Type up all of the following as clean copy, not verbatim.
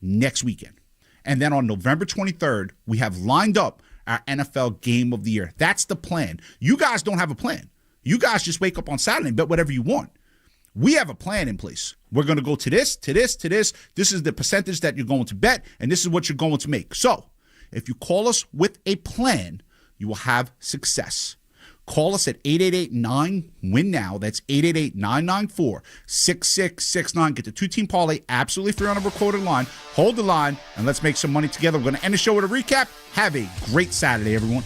next weekend. And then on November 23rd, we have lined up our NFL Game of the Year. That's the plan. You guys don't have a plan. You guys just wake up on Saturday and bet whatever you want. We have a plan in place. We're going to go to this, to this, to this. This is the percentage that you're going to bet, and this is what you're going to make. So if you call us with a plan, you will have success. Call us at 888-9-WIN-NOW. That's 888-994-6669. Get the two-team parlay absolutely free on a recorded line. Hold the line, and let's make some money together. We're going to end the show with a recap. Have a great Saturday, everyone.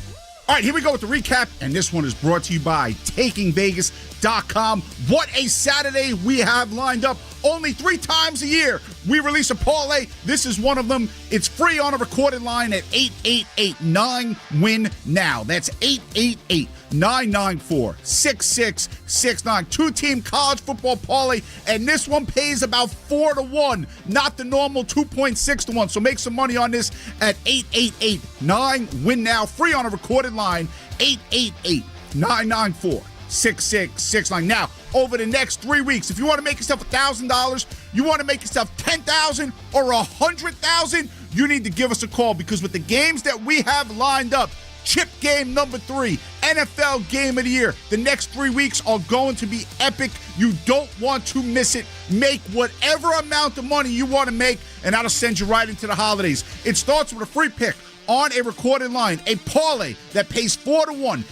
All right, here we go with the recap, and this one is brought to you by TakingVegas.com. What a Saturday we have lined up. Only 3 times a year we release a parlay. This is one of them. It's free on a recorded line at 888-9-WIN-NOW. That's 888-994-6669. Two-team college football parlay, and this one pays about 4-1, not the normal 2.6-1. So make some money on this at 888-9-WIN-NOW. Free on a recorded line, 888-994-6669. Now, over the next 3 weeks, if you want to make yourself $1,000, you want to make yourself $10,000 or $100,000, you need to give us a call, because with the games that we have lined up, chip game number 3, NFL Game of the Year, the next 3 weeks are going to be epic. You don't want to miss it. Make whatever amount of money you want to make, and that'll send you right into the holidays. It starts with a free pick on a recorded line, a parlay that pays 4-1,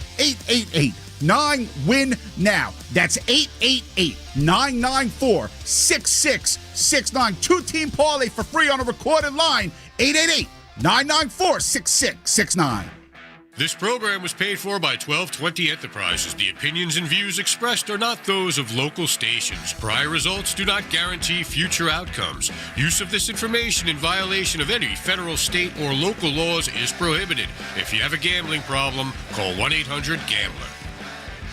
888-9-WIN-NOW. That's 888-994-6669. Two-team parlay for free on a recorded line, 888-994-6669. This program was paid for by 1220 Enterprises. The opinions and views expressed are not those of local stations. Prior results do not guarantee future outcomes. Use of this information in violation of any federal, state, or local laws is prohibited. If you have a gambling problem, call 1-800-GAMBLER.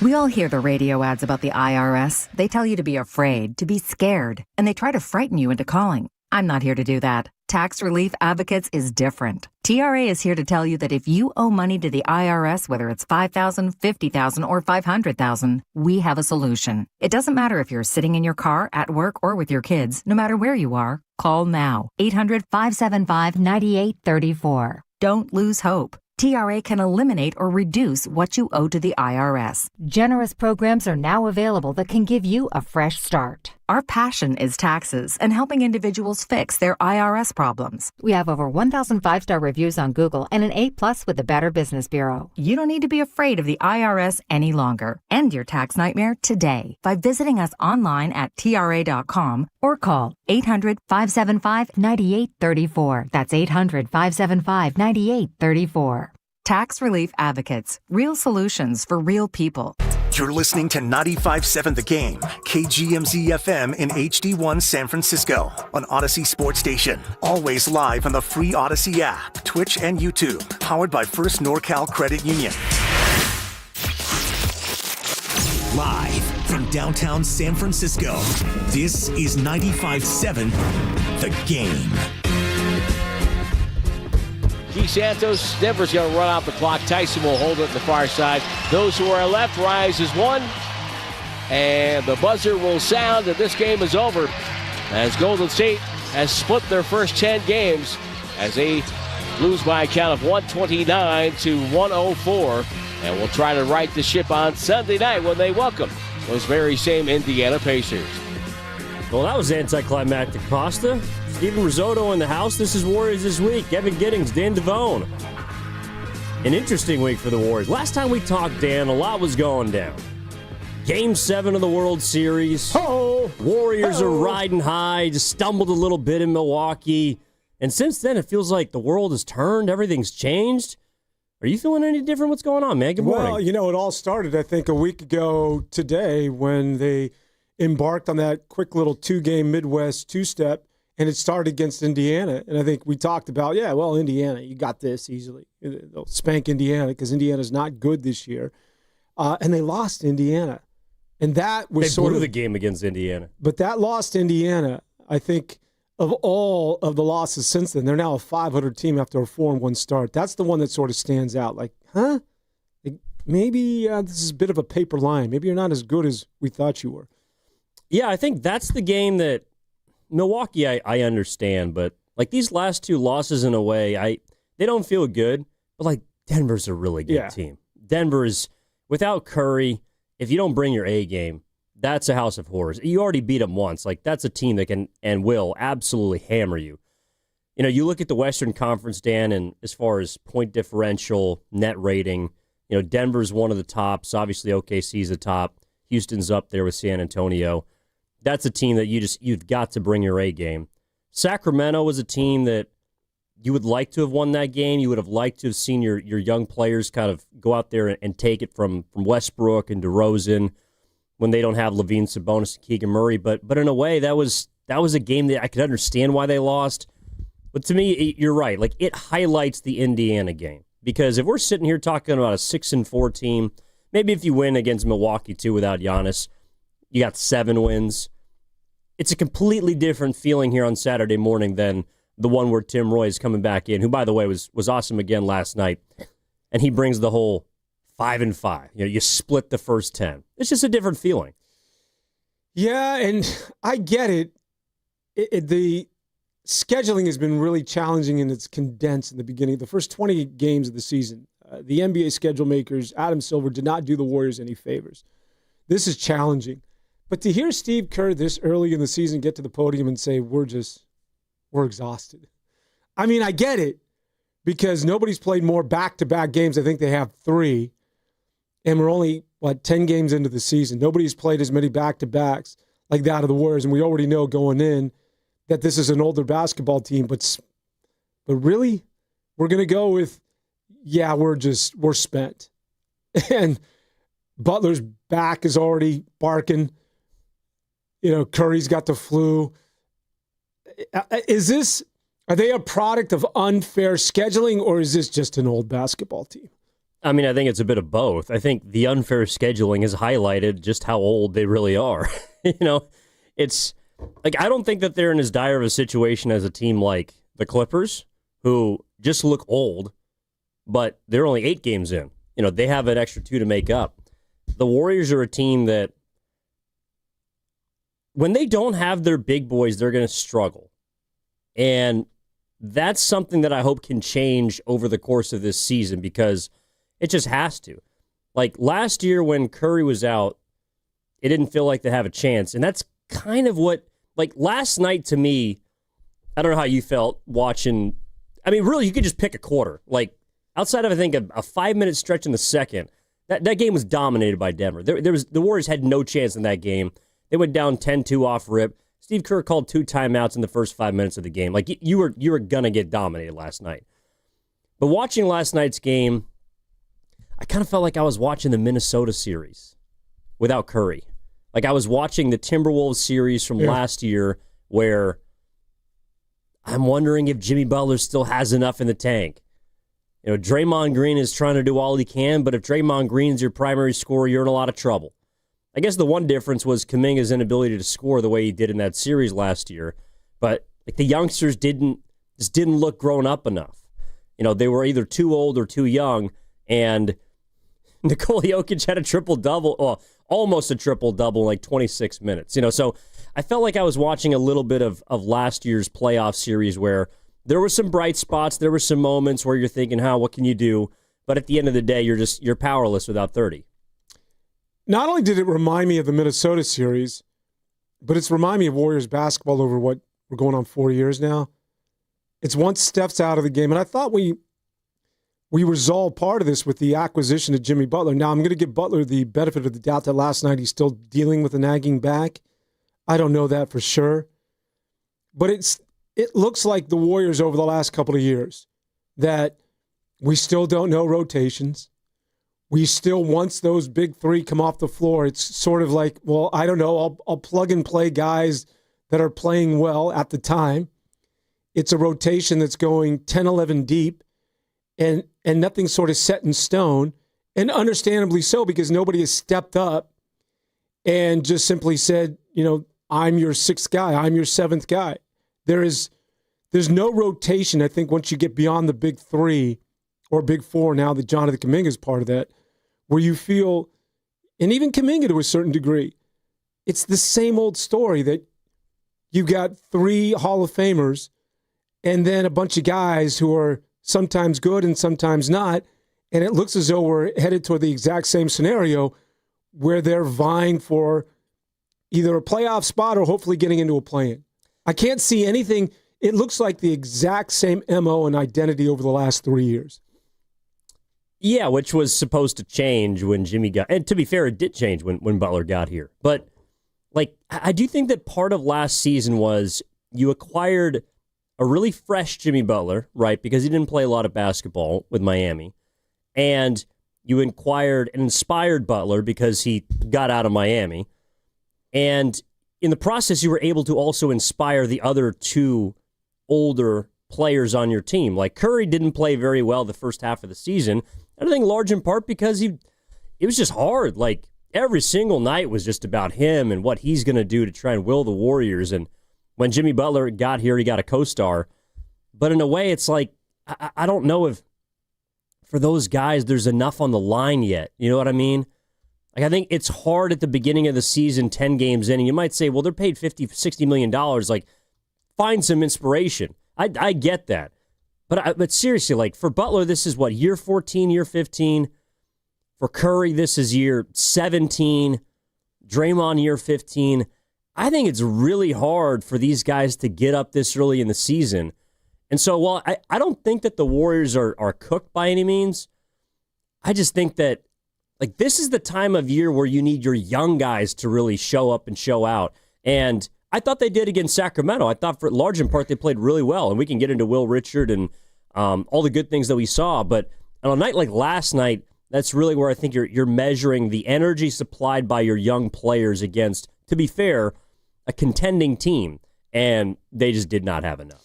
We all hear the radio ads about the IRS. They tell you to be afraid, to be scared, and they try to frighten you into calling. I'm not here to do that. Tax Relief Advocates is different. TRA is here to tell you that if you owe money to the IRS, whether it's $5,000, $50,000, or $500,000, we have a solution. It doesn't matter if you're sitting in your car, at work, or with your kids. No matter where you are, call now. 800-575-9834. Don't lose hope. TRA can eliminate or reduce what you owe to the IRS. Generous programs are now available that can give you a fresh start. Our passion is taxes and helping individuals fix their IRS problems. We have over 1,000 5-star reviews on Google and an A+ with the Better Business Bureau. You don't need to be afraid of the IRS any longer. End your tax nightmare today by visiting us online at TRA.com or call 800-575-9834. That's 800-575-9834. Tax Relief Advocates. Real solutions for real people. You're listening to 95.7 The Game, KGMZ-FM in HD1 San Francisco, on Odyssey Sports Station. Always live on the free Odyssey app, Twitch, and YouTube. Powered by First NorCal Credit Union. Live from downtown San Francisco, this is 95.7 The Game. Santos, Denver's going to run out the clock. Tyson will hold it at the far side. Those who are left rise as one. And the buzzer will sound that this game is over, as Golden State has split their first 10 games as they lose by a count of 129-104. And will try to right the ship on Sunday night when they welcome those very same Indiana Pacers. Well, that was anticlimactic pasta. Steven Risotto in the house. This is Warriors This Week. Kevin Giddings, Dan Devone. An interesting week for the Warriors. Last time we talked, Dan, a lot was going down. Game 7 of the World Series. Warriors are riding high. Just stumbled a little bit in Milwaukee. And since then, it feels like the world has turned. Everything's changed. Are you feeling any different? What's going on, man? Good morning. Well, it all started, I think, a week ago today when they embarked on that quick little 2-game Midwest two-step. And it started against Indiana. And I think we talked about, Indiana, you got this easily. They'll spank Indiana because Indiana's not good this year. And they lost Indiana. And that was they blew the game against Indiana. But that loss to Indiana, I think, of all of the losses since then, they're now a 500 team after a 4-1 start. That's the one that sort of stands out. Like, maybe this is a bit of a paper line. Maybe you're not as good as we thought you were. Yeah, I think that's the game that Milwaukee, I understand, but Like, these last 2 losses in a way, they don't feel good, but, like, Denver's a really good team. Denver is, without Curry, if you don't bring your A game, that's a house of horrors. You already beat them once. Like, that's a team that can and will absolutely hammer you. You know, you look at the Western Conference, Dan, and as far as point differential, net rating, you know, Denver's one of the tops. Obviously, OKC's the top. Houston's up there with San Antonio. That's a team that you've got to bring your A game. Sacramento was a team that you would like to have won that game. You would have liked to have seen your young players kind of go out there and take it from Westbrook and DeRozan when they don't have Levine, Sabonis, and Keegan Murray. But in a way, that was a game that I could understand why they lost. But to me, you're right. Like, it highlights the Indiana game. Because if we're sitting here talking about a 6-4 team, maybe if you win against Milwaukee, too, without Giannis, you got 7 wins. It's a completely different feeling here on Saturday morning than the one where Tim Roy is coming back in, who, by the way, was awesome again last night. And he brings the whole 5-5. You know, you split the first 10. It's just a different feeling. Yeah, and I get it. The scheduling has been really challenging, and it's condensed in the beginning. The first 20 games of the season, the NBA schedule makers, Adam Silver, did not do the Warriors any favors. This is challenging. But to hear Steve Kerr this early in the season get to the podium and say, we're exhausted. I mean, I get it, because nobody's played more back-to-back games. I think they have 3. And we're only, 10 games into the season. Nobody's played as many back-to-backs like that of the Warriors. And we already know going in that this is an older basketball team. But really, we're going to go with, we're spent. And Butler's back is already barking. You know, Curry's got the flu. Are they a product of unfair scheduling, or is this just an old basketball team? I mean, I think it's a bit of both. I think the unfair scheduling has highlighted just how old they really are. You know, it's like, I don't think that they're in as dire of a situation as a team like the Clippers, who just look old, but they're only 8 games in. You know, they have an extra 2 to make up. The Warriors are a team that, when they don't have their big boys, they're going to struggle. And that's something that I hope can change over the course of this season, because it just has to. Like, last year when Curry was out, it didn't feel like they have a chance. And that's kind of what, like, last night to me, I don't know how you felt watching. I mean, really, you could just pick a quarter. Like, outside of, I think, a 5-minute stretch in the second, that game was dominated by Denver. The Warriors had no chance in that game. They went down 10-2 off rip. Steve Kerr called 2 timeouts in the first 5 minutes of the game. Like, you were going to get dominated last night. But watching last night's game, I kind of felt like I was watching the Minnesota series without Curry. Like, I was watching the Timberwolves series from last year, where I'm wondering if Jimmy Butler still has enough in the tank. You know, Draymond Green is trying to do all he can, but if Draymond Green's your primary scorer, you're in a lot of trouble. I guess the one difference was Kuminga's inability to score the way he did in that series last year. But like, the youngsters didn't look grown up enough. You know, they were either too old or too young. And Nikola Jokic had a triple-double, well, almost a triple-double in like 26 minutes. You know, so I felt like I was watching a little bit of last year's playoff series, where there were some bright spots. There were some moments where you're thinking, what can you do? But at the end of the day, you're powerless without 30. Not only did it remind me of the Minnesota series, but it's reminded me of Warriors basketball over what we're going on 4 years now. It's once Steph's out of the game, and I thought we resolved part of this with the acquisition of Jimmy Butler. Now, I'm going to give Butler the benefit of the doubt that last night he's still dealing with a nagging back. I don't know that for sure. But it looks like the Warriors over the last couple of years, that we still don't know rotations. We still, once those big 3 come off the floor, it's sort of like, well, I don't know, I'll plug and play guys that are playing well at the time. It's a rotation that's going 10, 11 deep, and nothing's sort of set in stone, and understandably so, because nobody has stepped up and just simply said, you know, I'm your 6th guy, I'm your 7th guy. There's no rotation, I think, once you get beyond the big 3 or big 4, now that Jonathan Kuminga is part of that, where you feel, and even Kuminga to a certain degree, it's the same old story that you've got 3 Hall of Famers, and then a bunch of guys who are sometimes good and sometimes not. And it looks as though we're headed toward the exact same scenario where they're vying for either a playoff spot or hopefully getting into a play-in. I can't see anything. It looks like the exact same MO and identity over the last 3 years. Yeah, which was supposed to change when Jimmy got, and to be fair, it did change when Butler got here. But like, I do think that part of last season was you acquired a really fresh Jimmy Butler, right? Because he didn't play a lot of basketball with Miami. And you acquired an inspired Butler because he got out of Miami. And in the process, you were able to also inspire the other two older players on your team. Like Curry didn't play very well the first half of the season. And I think large in part because it was just hard. Like every single night was just about him and what he's going to do to try and will the Warriors. And when Jimmy Butler got here, he got a co-star. But in a way, it's like, I don't know if for those guys there's enough on the line yet. You know what I mean? Like, I think it's hard at the beginning of the season, 10 games in, and you might say, well, they're paid $50, $60 million. Like, find some inspiration. I get that. But seriously, like, for Butler, this is what, year 14, year 15? For Curry, this is year 17. Draymond, year 15. I think it's really hard for these guys to get up this early in the season. And so, while I don't think that the Warriors are cooked by any means, I just think that, like, this is the time of year where you need your young guys to really show up and show out. And I thought they did against Sacramento. I thought for large in part they played really well. And we can get into Will Richard and all the good things that we saw. But on a night like last night, that's really where I think you're measuring the energy supplied by your young players against, to be fair, a contending team. And they just did not have enough.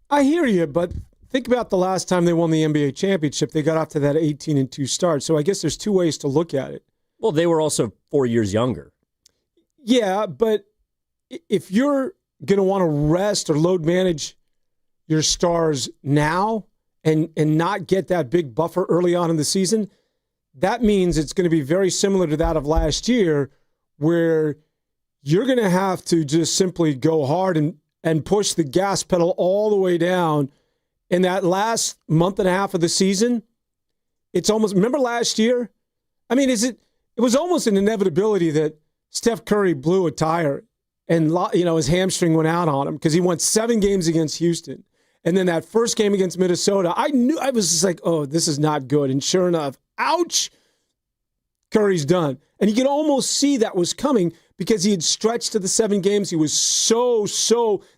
I hear you, but think about the last time they won the NBA championship. They got off to that 18-2 start. So I guess there's two ways to look at it. Well, they were also 4 years younger. Yeah, but if you're going to want to rest or load manage your stars now and not get that big buffer early on in the season, that means it's going to be very similar to that of last year, where you're going to have to just simply go hard and push the gas pedal all the way down. In that last month and a half of the season, it's almost, remember last year? I mean, it was almost an inevitability that Steph Curry blew a tire and, his hamstring went out on him because he won 7 games against Houston. And then that first game against Minnesota, I was just like, oh, this is not good. And sure enough, ouch, Curry's done. And you can almost see that was coming because he had stretched to the 7 games. He was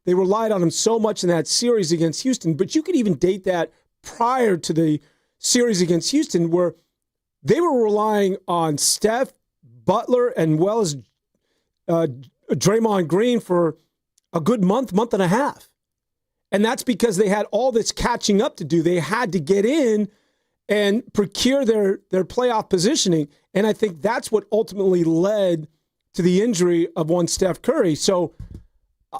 they relied on him so much in that series against Houston. But you could even date that prior to the series against Houston, where they were relying on Steph, Butler, and well as Draymond Green for a good month and a half. And that's because they had all this catching up to do. They had to get in and procure their playoff positioning. And I think that's what ultimately led to the injury of one Steph Curry. So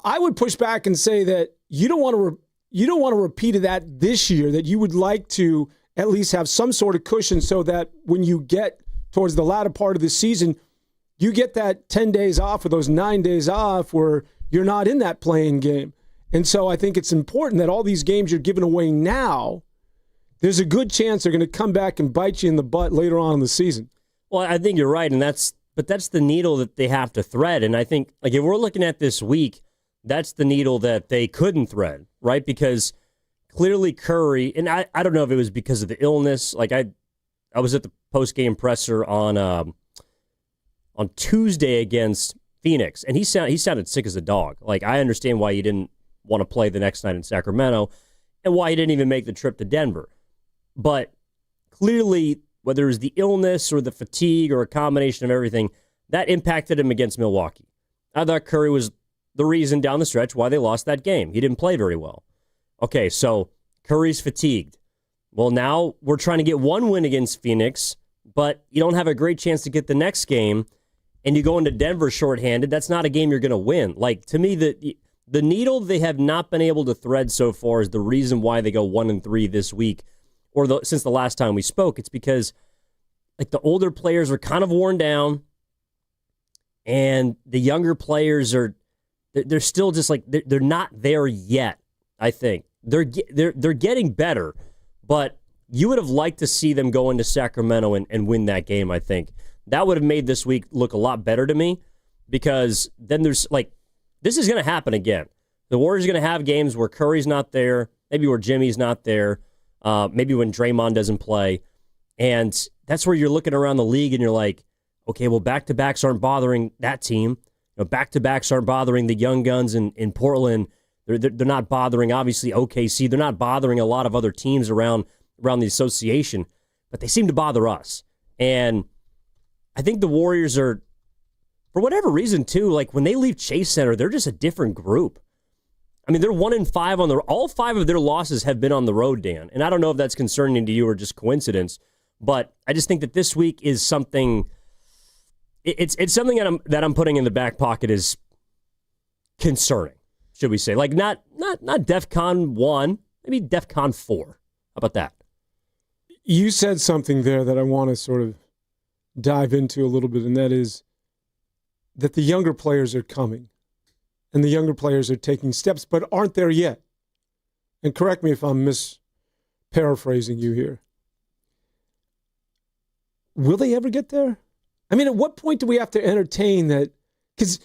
I would push back and say that you don't want to repeat that this year, that you would like to at least have some sort of cushion so that when you get towards the latter part of the season, you get that 10 days off or those 9 days off where you're not in that playing game. And so I think it's important that all these games you're giving away now, there's a good chance they're going to come back and bite you in the butt later on in the season. Well, I think you're right, and that's the needle that they have to thread. And I think, like, if we're looking at this week, that's the needle that they couldn't thread, right? Because clearly Curry, and I don't know if it was because of the illness. Like, I was at the post-game presser on Tuesday against Phoenix, and he sounded sick as a dog. Like, I understand why he didn't want to play the next night in Sacramento and why he didn't even make the trip to Denver. But clearly, whether it was the illness or the fatigue or a combination of everything, that impacted him against Milwaukee. I thought Curry was the reason down the stretch why they lost that game. He didn't play very well. Okay, so Curry's fatigued. Well, now we're trying to get one win against Phoenix, but you don't have a great chance to get the next game, and you go into Denver shorthanded. That's not a game you're going to win. Like, to me, the needle they have not been able to thread so far is the reason why they go 1-3 this week, or since the last time we spoke. It's because, like, the older players are kind of worn down, and the younger players they're still just like, they're not there yet. I think. They're getting better, but you would have liked to see them go into Sacramento and win that game, I think. That would have made this week look a lot better to me, because then there's this is going to happen again. The Warriors are going to have games where Curry's not there, maybe where Jimmy's not there, maybe when Draymond doesn't play. And that's where you're looking around the league and you're like, okay, well, back-to-backs aren't bothering that team. Back-to-backs aren't bothering the young guns in Portland. They're not bothering, obviously, OKC. They're not bothering a lot of other teams around the association, but they seem to bother us. And I think the Warriors are, for whatever reason, too, when they leave Chase Center, they're just a different group. I mean, they're 1-5 on all 5 of their losses have been on the road, Dan. And I don't know if that's concerning to you or just coincidence, but I just think that this week is something. It's something that I'm putting in the back pocket is concerning, should we say? Not DEFCON 1, maybe DEFCON 4. How about that? You said something there that I want to sort of dive into a little bit, and that is that the younger players are coming, and the younger players are taking steps, but aren't there yet. And correct me if I'm misparaphrasing you here. Will they ever get there? I mean, at what point do we have to entertain that? Because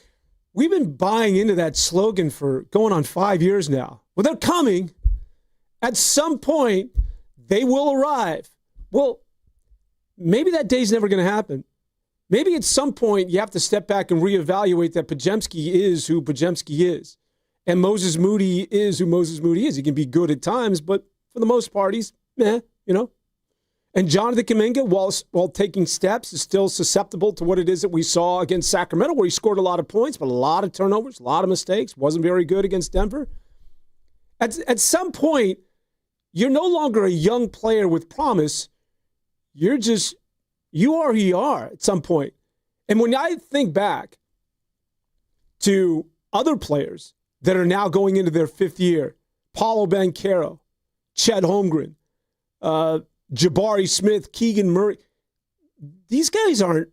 we've been buying into that slogan for going on 5 years now. Well, they're coming. At some point, they will arrive. Well, maybe that day's never going to happen. Maybe at some point you have to step back and reevaluate that Podziemski is who Podziemski is. And Moses Moody is who Moses Moody is. He can be good at times, but for the most part, he's And Jonathan Kuminga, while taking steps, is still susceptible to what it is that we saw against Sacramento, where he scored a lot of points, but a lot of turnovers, a lot of mistakes, wasn't very good against Denver. At some point, you're no longer a young player with promise. You are who you are at some point. And when I think back to other players that are now going into their 5th year, Paolo Banchero, Chet Holmgren, Jabari Smith, Keegan Murray. These guys we're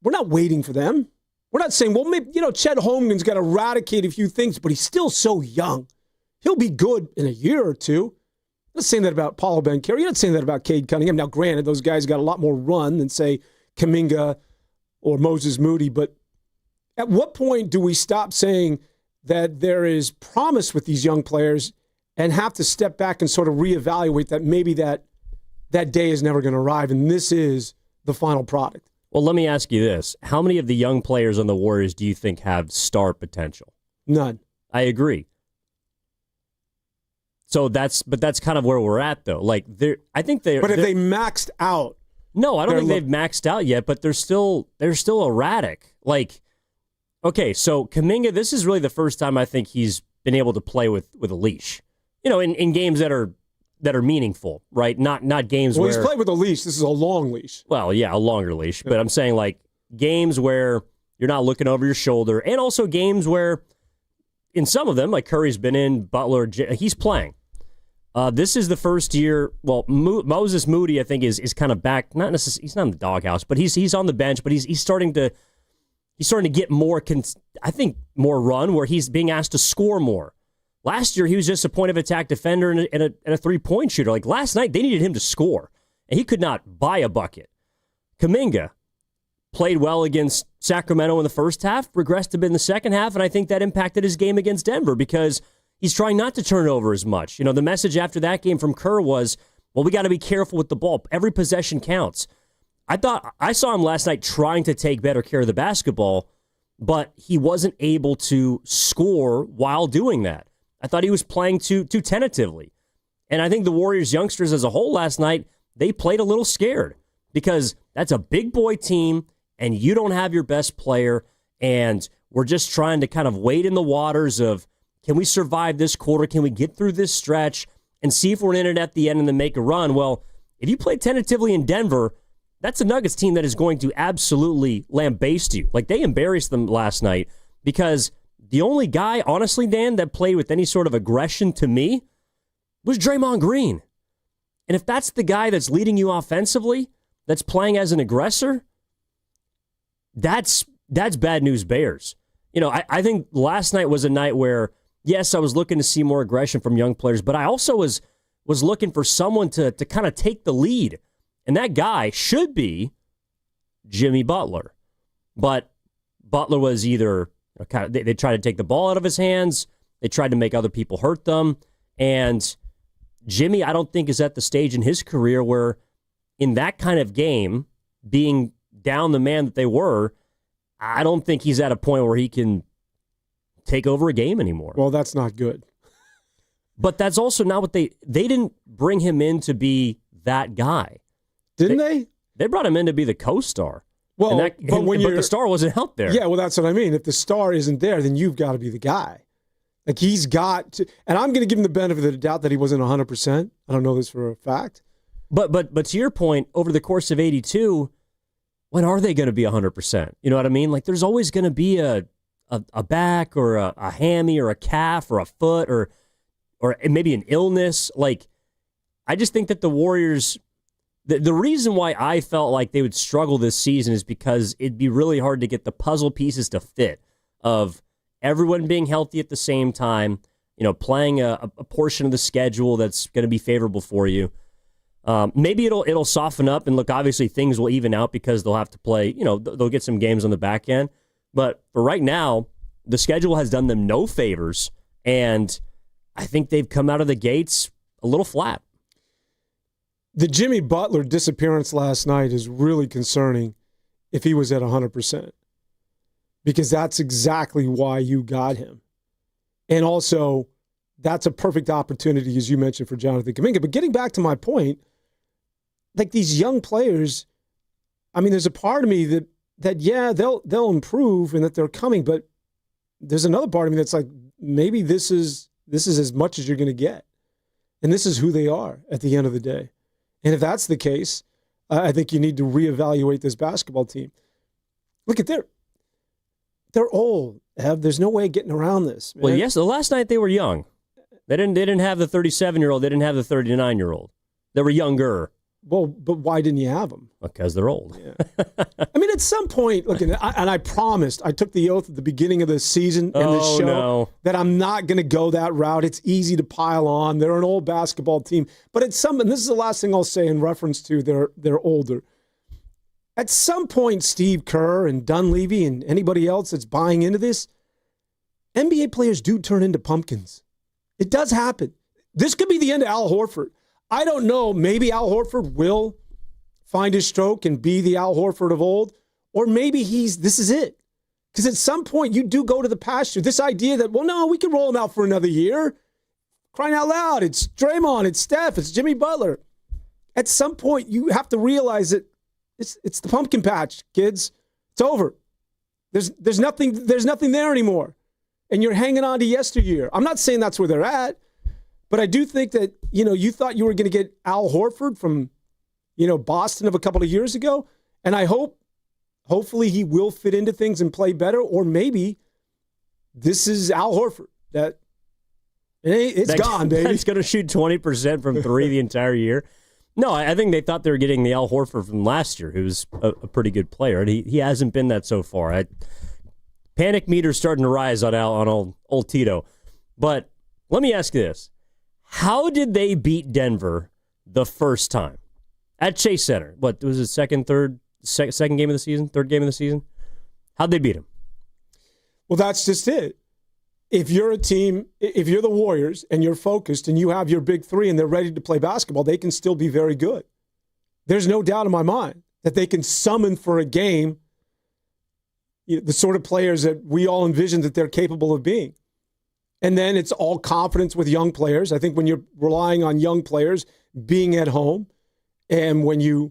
not waiting for them. We're not saying, well, maybe, Chet Holmgren's got to eradicate a few things, but he's still so young. He'll be good in a year or two. I'm not saying that about Paolo Banchero. You're not saying that about Cade Cunningham. Now, granted, those guys got a lot more run than, say, Kuminga or Moses Moody, but at what point do we stop saying that there is promise with these young players and have to step back and sort of reevaluate that maybe that day is never going to arrive, and this is the final product? Well, let me ask you this. How many of the young players on the Warriors do you think have star potential? None. I agree. So that's kind of where we're at, though. I think they. But if they maxed out, no, I don't think they've maxed out yet. But they're still erratic. Okay, so Kuminga, this is really the first time I think he's been able to play with a leash. In games that are meaningful, right? Not games where... Well, he's played with a leash. This is a long leash. Well, yeah, a longer leash. But I'm saying, games where you're not looking over your shoulder, and also games where, in some of them, like Curry's been in, Butler, he's playing. This is the first year... Well, Moses Moody, I think, is kind of back. Not necessarily... He's not in the doghouse, but he's on the bench, but he's starting to get more, I think, more run, where he's being asked to score more. Last year, he was just a point-of-attack defender and a three-point shooter. Last night, they needed him to score, and he could not buy a bucket. Kuminga played well against Sacramento in the first half, regressed a bit in the second half, and I think that impacted his game against Denver because he's trying not to turn it over as much. The message after that game from Kerr was, well, we got to be careful with the ball. Every possession counts. I saw him last night trying to take better care of the basketball, but he wasn't able to score while doing that. I thought he was playing too tentatively. And I think the Warriors youngsters as a whole last night, they played a little scared because that's a big boy team and you don't have your best player. And we're just trying to kind of wade in the waters of, can we survive this quarter? Can we get through this stretch and see if we're in it at the end and then make a run? Well, if you play tentatively in Denver, that's a Nuggets team that is going to absolutely lambaste you. They embarrassed them last night because the only guy, honestly, Dan, that played with any sort of aggression to me was Draymond Green. And if that's the guy that's leading you offensively, that's playing as an aggressor, that's bad news Bears. I think last night was a night where yes, I was looking to see more aggression from young players, but I also was looking for someone to kind of take the lead. And that guy should be Jimmy Butler. But Butler was either they tried to take the ball out of his hands, they tried to make other people hurt them, and Jimmy, I don't think, is at the stage in his career where in that kind of game, being down the man that they were, I don't think he's at a point where he can take over a game anymore. Well, that's not good. But that's also not what they didn't bring him in to be that guy. Didn't they? They brought him in to be the co-star. Well, but the star wasn't out there. Yeah, well, that's what I mean. If the star isn't there, then you've got to be the guy. Like, he's got to, and I'm going to give him the benefit of the doubt that he wasn't 100%. I don't know this for a fact. But to your point, over the course of 82, when are they going to be 100%? You know what I mean? Like, there's always going to be a back or a hammy or a calf or a foot or maybe an illness. Like, I just think that the Warriors, the reason why I felt like they would struggle this season is because it'd be really hard to get the puzzle pieces to fit of everyone being healthy at the same time, playing a portion of the schedule that's going to be favorable for you. Maybe it'll soften up, and look, obviously things will even out because they'll have to play, they'll get some games on the back end. But for right now, the schedule has done them no favors, and I think they've come out of the gates a little flat. The Jimmy Butler disappearance last night is really concerning if he was at 100%, because that's exactly why you got him. And also, that's a perfect opportunity, as you mentioned, for Jonathan Kuminga. But getting back to my point, like these young players, I mean, there's a part of me that yeah, they'll improve and that they're coming, but there's another part of me that's like, maybe this is as much as you're going to get. And this is who they are at the end of the day. And if that's the case, I think you need to reevaluate this basketball team. Look at they're old. There's no way of getting around this, man. Well, yes, the last night they were young. They didn't have the 37-year-old. They didn't have the 39-year-old. They were younger. Well, but why didn't you have them? Because they're old. Yeah. I mean, at some point, look, and I promised, I took the oath at the beginning of the season in this show that I'm not going to go that route. It's easy to pile on. They're an old basketball team. But and this is the last thing I'll say in reference to they're older. At some point, Steve Kerr and Dunleavy and anybody else that's buying into this, NBA players do turn into pumpkins. It does happen. This could be the end of Al Horford. I don't know. Maybe Al Horford will find his stroke and be the Al Horford of old. Or maybe this is it. Because at some point, you do go to the pasture. This idea that, well, no, we can roll him out for another year. Crying out loud. It's Draymond. It's Steph. It's Jimmy Butler. At some point, you have to realize that it's the pumpkin patch, kids. It's over. There's nothing there anymore. And you're hanging on to yesteryear. I'm not saying that's where they're at. But I do think that, you thought you were going to get Al Horford from, Boston of a couple of years ago. And I hopefully he will fit into things and play better. Or maybe this is Al Horford. It's gone, baby. He's going to shoot 20% from three the entire year. No, I think they thought they were getting the Al Horford from last year, who's a pretty good player. And he hasn't been that so far. Panic meter's starting to rise on old Tito. But let me ask you this. How did they beat Denver the first time? At Chase Center. What, was it second game of the season? Third game of the season? How'd they beat him? Well, that's just it. If you're a team, if you're the Warriors and you're focused and you have your big three and they're ready to play basketball, they can still be very good. There's no doubt in my mind that they can summon for a game the sort of players that we all envision that they're capable of being. And then it's all confidence with young players. I think when you're relying on young players being at home and when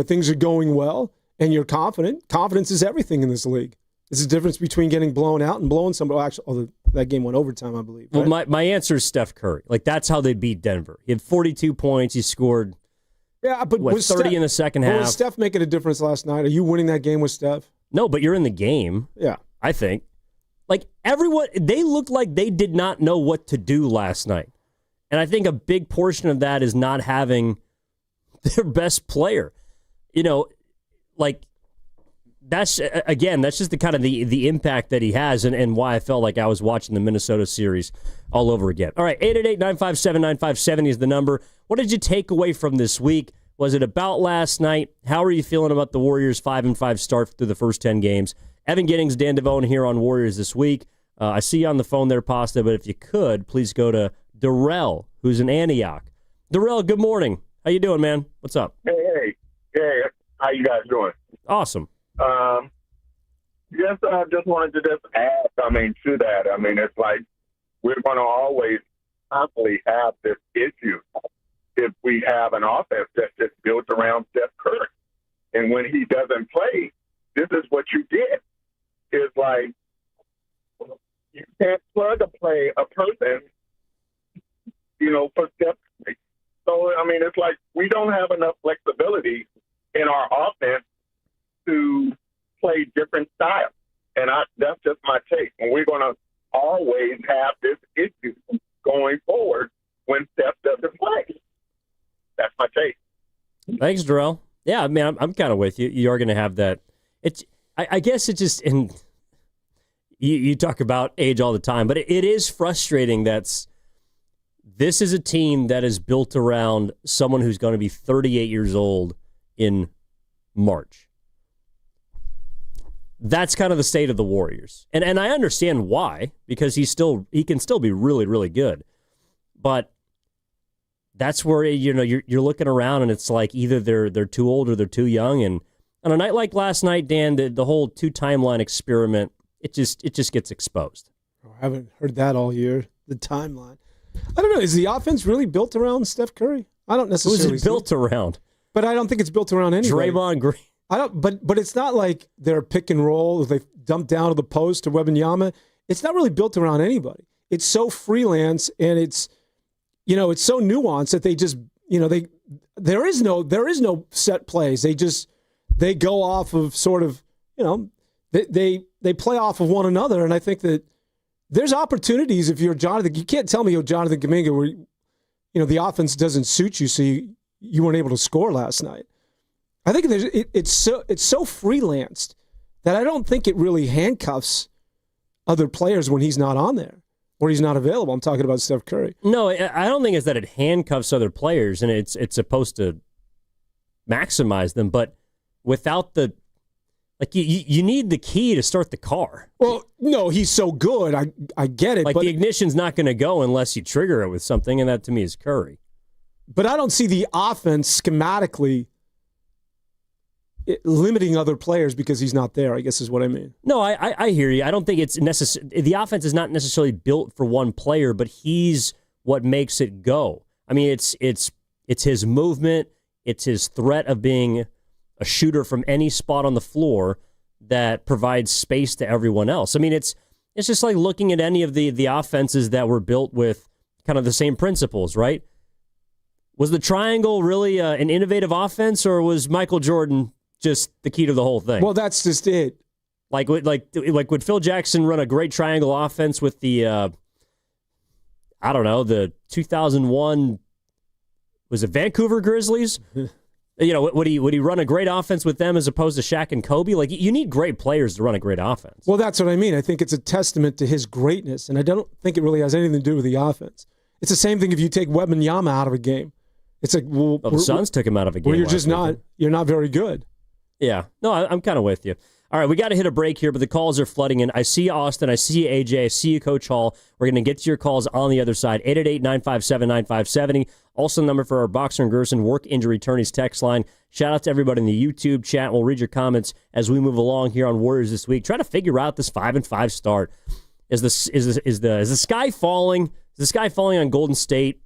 things are going well and you're confident, confidence is everything in this league. It's the difference between getting blown out and blowing somebody. Actually, that game went overtime, I believe. Right? Well, my answer is Steph Curry. Like, that's how they beat Denver. He had 42 points. He scored 30 in the second half. Was Steph making a difference last night? Are you winning that game with Steph? No, but you're in the game. Yeah. I think. Like, everyone, they looked like they did not know what to do last night. And I think a big portion of that is not having their best player. that's just the kind of the impact that he has and why I felt like I was watching the Minnesota series all over again. All right, 888-957-9570 is the number. What did you take away from this week? Was it about last night? How are you feeling about the Warriors' 5-5 start through the first 10 games? Evan Giddings, Dan Devone here on Warriors This Week. I see you on the phone there, Pasta, but if you could, please go to Darrell, who's in Antioch. Darrell, good morning. How you doing, man? What's up? Hey. How you guys doing? Awesome. Yes, I just wanted to just add, to that. It's like we're going to always constantly have this issue if we have an offense that's just built around Steph Curry. And when he doesn't play, this is what you get. It's like you can't plug a person, for Steph Curry. So, it's like we don't have enough flexibility in our offense to play different styles. And that's just my take. And we're going to always have this issue going forward when Steph doesn't play. That's my take. Thanks, Darrell. Yeah, I'm kind of with you. You are going to have that. I guess it's just, and you talk about age all the time, but it is frustrating that this is a team that is built around someone who's going to be 38 years old in March. That's kind of the state of the Warriors. And I understand why, because he can still be really, really good. But that's where you're looking around and it's like either they're too old or they're too young. And on a night like last night, Dan, the whole 2-timeline experiment, it just gets exposed. I haven't heard that all year. The timeline. I don't know. Is the offense really built around Steph Curry? I don't necessarily. Who's it built around? But I don't think it's built around anybody. Draymond Green. I don't. But it's not like they're pick and roll. They dump down to the post to Wembanyama. It's not really built around anybody. It's so freelance and it's so nuanced that they just there is no set plays. They go off of sort of they play off of one another, and I think that there's opportunities if you're Jonathan. You can't tell me you're Jonathan Kuminga where the offense doesn't suit you, so you weren't able to score last night. I think it's so freelanced that I don't think it really handcuffs other players when he's not on there or he's not available. I'm talking about Steph Curry. No, I don't think it's that it handcuffs other players and it's supposed to maximize them, but without the you need the key to start the car. Well, no, he's so good. I get it. But the ignition's not going to go unless you trigger it with something, and that to me is Curry. But I don't see the offense schematically limiting other players because he's not there, I guess is what I mean. No, I hear you. I don't think it's necessary. The offense is not necessarily built for one player, but he's what makes it go. It's his movement. It's his threat of being a shooter from any spot on the floor that provides space to everyone else. It's just like looking at any of the offenses that were built with kind of the same principles, right? Was the triangle really an innovative offense, or was Michael Jordan just the key to the whole thing? Well, that's just it. Like would Phil Jackson run a great triangle offense with the the 2001 was it Vancouver Grizzlies? Would he run a great offense with them as opposed to Shaq and Kobe? Like, you need great players to run a great offense. Well, that's what I mean. I think it's a testament to his greatness, and I don't think it really has anything to do with the offense. It's the same thing if you take Wembanyama out of a game. It's like, the Suns took him out of a game. Well, you're not very good. Yeah. No, I'm kind of with you. All right, we got to hit a break here, but the calls are flooding in. I see you, Austin. I see you, AJ. I see you, Coach Hall. We're going to get to your calls on the other side. 888-957-9570. Also the number for our Boxer and Gerson work injury attorneys text line. Shout out to everybody in the YouTube chat. We'll read your comments as we move along here on Warriors This Week. Try to figure out this 5-5 start. Is the sky falling? Is the sky falling on Golden State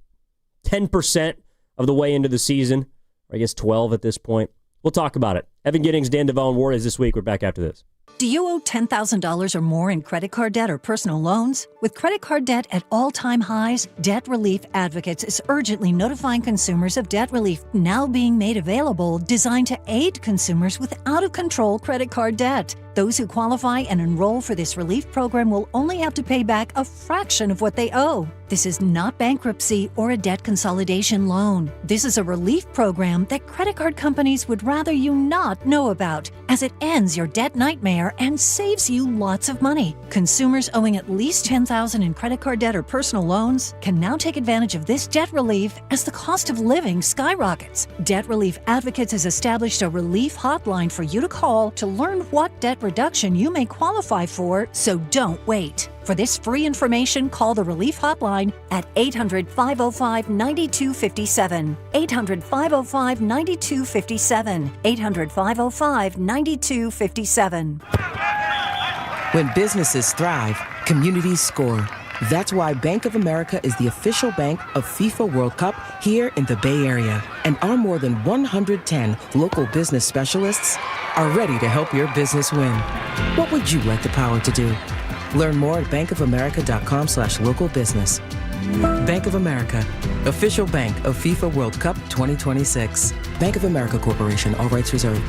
10% of the way into the season? Or I guess 12 at this point. We'll talk about it. Evan Giddings, Dan Devone, Warriors This Week. We're back after this. Do you owe $10,000 or more in credit card debt or personal loans? With credit card debt at all-time highs, Debt Relief Advocates is urgently notifying consumers of debt relief now being made available, designed to aid consumers with out-of-control credit card debt. Those who qualify and enroll for this relief program will only have to pay back a fraction of what they owe. This is not bankruptcy or a debt consolidation loan. This is a relief program that credit card companies would rather you not know about, as it ends your debt nightmare and saves you lots of money. Consumers owing at least $10,000 in credit card debt or personal loans can now take advantage of this debt relief as the cost of living skyrockets. Debt Relief Advocates has established a relief hotline for you to call to learn what debt reduction you may qualify for, so don't wait. For this free information, call the Relief Hotline at 800-505-9257. 800-505-9257. 800-505-9257. When businesses thrive, communities score. That's why Bank of America is the official bank of FIFA World Cup here in the Bay Area. And our more than 110 local business specialists are ready to help your business win. What would you like the power to do? Learn more at bankofamerica.com/local business. Bank of America, official bank of FIFA World Cup 2026. Bank of America Corporation, all rights reserved.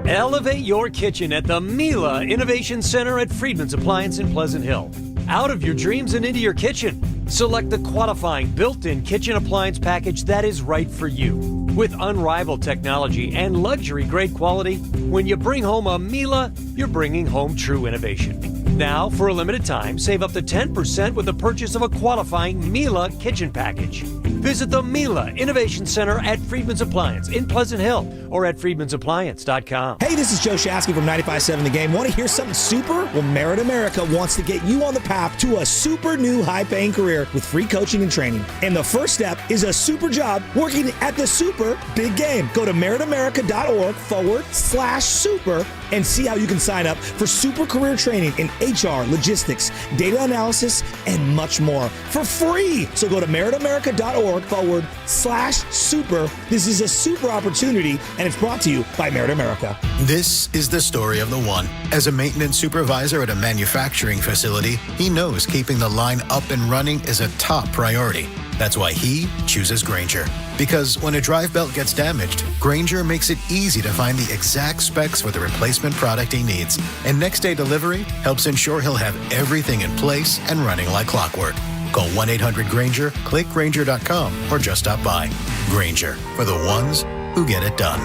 Elevate your kitchen at the Mila Innovation Center at Friedman's Appliance in Pleasant Hill. Out of your dreams and into your kitchen. Select the qualifying built-in kitchen appliance package that is right for you. With unrivaled technology and luxury-grade quality, when you bring home a Mila, you're bringing home true innovation. Now, for a limited time, save up to 10% with the purchase of a qualifying Mila kitchen package. Visit the Mila Innovation Center at Friedman's Appliance in Pleasant Hill or at friedmansappliance.com. Hey, this is Joe Shasky from 95.7 The Game. Want to hear something super? Well, Merit America wants to get you on the path to a super new high-paying career with free coaching and training. And the first step is a super job working at the super big game. Go to meritamerica.org/super and see how you can sign up for super career training in HR, logistics, data analysis, and much more for free. So go to meritamerica.org/super. This is a super opportunity, and it's brought to you by Merit America. This is the story of the one. As a maintenance supervisor at a manufacturing facility, he knows keeping the line up and running is a top priority. That's why he chooses Grainger. Because when a drive belt gets damaged, Grainger makes it easy to find the exact specs for the replacement product he needs. And next day delivery helps ensure he'll have everything in place and running like clockwork. Call 1-800-GRAINGER, click Grainger.com, or just stop by. Grainger, for the ones who get it done.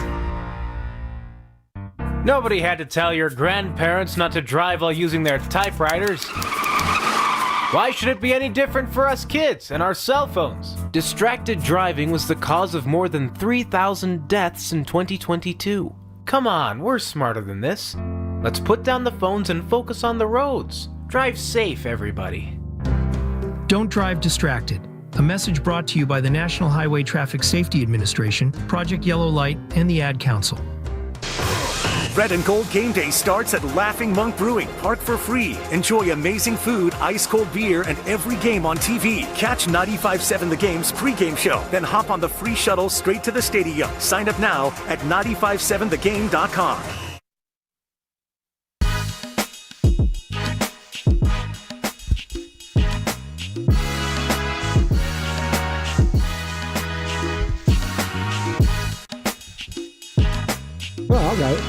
Nobody had to tell your grandparents not to drive while using their typewriters. Why should it be any different for us kids and our cell phones? Distracted driving was the cause of more than 3,000 deaths in 2022. Come on, we're smarter than this. Let's put down the phones and focus on the roads. Drive safe, everybody. Don't drive distracted. A message brought to you by the National Highway Traffic Safety Administration, Project Yellow Light, and the Ad Council. Red and Gold Game Day starts at Laughing Monk Brewing. Park for free. Enjoy amazing food, ice-cold beer, and every game on TV. Catch 95.7 The Game's pregame show. Then hop on the free shuttle straight to the stadium. Sign up now at 957thegame.com. Well, I got it.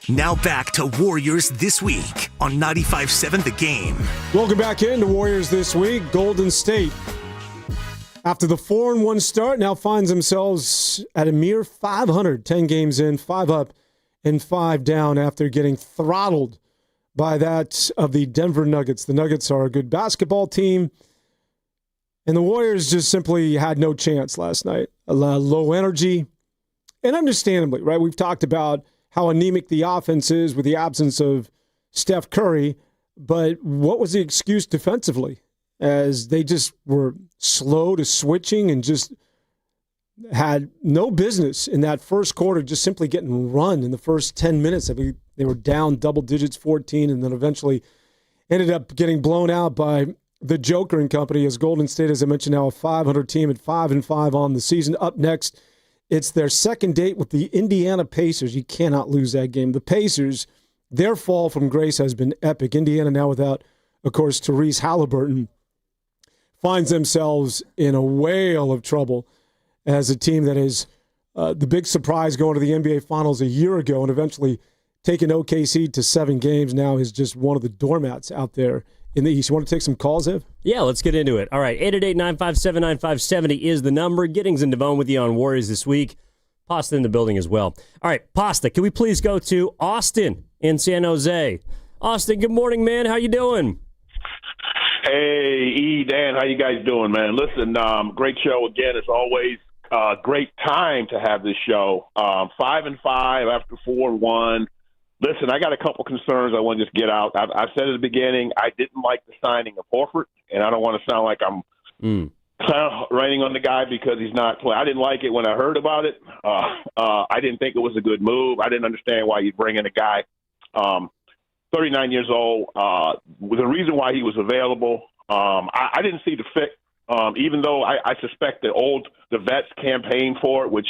Now back to Warriors This Week on 95.7 The Game. Welcome back into Warriors This Week. Golden State, after the 4-1 start, now finds themselves at a mere 500, 10 games in, 5 up and 5 down after getting throttled by that of the Denver Nuggets. The Nuggets are a good basketball team, and the Warriors just simply had no chance last night. A lot of low energy, and understandably, right? We've talked about how anemic the offense is with the absence of Steph Curry, but what was the excuse defensively? As they just were slow to switching and just had no business in that first quarter, just simply getting run in the first 10 minutes. I mean, they were down double digits, 14, and then eventually ended up getting blown out by the Joker and company, as Golden State, as I mentioned, now a 500 team at 5-5 on the season. Up next, it's their second date with the Indiana Pacers. You cannot lose that game. The Pacers, their fall from grace has been epic. Indiana now without, of course, Therese Halliburton, finds themselves in a whale of trouble as a team that is the big surprise going to the NBA Finals a year ago and eventually taking OKC to 7 games now is just one of the doormats out there in the East. You want to take some calls, Ev? Yeah, let's get into it. All right, 888-957-9570 is the number. Giddings and Devone with you on Warriors this week. Pasta in the building as well. All right, Pasta, can we please go to Austin in San Jose? Austin, good morning, man. How you doing? Hey, E, Dan, how you guys doing, man? Listen, great show again, as always. Great time to have this show. 5-5 after 4-1. Listen, I got a couple concerns I want to just get out. I said at the beginning I didn't like the signing of Horford, and I don't want to sound like I'm raining on the guy because he's not playing. I didn't like it when I heard about it. I didn't think it was a good move. I didn't understand why you'd bring in a guy 39 years old. The reason why he was available, I didn't see the fit, even though I suspect the vets campaign for it, which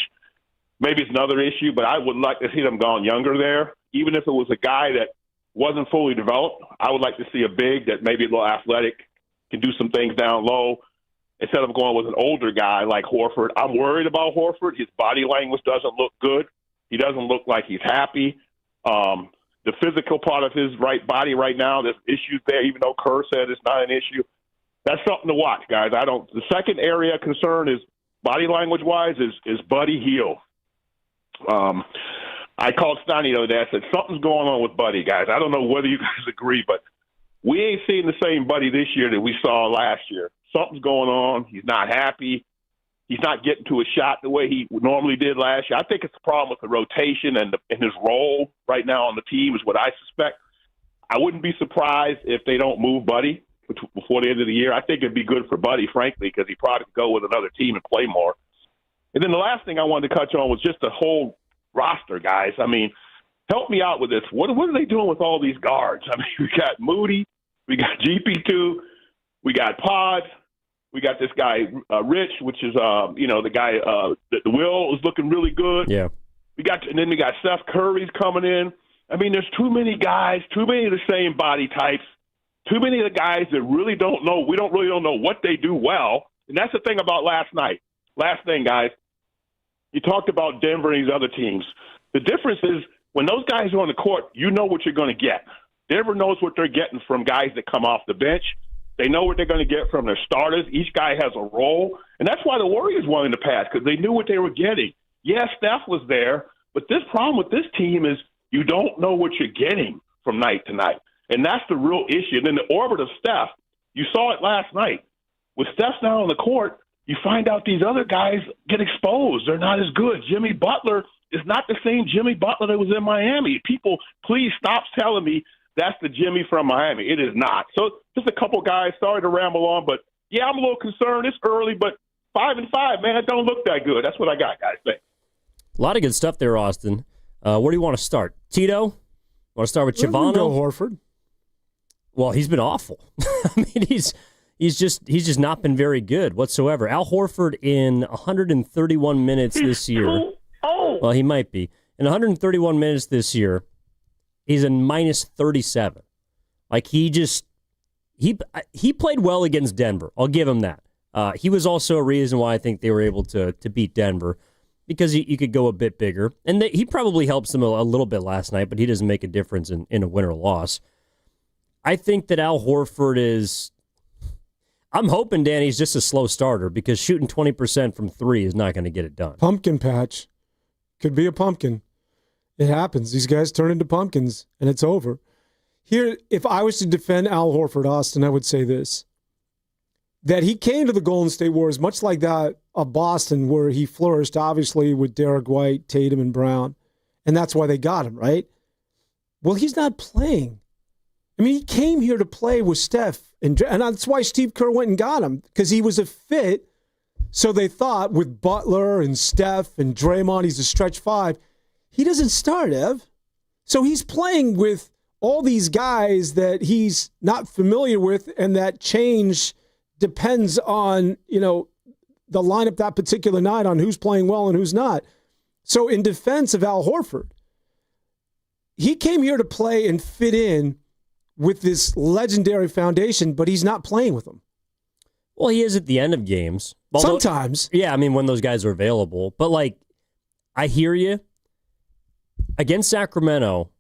maybe it's another issue, but I would like to see them gone younger there. Even if it was a guy that wasn't fully developed, I would like to see a big that maybe a little athletic, can do some things down low, instead of going with an older guy like Horford. I'm worried about Horford. His body language doesn't look good. He doesn't look like he's happy. The physical part of his right body right now, there's issues there, even though Kerr said it's not an issue. That's something to watch, guys. The second area of concern is body language-wise is Buddy Hield. I called Stoney the other day. I said, something's going on with Buddy, guys. I don't know whether you guys agree, but we ain't seen the same Buddy this year that we saw last year. Something's going on. He's not happy. He's not getting to a shot the way he normally did last year. I think it's a problem with the rotation and his role right now on the team is what I suspect. I wouldn't be surprised if they don't move Buddy before the end of the year. I think it'd be good for Buddy, frankly, because he probably could go with another team and play more. And then the last thing I wanted to touch on was just the whole roster, guys. I mean, help me out with this. What are they doing with all these guards? I mean, we got Moody, we got GP2, we got Pod, we got this guy Rich, which is the guy the Will is looking really good. Yeah. And then we got Seth Curry's coming in. I mean, there's too many guys, too many of the same body types, too many of the guys that really don't know. We don't know what they do well. And that's the thing about last night. Last thing, guys. You talked about Denver and these other teams. The difference is when those guys are on the court, you know what you're going to get. Denver knows what they're getting from guys that come off the bench. They know what they're going to get from their starters. Each guy has a role. And that's why the Warriors won in the past, because they knew what they were getting. Yes, Steph was there, but this problem with this team is you don't know what you're getting from night to night. And that's the real issue. And then the orbit of Steph, you saw it last night. With Steph now on the court, you find out these other guys get exposed. They're not as good. Jimmy Butler is not the same Jimmy Butler that was in Miami. People, please stop telling me that's the Jimmy from Miami. It is not. So just a couple guys. Sorry to ramble on, but, yeah, I'm a little concerned. It's early, but 5-5, man, it don't look that good. That's what I got, guys. Thanks. A lot of good stuff there, Austin. Where do you want to start? Tito? Want to start with Chivano? Go Horford. Well, he's been awful. I mean, he's just not been very good whatsoever. Al Horford in 131 minutes this year. Well, he might be. In 131 minutes this year, he's a minus 37. Like, he played well against Denver. I'll give him that. He was also a reason why I think they were able to beat Denver, because you could go a bit bigger. And he probably helps them a little bit last night, but he doesn't make a difference in a win or loss. I think that Al Horford is... I'm hoping Danny's just a slow starter, because shooting 20% from three is not going to get it done. Pumpkin patch. Could be a pumpkin. It happens. These guys turn into pumpkins, and it's over. Here, if I was to defend Al Horford, Austin, I would say this. That he came to the Golden State Warriors much like that of Boston, where he flourished, obviously, with Derek White, Tatum, and Brown. And that's why they got him, right? Well, he's not playing. I mean, he came here to play with Steph, and that's why Steve Kerr went and got him, because he was a fit. So they thought with Butler and Steph and Draymond, he's a stretch five. He doesn't start, Ev. So he's playing with all these guys that he's not familiar with, and that change depends on, the lineup that particular night on who's playing well and who's not. So in defense of Al Horford, he came here to play and fit in with this legendary foundation, but he's not playing with them. Well, he is at the end of games. Sometimes. Yeah, I mean, when those guys are available. But, like, I hear you. Against Sacramento,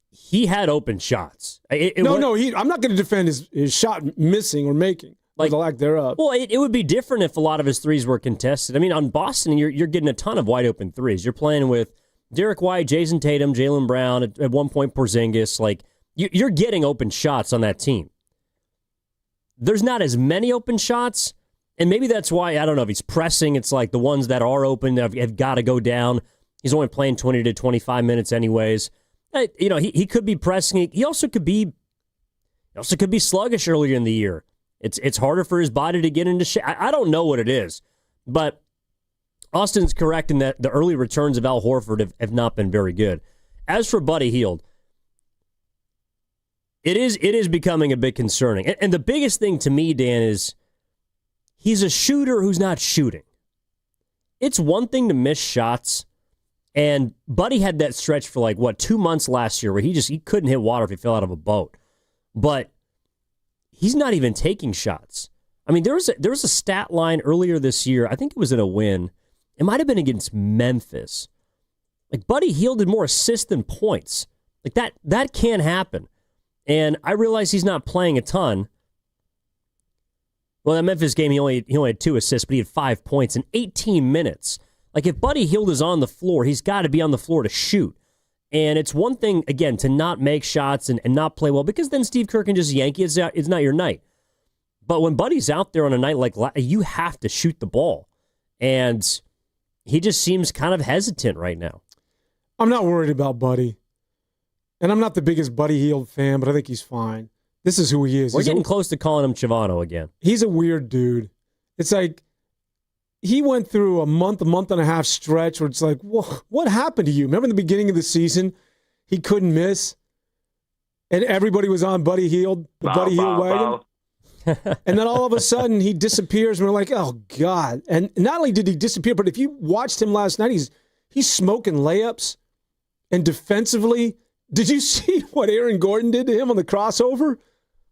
he had open shots. I'm not going to defend his shot missing or making, or the lack thereof. Well, it would be different if a lot of his threes were contested. I mean, on Boston, you're getting a ton of wide open threes. You're playing with Derek White, Jason Tatum, Jaylen Brown, at one point Porzingis. Like, you're getting open shots on that team. There's not as many open shots, and maybe that's why, I don't know, if he's pressing, it's like the ones that are open have got to go down. He's only playing 20 to 25 minutes anyways. He could be pressing. He also could be sluggish earlier in the year. It's harder for his body to get into shape. I don't know what it is, but Austin's correct in that the early returns of Al Horford have not been very good. As for Buddy Hield, it is becoming a bit concerning. And the biggest thing to me, Dan, is he's a shooter who's not shooting. It's one thing to miss shots. And Buddy had that stretch for 2 months last year where he couldn't hit water if he fell out of a boat. But he's not even taking shots. I mean, there was a stat line earlier this year. I think it was in a win. It might have been against Memphis. Buddy Hield did more assists than points. That can't happen. And I realize he's not playing a ton. Well, that Memphis game, he only had 2 assists, but he had 5 points in 18 minutes. If Buddy Hield is on the floor, he's got to be on the floor to shoot. And it's one thing, again, to not make shots and not play well, because then Steve Kerr can just yank you. It's not your night. But when Buddy's out there on a night like you have to shoot the ball. And he just seems kind of hesitant right now. I'm not worried about Buddy. And I'm not the biggest Buddy Hield fan, but I think he's fine. This is who he is. We're getting close to calling him Chivano again. He's a weird dude. It's like he went through a month and a half stretch where it's like, what happened to you? Remember in the beginning of the season, he couldn't miss, and everybody was on Buddy Hield, Buddy Hield wagon. And then all of a sudden, he disappears, and we're like, oh, God. And not only did he disappear, but if you watched him last night, he's smoking layups. And defensively, did you see what Aaron Gordon did to him on the crossover?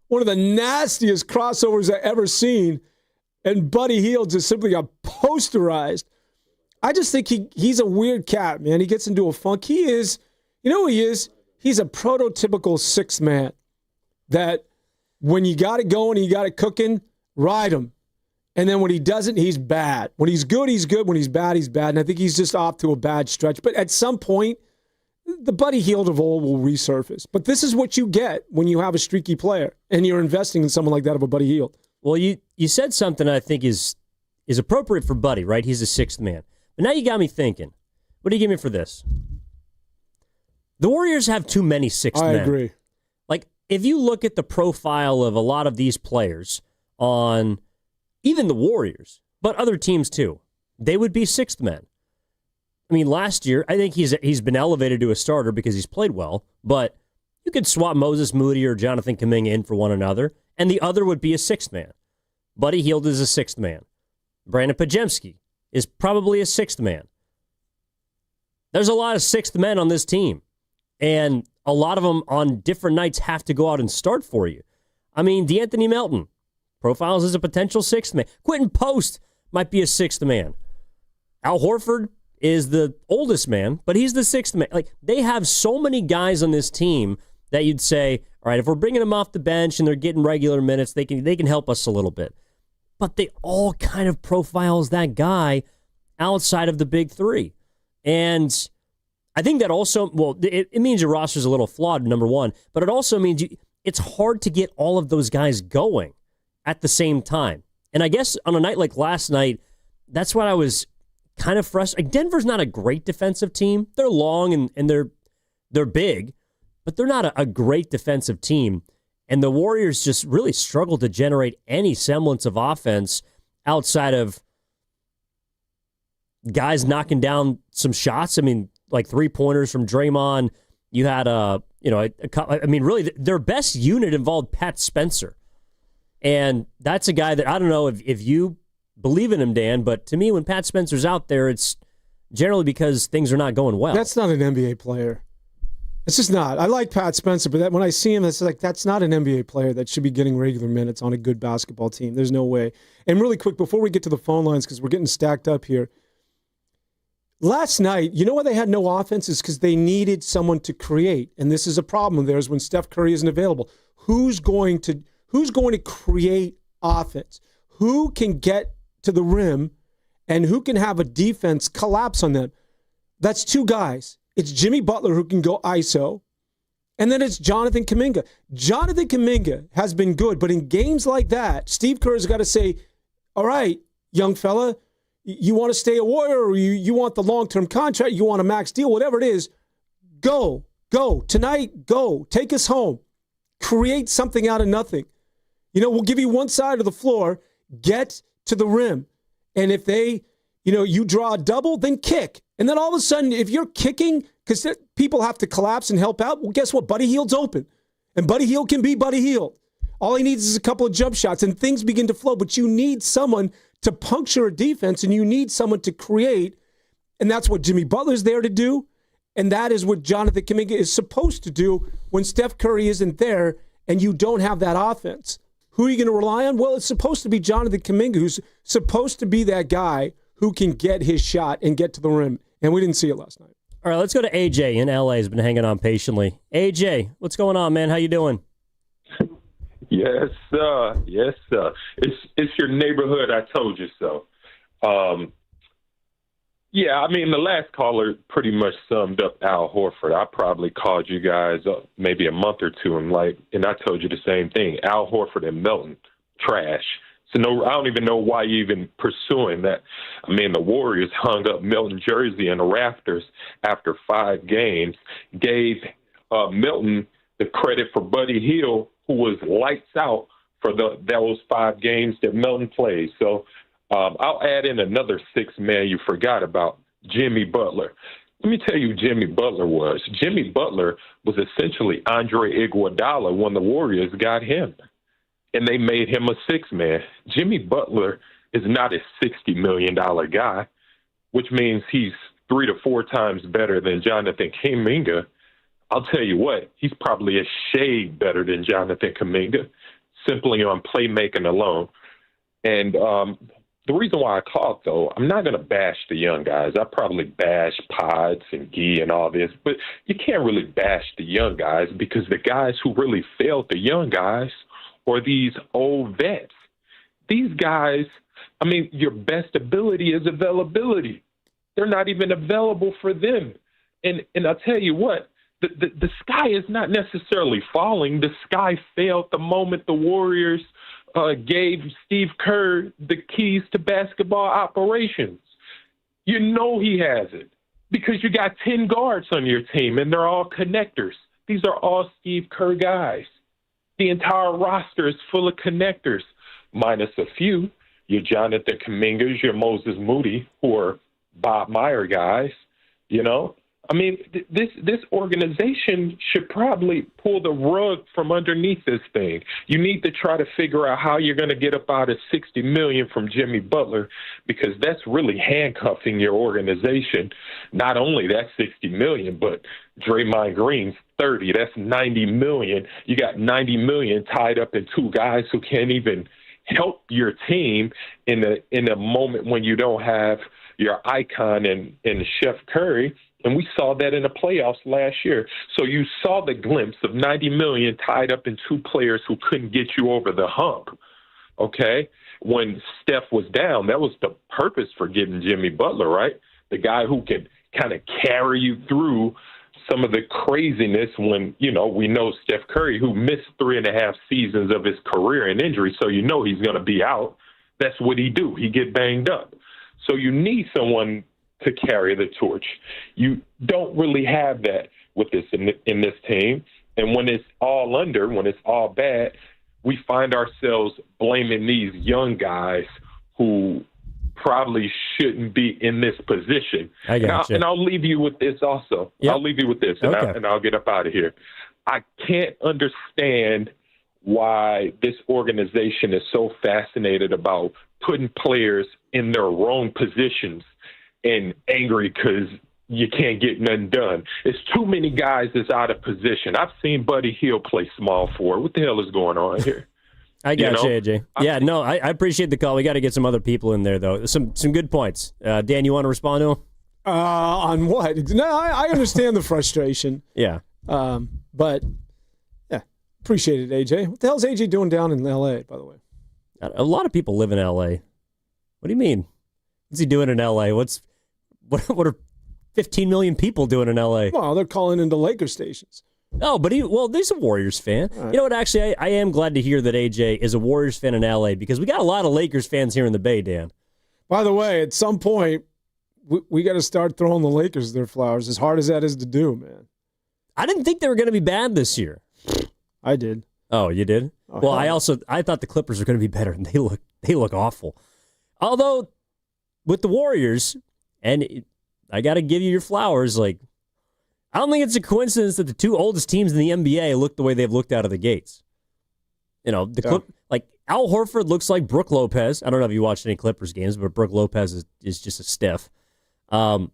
One of the nastiest crossovers I've ever seen. And Buddy Hield just simply got posterized. I just think he's a weird cat, man. He gets into a funk. He is, you know who he is? He's a prototypical sixth man that when you got it going, you got it cooking, ride him. And then when he doesn't, he's bad. When he's good, he's good. When he's bad, he's bad. And I think he's just off to a bad stretch. But at some point, the Buddy Hield of old will resurface. But this is what you get when you have a streaky player and you're investing in someone like that of a Buddy Hield. Well, you said something I think is appropriate for Buddy, right? He's a sixth man. But now you got me thinking. What do you give me for this? The Warriors have too many sixth men. I agree. If you look at the profile of a lot of these players on even the Warriors, but other teams too, they would be sixth men. I mean, last year, I think he's been elevated to a starter because he's played well, but you could swap Moses Moody or Jonathan Kuminga in for one another, and the other would be a sixth man. Buddy Hield is a sixth man. Brandon Pajemski is probably a sixth man. There's a lot of sixth men on this team, and a lot of them on different nights have to go out and start for you. I mean, DeAnthony Melton profiles as a potential sixth man. Quentin Post might be a sixth man. Al Horford is the oldest man, but he's the sixth man. They have so many guys on this team that you'd say, all right, if we're bringing them off the bench and they're getting regular minutes, they can help us a little bit. But they all kind of profile as that guy outside of the big three. And I think that also, it means your roster's a little flawed, number one, but it also means it's hard to get all of those guys going at the same time. And I guess on a night like last night, that's what I was kind of frustrated. Denver's not a great defensive team. They're long and they're big, but they're not a great defensive team. And the Warriors just really struggled to generate any semblance of offense outside of guys knocking down some shots. I mean, like 3-pointers from Draymond. You had really their best unit involved Pat Spencer. And that's a guy that I don't know if you believe in him, Dan, but to me, when Pat Spencer's out there, it's generally because things are not going well. That's not an NBA player. It's just not. I like Pat Spencer, but when I see him, it's like that's not an NBA player that should be getting regular minutes on a good basketball team. There's no way. And really quick, before we get to the phone lines, because we're getting stacked up here, last night, you know why they had no offense? Is because they needed someone to create. And this is a problem of theirs when Steph Curry isn't available. Who's going to create offense? Who can get to the rim and who can have a defense collapse on them? That's two guys. It's Jimmy Butler who can go ISO, and then it's Jonathan Kuminga. Jonathan Kuminga has been good, but in games like that, Steve Kerr's got to say, all right, young fella, you want to stay a Warrior or you want the long-term contract, you want a max deal, whatever it is, go. Tonight, go. Take us home. Create something out of nothing. We'll give you one side of the floor. Get to the rim. And if you draw a double, then kick. And then all of a sudden, if you're kicking, because people have to collapse and help out, well, guess what? Buddy Hield's open. And Buddy Hield can be Buddy Hield. All he needs is a couple of jump shots, and things begin to flow. But you need someone to puncture a defense, and you need someone to create. And that's what Jimmy Butler's there to do. And that is what Jonathan Kuminga is supposed to do when Steph Curry isn't there and you don't have that offense. Who are you going to rely on? Well, it's supposed to be Jonathan Kuminga, who's supposed to be that guy who can get his shot and get to the rim. And we didn't see it last night. All right, let's go to AJ in LA. He's been hanging on patiently. AJ, what's going on, man? How you doing? Yes, sir. Yes, sir. It's your neighborhood. I told you so. Yeah, I mean, the last caller pretty much summed up Al Horford. I probably called you guys maybe a month or two, and I told you the same thing. Al Horford and Melton, trash. So no, I don't even know why you're even pursuing that. I mean, the Warriors hung up Milton jersey in the rafters after 5 games, gave Milton the credit for Buddy Hield, who was lights out for those 5 games that Milton played. So I'll add in another 6 man you forgot about, Jimmy Butler. Let me tell you who Jimmy Butler was. Jimmy Butler was essentially Andre Iguodala when the Warriors got him. And they made him a 6-man. Jimmy Butler is not a $60 million guy, which means he's 3 to 4 times better than Jonathan Kuminga. I'll tell you what, he's probably a shade better than Jonathan Kuminga, simply on playmaking alone. And the reason why I called, though, I'm not going to bash the young guys. I probably bash Pods and Gee and all this, but you can't really bash the young guys because the guys who really failed the young guys or these old vets. These guys, I mean, your best ability is availability. They're not even available for them. And I'll tell you what, the sky is not necessarily falling. The sky failed the moment the Warriors gave Steve Kerr the keys to basketball operations. You know he has it because you got 10 guards on your team, and they're all connectors. These are all Steve Kerr guys. The entire roster is full of connectors, minus a few. Your Jonathan Kumingas, your Moses Moody, who are Bob Meyer guys, I mean, this organization should probably pull the rug from underneath this thing. You need to try to figure out how you're going to get about $60 million from Jimmy Butler, because that's really handcuffing your organization. Not only that $60 million, but Draymond Green's 30. That's $90 million. You got $90 million tied up in 2 guys who can't even help your team in a moment when you don't have your icon in Chef Curry. And we saw that in the playoffs last year. So you saw the glimpse of $90 million tied up in 2 players who couldn't get you over the hump, okay? When Steph was down, that was the purpose for getting Jimmy Butler, right? The guy who can kind of carry you through some of the craziness when, we know Steph Curry, who missed 3.5 seasons of his career in injury, so he's going to be out. That's what he do. He get banged up. So you need someone to carry the torch. You don't really have that with this in this team. And when it's all when it's all bad, we find ourselves blaming these young guys who probably shouldn't be in this position. And I'll leave you with this also. Yep. I'll leave you with this, and I'll get up out of here. I can't understand why this organization is so fascinated about putting players in their wrong positions and angry because you can't get nothing done. It's too many guys that's out of position. I've seen Buddy Hield play small forward. What the hell is going on here? I got you, AJ. Yeah, no, I appreciate the call. We got to get some other people in there, though. Some good points. Dan, you want to respond to him? On what? No, I understand the frustration. Yeah. But, yeah, appreciate it, AJ. What the hell's AJ doing down in L.A., by the way? A lot of people live in L.A. What do you mean? What's he doing in L.A.? What are 15 million people doing in L.A.? Well, they're calling into Lakers stations. Oh, but he's a Warriors fan. Right. You know what? Actually, I am glad to hear that AJ is a Warriors fan in L.A. because we got a lot of Lakers fans here in the Bay, Dan. By the way, at some point, we got to start throwing the Lakers their flowers, as hard as that is to do, man. I didn't think they were going to be bad this year. I did. Oh, you did? Oh, well, I thought the Clippers were going to be better, and they look awful. Although, with the Warriors, and I got to give you your flowers, like, I don't think it's a coincidence that the two oldest teams in the NBA look the way they've looked out of the gates. You know, like Al Horford looks like Brook Lopez. I don't know if you watched any Clippers games, but Brook Lopez is just a stiff. Kawhi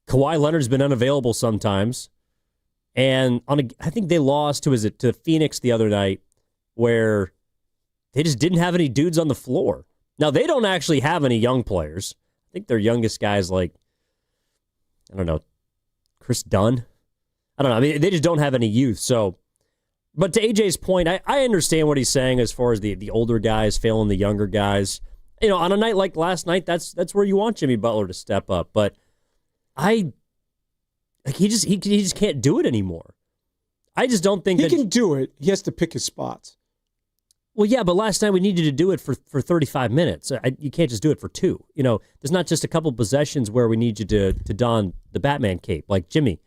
Leonard's been unavailable sometimes. And I think they lost to Phoenix the other night where they just didn't have any dudes on the floor. Now, they don't actually have any young players. I think their youngest guy's like, I don't know, Chris Dunn? I don't know. I mean, they just don't have any youth. So, but to AJ's point, I understand what he's saying as far as the older guys failing the younger guys. You know, on a night like last night, that's where you want Jimmy Butler to step up. But he just can't do it anymore. I just don't think he can do it. He has to pick his spots. Well, yeah, but last night we needed to do it for 35 minutes. You can't just do it for 2. You know, there's not just a couple possessions where we need you to don the Batman cape. Like, Jimmy,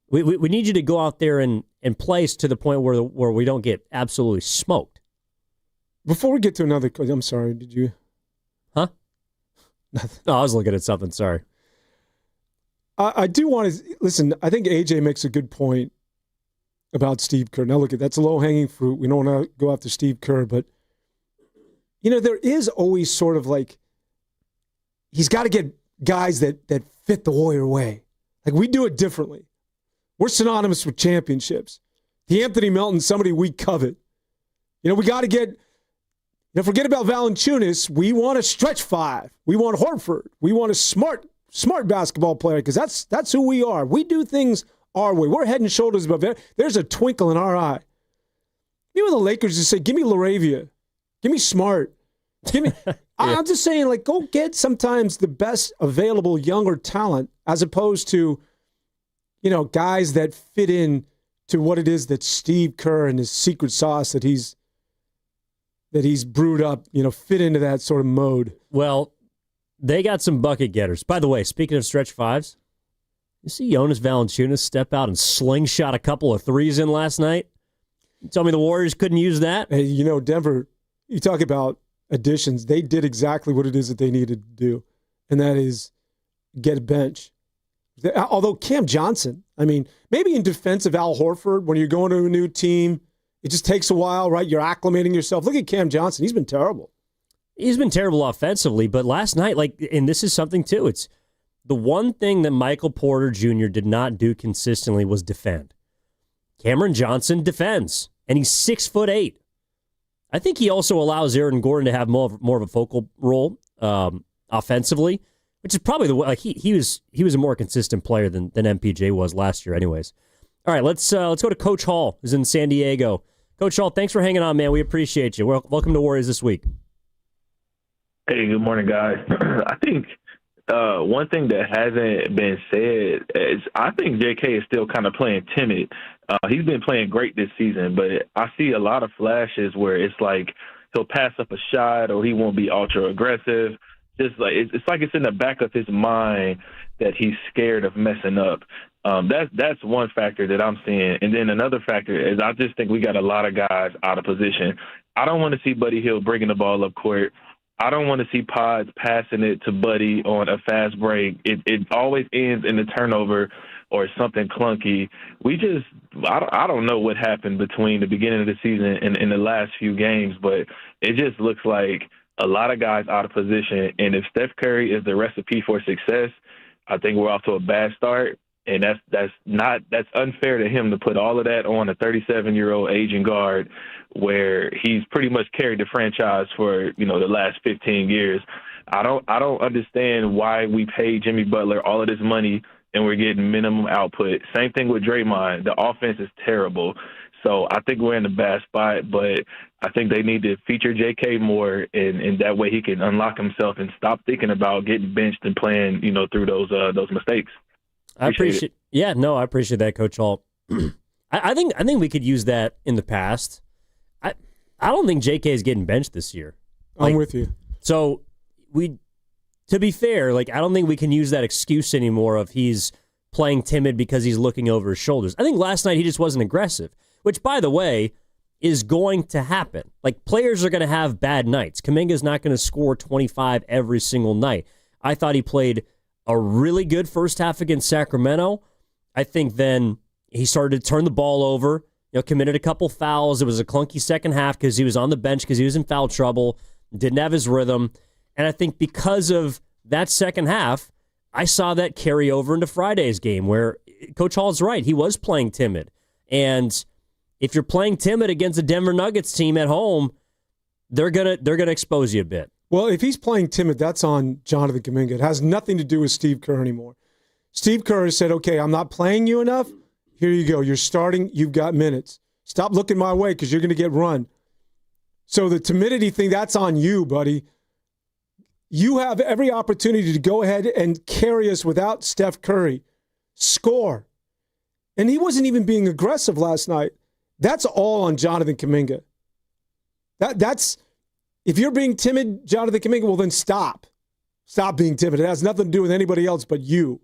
we need you to go out there and place to the point where we don't get absolutely smoked. Before we get to another, I'm sorry, did you? Huh? Nothing. No, I was looking at something, sorry. I do want to, listen, I think AJ makes a good point about Steve Kerr. Now, look, that's a low-hanging fruit. We don't want to go after Steve Kerr, but, you know, there is always sort of like, he's got to get guys that fit the Warrior way. Like, we do it differently. We're synonymous with championships. The Anthony Melton's somebody we covet. You know, we got to get, you know, forget about Valanciunas. We want a stretch 5. We want Horford. We want a smart basketball player because that's who we are. We do things our way. We're head and shoulders above there. There's a twinkle in our eye. You know, the Lakers just say, give me LaRavia. Give me Smart. Give me. Yeah. I'm just saying, like, go get sometimes the best available younger talent as opposed to, you know, guys that fit in to what it is that Steve Kerr and his secret sauce that he's brewed up, you know, fit into that sort of mode. Well, they got some bucket getters. By the way, speaking of stretch 5s, you see Jonas Valanciunas step out and slingshot a couple of threes in last night? You tell me the Warriors couldn't use that? Hey, you know, Denver, you talk about additions. They did exactly what it is that they needed to do, and that is get a bench. Although Cam Johnson, I mean, maybe in defense of Al Horford, when you're going to a new team, it just takes a while, right? You're acclimating yourself. Look at Cam Johnson. He's been terrible. He's been terrible offensively, but last night, like, and this is something too, it's the one thing that Michael Porter Jr. did not do consistently was defend. Cameron Johnson defends, and he's 6'8". I think he also allows Aaron Gordon to have more of a focal role offensively, which is probably the way. Like he was a more consistent player than MPJ was last year, anyways. All right, let's go to Coach Hall, who's in San Diego. Coach Hall, thanks for hanging on, man. We appreciate you. Welcome to Warriors This Week. Hey, good morning, guys. I think one thing that hasn't been said is I think JK is still kind of playing timid. He's been playing great this season, but I see a lot of flashes where it's like he'll pass up a shot or he won't be ultra aggressive. Just like it's like it's in the back of his mind that he's scared of messing up. That's one factor that I'm seeing. And then another factor is I just think we got a lot of guys out of position. I don't want to see Buddy Hield bringing the ball up court. I don't want to see Pods passing it to Buddy on a fast break. It always ends in a turnover or something clunky. I don't know what happened between the beginning of the season and the last few games, but it just looks like a lot of guys out of position. And if Steph Curry is the recipe for success, I think we're off to a bad start, and that's unfair to him to put all of that on a 37-year-old aging guard, where he's pretty much carried the franchise for the last 15 years. I don't understand why we pay Jimmy Butler all of this money and we're getting minimum output. Same thing with Draymond. The offense is terrible. So I think we're in a bad spot, but I think they need to feature JK more, and that way he can unlock himself and stop thinking about getting benched and playing, through those mistakes. I appreciate that, Coach Hall. I think we could use that in the past. I don't think JK is getting benched this year. I'm with you. So to be fair, I don't think we can use that excuse anymore of he's playing timid because he's looking over his shoulders. I think last night he just wasn't aggressive, which, by the way, is going to happen. Players are going to have bad nights. Kuminga's not going to score 25 every single night. I thought he played a really good first half against Sacramento. I think then he started to turn the ball over, committed a couple fouls. It was a clunky second half because he was on the bench because he was in foul trouble, didn't have his rhythm. And I think because of that second half, I saw that carry over into Friday's game where Coach Hall's right. He was playing timid. And if you're playing timid against a Denver Nuggets team at home, they're gonna expose you a bit. Well, if he's playing timid, that's on Jonathan Kuminga. It has nothing to do with Steve Kerr anymore. Steve Kerr has said, okay, I'm not playing you enough. Here you go. You're starting. You've got minutes. Stop looking my way because you're going to get run. So the timidity thing, that's on you, buddy. You have every opportunity to go ahead and carry us without Steph Curry. Score. And he wasn't even being aggressive last night. That's all on Jonathan Kuminga. That's if you're being timid, Jonathan Kuminga, well then stop. Stop being timid. It has nothing to do with anybody else but you.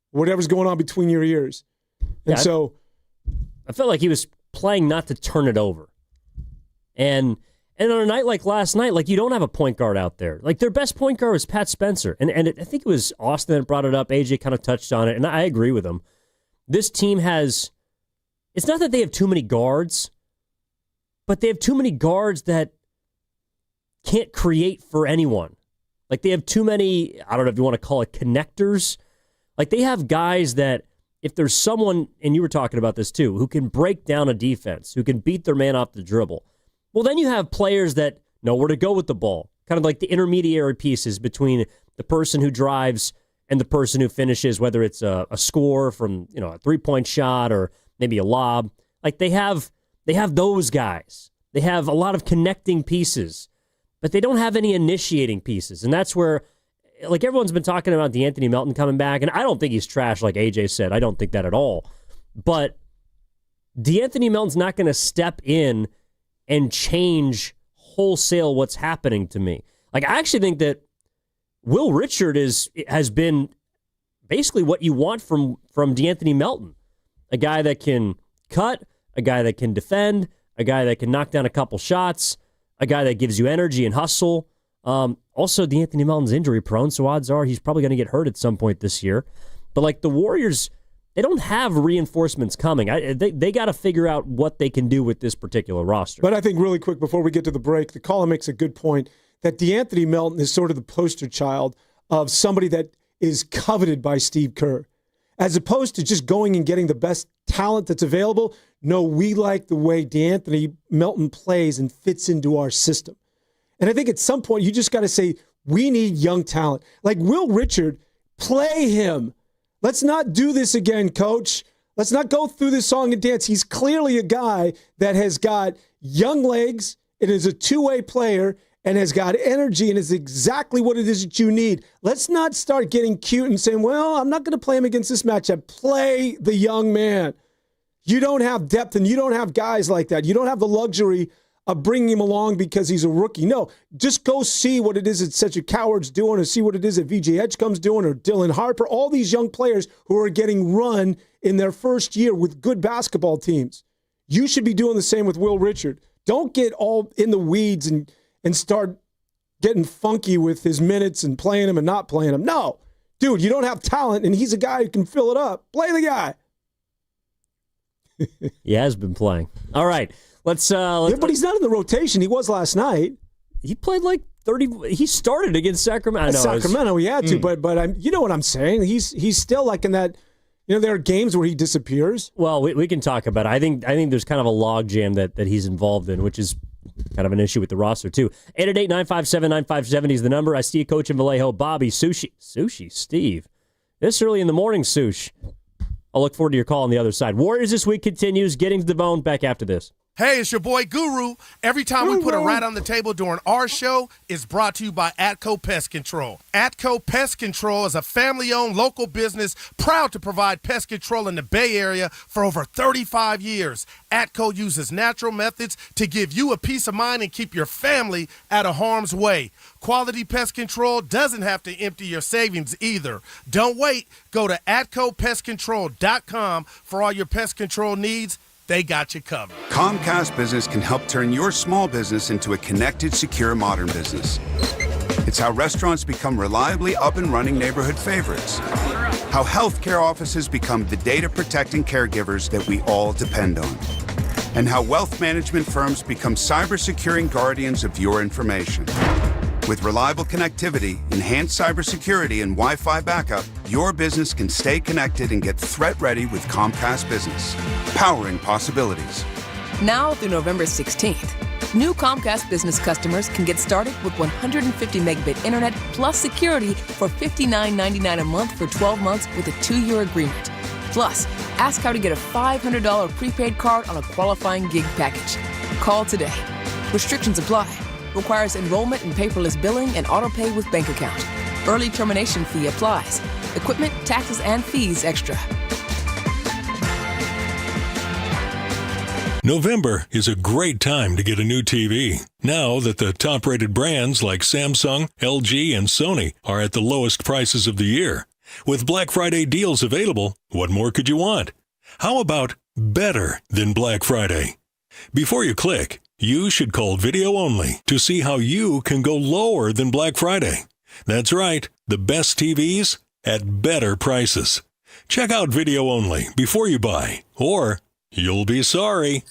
Whatever's going on between your ears. And so I felt like he was playing not to turn it over. And on a night like last night, you don't have a point guard out there. Their best point guard was Pat Spencer. And I think it was Austin that brought it up. AJ kind of touched on it, and I agree with him. This team has, it's not that they have too many guards, but they have too many guards that can't create for anyone. They have too many, I don't know if you want to call it connectors. They have guys that, if there's someone, and you were talking about this too, who can break down a defense, who can beat their man off the dribble, well, then you have players that know where to go with the ball, kind of like the intermediary pieces between the person who drives and the person who finishes, whether it's a score from a three-point shot or maybe a lob. They have those guys. They have a lot of connecting pieces, but they don't have any initiating pieces, and that's where, everyone's been talking about DeAnthony Melton coming back, and I don't think he's trash like AJ said. I don't think that at all. But DeAnthony Melton's not going to step in and change wholesale what's happening to me. I actually think that Will Richard has been basically what you want from DeAnthony Melton. A guy that can cut, a guy that can defend, a guy that can knock down a couple shots, a guy that gives you energy and hustle. Also, DeAnthony Melton's injury prone, so odds are he's probably going to get hurt at some point this year. But the Warriors, they don't have reinforcements coming. They got to figure out what they can do with this particular roster. But I think really quick before we get to the break, the caller makes a good point that DeAnthony Melton is sort of the poster child of somebody that is coveted by Steve Kerr. As opposed to just going and getting the best talent that's available, no, we like the way DeAnthony Melton plays and fits into our system. And I think at some point you just got to say, we need young talent. Like Will Richard, play him. Let's not do this again, coach. Let's not go through this song and dance. He's clearly a guy that has got young legs and is a two-way player and has got energy and is exactly what it is that you need. Let's not start getting cute and saying, well, I'm not going to play him against this matchup. Play the young man. You don't have depth and you don't have guys like that. You don't have the luxury of bringing him along because he's a rookie. No, just go see what it is that Cedric Coward's doing or see what it is that VJ Edgecombe's doing or Dylan Harper, all these young players who are getting run in their first year with good basketball teams. You should be doing the same with Will Richard. Don't get all in the weeds and start getting funky with his minutes and playing him and not playing him. No, dude, you don't have talent, and he's a guy who can fill it up. Play the guy. He has been playing. All right. Let's yeah, but he's not in the rotation. He was last night. He played like He started against Sacramento. Sacramento, he had to, but you know what I'm saying. He's still like in that. There are games where he disappears. Well, we can talk about it. I think there's kind of a logjam that he's involved in, which is kind of an issue with the roster too. 888-957-9570 is the number. I see a coach in Vallejo, Bobby. Sushi, Steve. This early in the morning, Sush. I'll look forward to your call on the other side. Warriors this week continues. Getting to the bone. Back after this. Hey, it's your boy Guru. Every time we put a rat on the table during our show, it's brought to you by Atco Pest Control. Atco Pest Control is a family-owned local business proud to provide pest control in the Bay Area for over 35 years. Atco uses natural methods to give you a peace of mind and keep your family out of harm's way. Quality pest control doesn't have to empty your savings either. Don't wait. Go to AtcoPestControl.com for all your pest control needs. They got you covered. Comcast Business can help turn your small business into a connected, secure, modern business. It's how restaurants become reliably up and running neighborhood favorites. How healthcare offices become the data-protecting caregivers that we all depend on. And how wealth management firms become cyber-securing guardians of your information. With reliable connectivity, enhanced cybersecurity, and Wi-Fi backup, your business can stay connected and get threat-ready with Comcast Business. Powering possibilities. Now through November 16th, new Comcast Business customers can get started with 150 megabit internet plus security for $59.99 a month for 12 months with a 2-year agreement. Plus, ask how to get a $500 prepaid card on a qualifying gig package. Call today. Restrictions apply. Requires enrollment in paperless billing and auto-pay with bank account. Early termination fee applies. Equipment, taxes, and fees extra. November is a great time to get a new TV. Now that the top-rated brands like Samsung, LG, and Sony are at the lowest prices of the year. With Black Friday deals available, what more could you want? How about better than Black Friday? Before you click, you should call Video Only to see how you can go lower than Black Friday. That's right, the best TVs at better prices. Check out Video Only before you buy, or you'll be sorry.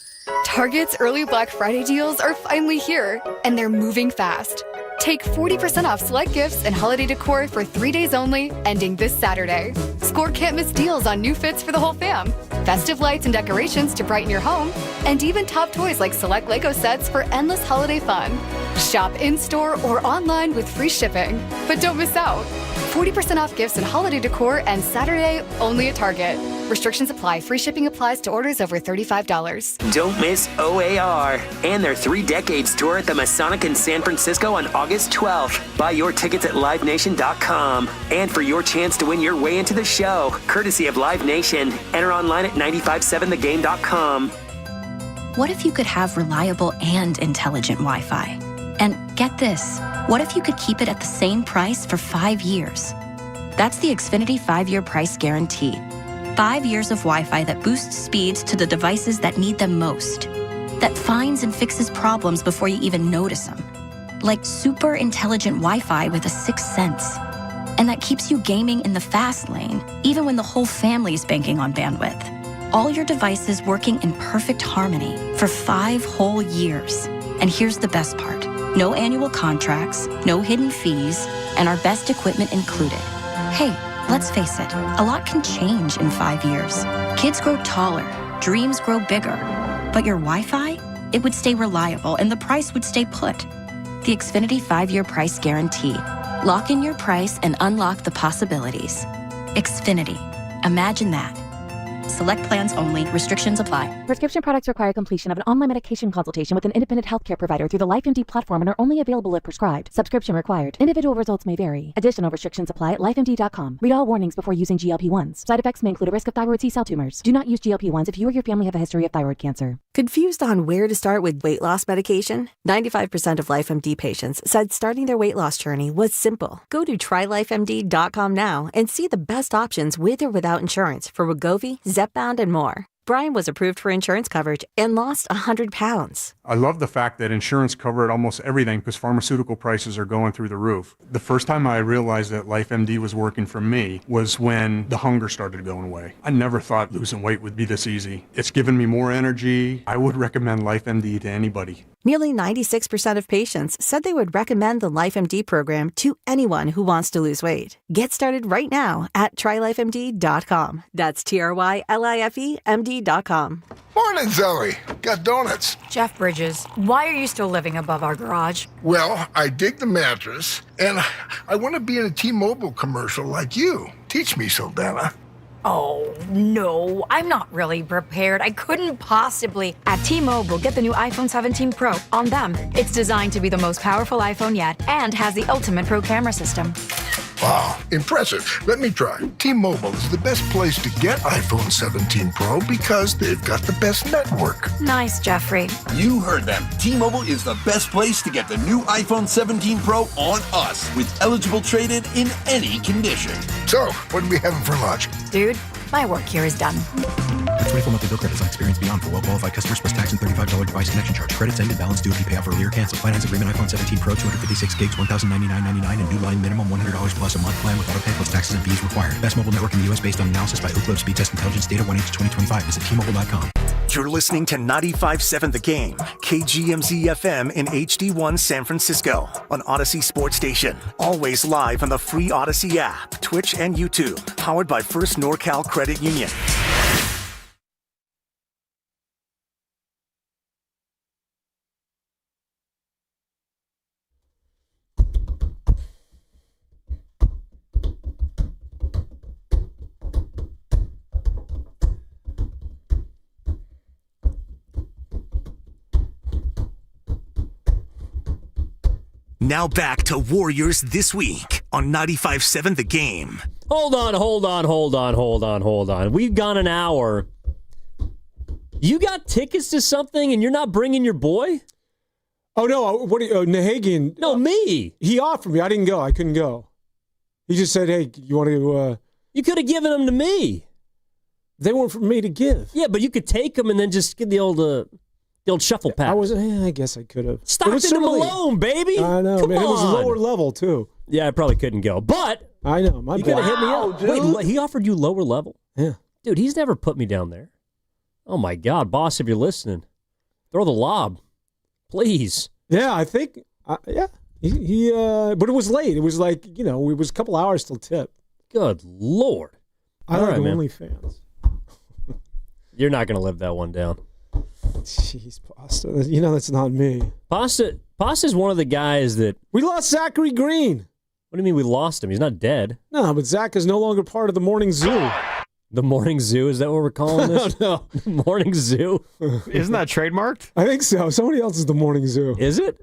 Target's early Black Friday deals are finally here, and they're moving fast. Take 40% off select gifts and holiday decor for 3 days only, ending this Saturday. Score can't-miss deals on new fits for the whole fam, festive lights and decorations to brighten your home, and even top toys like select Lego sets for endless holiday fun. Shop in-store or online with free shipping. But don't miss out. 40% off gifts and holiday decor and Saturday only at Target. Restrictions apply. Free shipping applies to orders over $35. Don't miss OAR and their 3 Decades tour at the Masonic in San Francisco on August 12th. Buy your tickets at LiveNation.com. And for your chance to win your way into the show, courtesy of Live Nation, enter online at 957thegame.com. What if you could have reliable and intelligent Wi-Fi? And get this, what if you could keep it at the same price for 5 years? That's the Xfinity 5-year price guarantee. 5 years of Wi-Fi that boosts speeds to the devices that need them most. That finds and fixes problems before you even notice them. Like super intelligent Wi-Fi with a 6th sense. And that keeps you gaming in the fast lane, even when the whole family is banking on bandwidth. All your devices working in perfect harmony for 5 whole years. And here's the best part. No annual contracts, no hidden fees, and our best equipment included. Hey, let's face it, a lot can change in 5 years. Kids grow taller, dreams grow bigger. But your Wi-Fi? It would stay reliable and the price would stay put. The Xfinity 5-year price guarantee. Lock in your price and unlock the possibilities. Xfinity. Imagine that. Select plans only. Restrictions apply. Prescription products require completion of an online medication consultation with an independent healthcare provider through the LifeMD platform and are only available if prescribed. Subscription required. Individual results may vary. Additional restrictions apply at lifemd.com. Read all warnings before using GLP-1s. Side effects may include a risk of thyroid C-cell tumors. Do not use GLP-1s if you or your family have a history of thyroid cancer. Confused on where to start with weight loss medication? 95% of LifeMD patients said starting their weight loss journey was simple. Go to trylifemd.com now and see the best options with or without insurance for Wegovy, Zepbound, and more. Brian was approved for insurance coverage and lost 100 pounds. I love the fact that insurance covered almost everything because pharmaceutical prices are going through the roof. The first time I realized that LifeMD was working for me was when the hunger started going away. I never thought losing weight would be this easy. It's given me more energy. I would recommend LifeMD to anybody. Nearly 96% of patients said they would recommend the LifeMD program to anyone who wants to lose weight. Get started right now at trylifemd.com. That's TRYLIFEMD.com. Morning, Zoe. Got donuts. Jeff Bridges, why are you still living above our garage? Well, I dig the mattress, and I want to be in a T-Mobile commercial like you. Teach me, Saldana. Oh, no, I'm not really prepared. I couldn't possibly. At T-Mobile, get the new iPhone 17 Pro on them. It's designed to be the most powerful iPhone yet and has the ultimate pro camera system. Wow, impressive. Let me try. T-Mobile is the best place to get iPhone 17 Pro because they've got the best network. Nice, Jeffrey. You heard them. T-Mobile is the best place to get the new iPhone 17 Pro on us with eligible trade-in in any condition. So, what are we having for lunch? Dude, my work here is done. The 24-monthly bill credits on experience beyond for well-qualified customers plus tax and $35 device connection charge. Credits end and balance due if you pay off earlier. Cancel. Finance agreement iPhone 17 Pro 256 gigs, $1,099.99 and new line minimum $100 plus a month plan with auto pay plus taxes and fees required. Best mobile network in the U.S. based on analysis by Ookla Speed Test Intelligence data 1H2025. Visit T-Mobile.com. You're listening to 95.7 The Game, KGMZ FM in HD1 San Francisco on Odyssey Sports Station. Always live on the free Odyssey app, Twitch, and YouTube. Powered by First NorCal Credit Union. Now back to Warriors This Week on 95.7 The Game. Hold on. We've gone an hour. You got tickets to something and you're not bringing your boy? Oh, no. What? Nahagian. No, me. He offered me. I didn't go. I couldn't go. He just said, hey, you want to... You could have given them to me. They weren't for me to give. Yeah, but you could take them and then just get the old shuffle pack. I guess I could have. Stockton and Malone, baby. I know, Come man. on. It was lower level, too. Yeah, I probably couldn't go. But I know. My you bad. could have hit me up. Dude. Wait, he offered you lower level? Yeah. Dude, he's never put me down there. Oh, my God. Boss, if you're listening, throw the lob. Please. Yeah, I think, yeah. He but it was late. It was like, it was a couple hours till tip. Good Lord. I like OnlyFans. You're not going to live that one down. Jeez, Pasta. That's not me. Pasta's one of the guys that... We lost Zachary Green. What do you mean we lost him? He's not dead. No, but Zach is no longer part of the morning zoo. The morning zoo? Is that what we're calling this? No. Morning zoo? Isn't that trademarked? I think so. Somebody else is the morning zoo. Is it?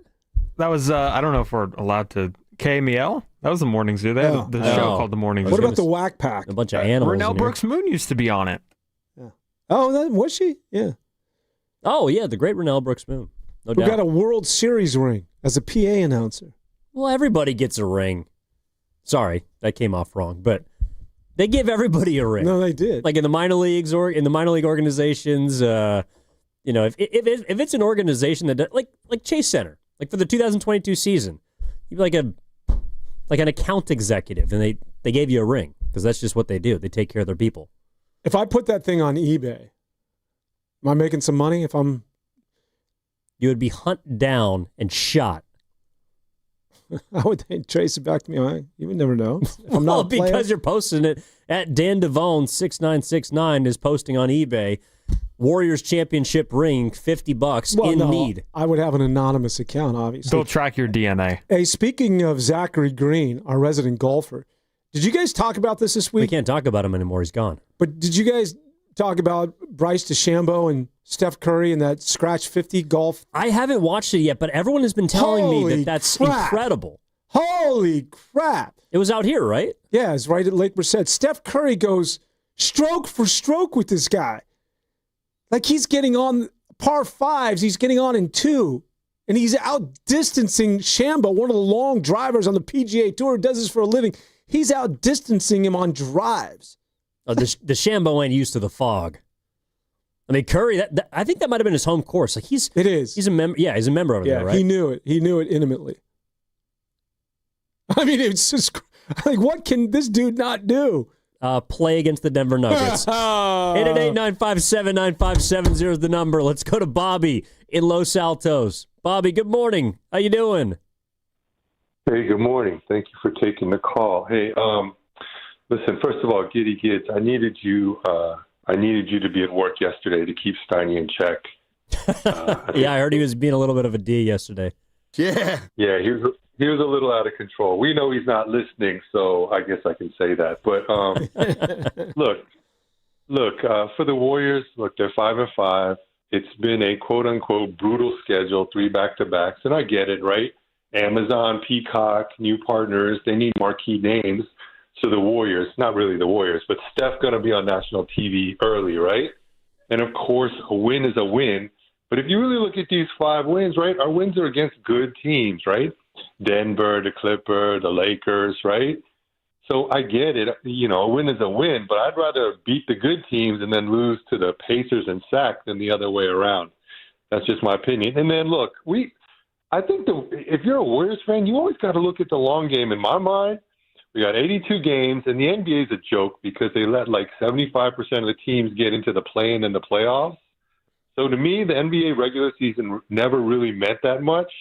That was, I don't know if we're allowed to... KMEL? That was the morning zoo. They had the show called The Morning Zoo. What about the Whack Pack? A bunch of animals. Renell Brooks Moon used to be on it. Yeah. Oh, was she? Yeah. Oh, yeah, the great Renell Brooks Moon. No Who doubt. got a World Series ring as a PA announcer. Well, everybody gets a ring. Sorry, that came off wrong, but they give everybody a ring. No, they did. Like in the minor leagues or in the minor league organizations, if it's an organization that like Chase Center, like for the 2022 season, you'd be like an account executive, and they gave you a ring because that's just what they do. They take care of their people. If I put that thing on eBay, am I making some money? You would be hunted down and shot. How would they trace it back to me? You would never know. If I'm Well, not a player. because you're posting it at Dan Devone 6969 is posting on eBay. Warriors championship ring, $50 need. I would have an anonymous account, obviously. They'll track your DNA. Hey, speaking of Zachary Green, our resident golfer, did you guys talk about this week? We can't talk about him anymore. He's gone. But did you guys talk about Bryce DeChambeau and Steph Curry and that scratch 50 golf? I haven't watched it yet, but everyone has been telling me Holy that's crap. incredible. Holy crap. It was out here, right? Yeah, it's right at Lake Merced. Steph Curry goes stroke for stroke with this guy. Like he's getting on par fives, he's getting on in two, and he's outdistancing Shambo, one of the long drivers on the PGA Tour, does this for a living. He's outdistancing him on drives. The Shambo ain't used to the fog. I mean, Curry. I think that might have been his home course. Like he's a member. Yeah, he's a member over there, right? He knew it. He knew it intimately. I mean, it's just like, what can this dude not do? Play against the Denver Nuggets. 888-957-9570 is the number. Let's go to Bobby in Los Altos. Bobby, good morning. How you doing? Hey, good morning. Thank you for taking the call. Hey, listen, first of all, Giddy Gids, I needed you to be at work yesterday to keep Steiny in check. Yeah, I heard he was being a little bit of a D yesterday. Yeah, he was a little out of control. We know he's not listening, so I guess I can say that. But look, for the Warriors, look, they're 5-5. It's been a quote-unquote brutal schedule, 3 back-to-backs, and I get it, right? Amazon, Peacock, new partners, they need marquee names. So the Warriors, not really the Warriors, but Steph going to be on national TV early, right? And, of course, a win is a win. But if you really look at these 5 wins, right, our wins are against good teams, right? Denver, the Clippers, the Lakers, right? So I get it. You know, a win is a win, but I'd rather beat the good teams and then lose to the Pacers and Sac than the other way around. That's just my opinion. And then, look, I think if you're a Warriors fan, you always got to look at the long game. In my mind, we got 82 games, and the NBA is a joke because they let like 75% of the teams get into the play-in and the playoffs. So to me, the NBA regular season never really meant that much.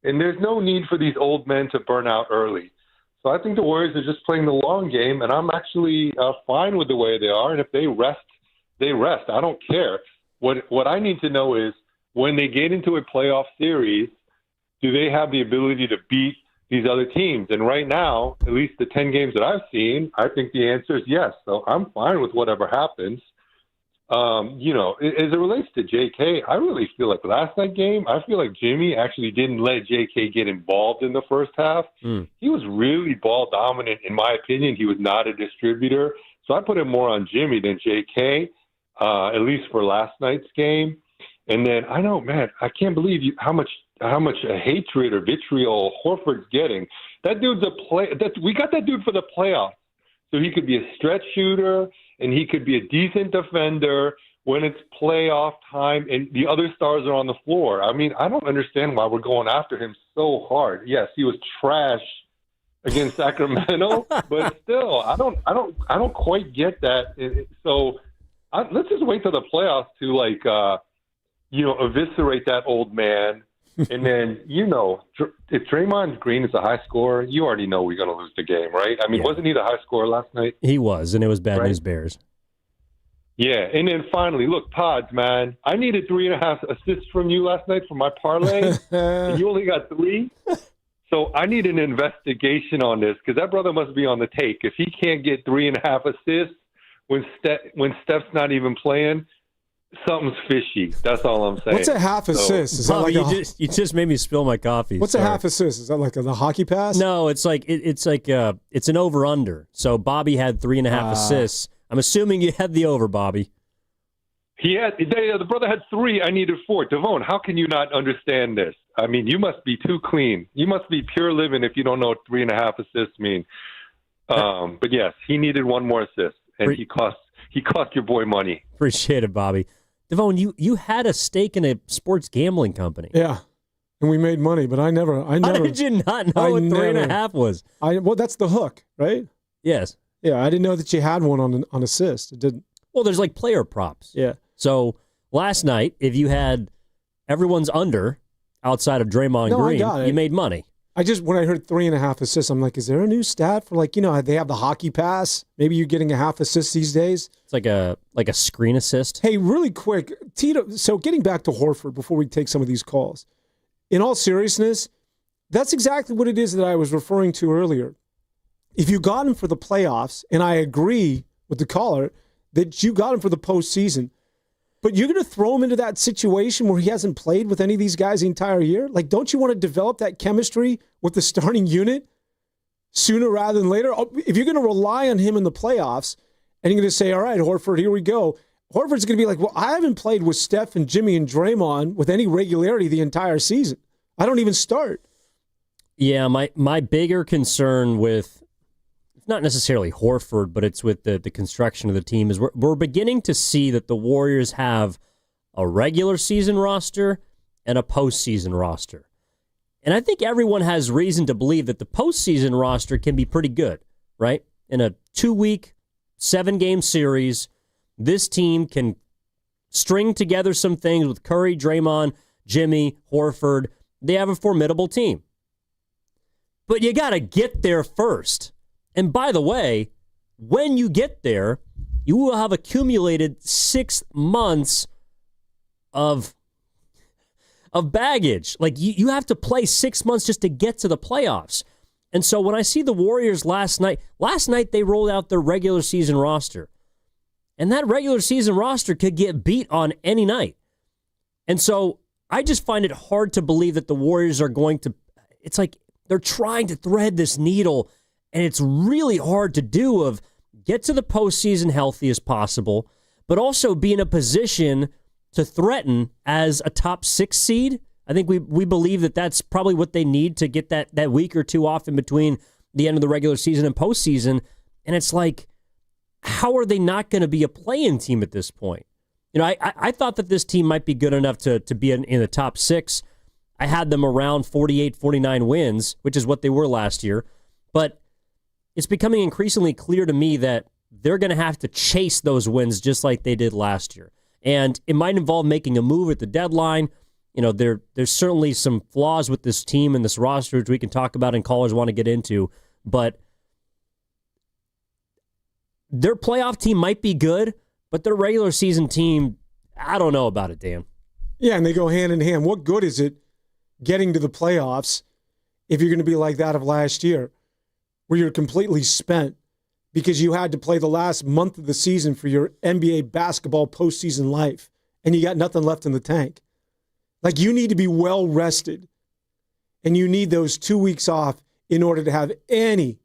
And there's no need for these old men to burn out early. So I think the Warriors are just playing the long game, and I'm actually fine with the way they are. And if they rest, they rest. I don't care. What I need to know is when they get into a playoff series, do they have the ability to beat these other teams? And right now, at least the 10 games that I've seen, I think the answer is yes. So I'm fine with whatever happens. You know, as it relates to JK, I really feel like last night's game, I feel like Jimmy actually didn't let JK get involved in the first half. He was really ball dominant, in my opinion. He was not a distributor. So I put it more on Jimmy than JK, at least for last night's game. And then I know, man, I can't believe how much hatred or vitriol Horford's getting. That dude's we got that dude for the playoffs. So he could be a stretch shooter and he could be a decent defender when it's playoff time and the other stars are on the floor. I mean, I don't understand why we're going after him so hard. Yes, he was trash against Sacramento, but still, I don't quite get that. So let's just wait till the playoffs to eviscerate that old man. And then, if Draymond Green is a high scorer, you already know we're going to lose the game, right? I mean, wasn't he the high scorer last night? He was, and it was bad news Bears. Yeah, and then finally, look, Pods, man, I needed 3.5 assists from you last night for my parlay, and you only got 3. So I need an investigation on this because that brother must be on the take. If he can't get 3.5 assists when Steph's not even playing, something's fishy. That's all I'm saying. What's a half assist? Is Bobby, that like you just made me spill my coffee. What's a half assist? Is that like the hockey pass? No, it's like it's an over under. So Bobby had 3.5 assists. I'm assuming you had the over, Bobby. The brother had 3. I needed 4. Devon, how can you not understand this? I mean, you must be too clean. You must be pure living if you don't know what 3.5 assists mean. But yes, he needed 1 more assist, and he cost your boy money. Appreciate it, Bobby. Devon, you had a stake in a sports gambling company. Yeah, and we made money, but I never. How did you not know what 3.5 was? Well, that's the hook, right? Yes. Yeah, I didn't know that you had one on assist. It didn't. Well, there's like player props. Yeah. So last night, if you had everyone's under outside of Draymond Green, you made money. When I heard 3.5 assists, I'm like, is there a new stat for they have the hockey pass? Maybe you're getting a half assist these days. It's like a screen assist. Hey, really quick, Tito. So getting back to Horford before we take some of these calls, in all seriousness, that's exactly what it is that I was referring to earlier. If you got him for the playoffs, and I agree with the caller that you got him for the postseason, but you're going to throw him into that situation where he hasn't played with any of these guys the entire year? Like, don't you want to develop that chemistry with the starting unit sooner rather than later? If you're going to rely on him in the playoffs and you're going to say, all right, Horford, here we go. Horford's going to be like, well, I haven't played with Steph and Jimmy and Draymond with any regularity the entire season. I don't even start. Yeah, my bigger concern with not necessarily Horford, but it's with the construction of the team, is we're beginning to see that the Warriors have a regular season roster and a postseason roster. And I think everyone has reason to believe that the postseason roster can be pretty good, right? In a 2-week, 7-game series, this team can string together some things with Curry, Draymond, Jimmy, Horford. They have a formidable team. But you got to get there first. And by the way, when you get there, you will have accumulated 6 months of baggage. Like, you have to play 6 months just to get to the playoffs. And so when I see the Warriors last night they rolled out their regular season roster. And that regular season roster could get beat on any night. And so I just find it hard to believe that the Warriors are going to, it's like they're trying to thread this needle, and it's really hard to do, of get to the postseason healthy as possible, but also be in a position to threaten as a top 6 seed. I think we believe that that's probably what they need to get that week or two off in between the end of the regular season and postseason. And it's like, how are they not going to be a play-in team at this point? You know, I thought that this team might be good enough to be in the top 6. I had them around 48, 49 wins, which is what they were last year. But it's becoming increasingly clear to me that they're going to have to chase those wins just like they did last year. And it might involve making a move at the deadline. You know, there's certainly some flaws with this team and this roster, which we can talk about and callers want to get into. But their playoff team might be good, but their regular season team, I don't know about it, Dan. Yeah, and they go hand in hand. What good is it getting to the playoffs if you're going to be like that of last year, where you're completely spent because you had to play the last month of the season for your NBA basketball postseason life, and you got nothing left in the tank? Like, you need to be well rested, and you need those 2 weeks off in order to have any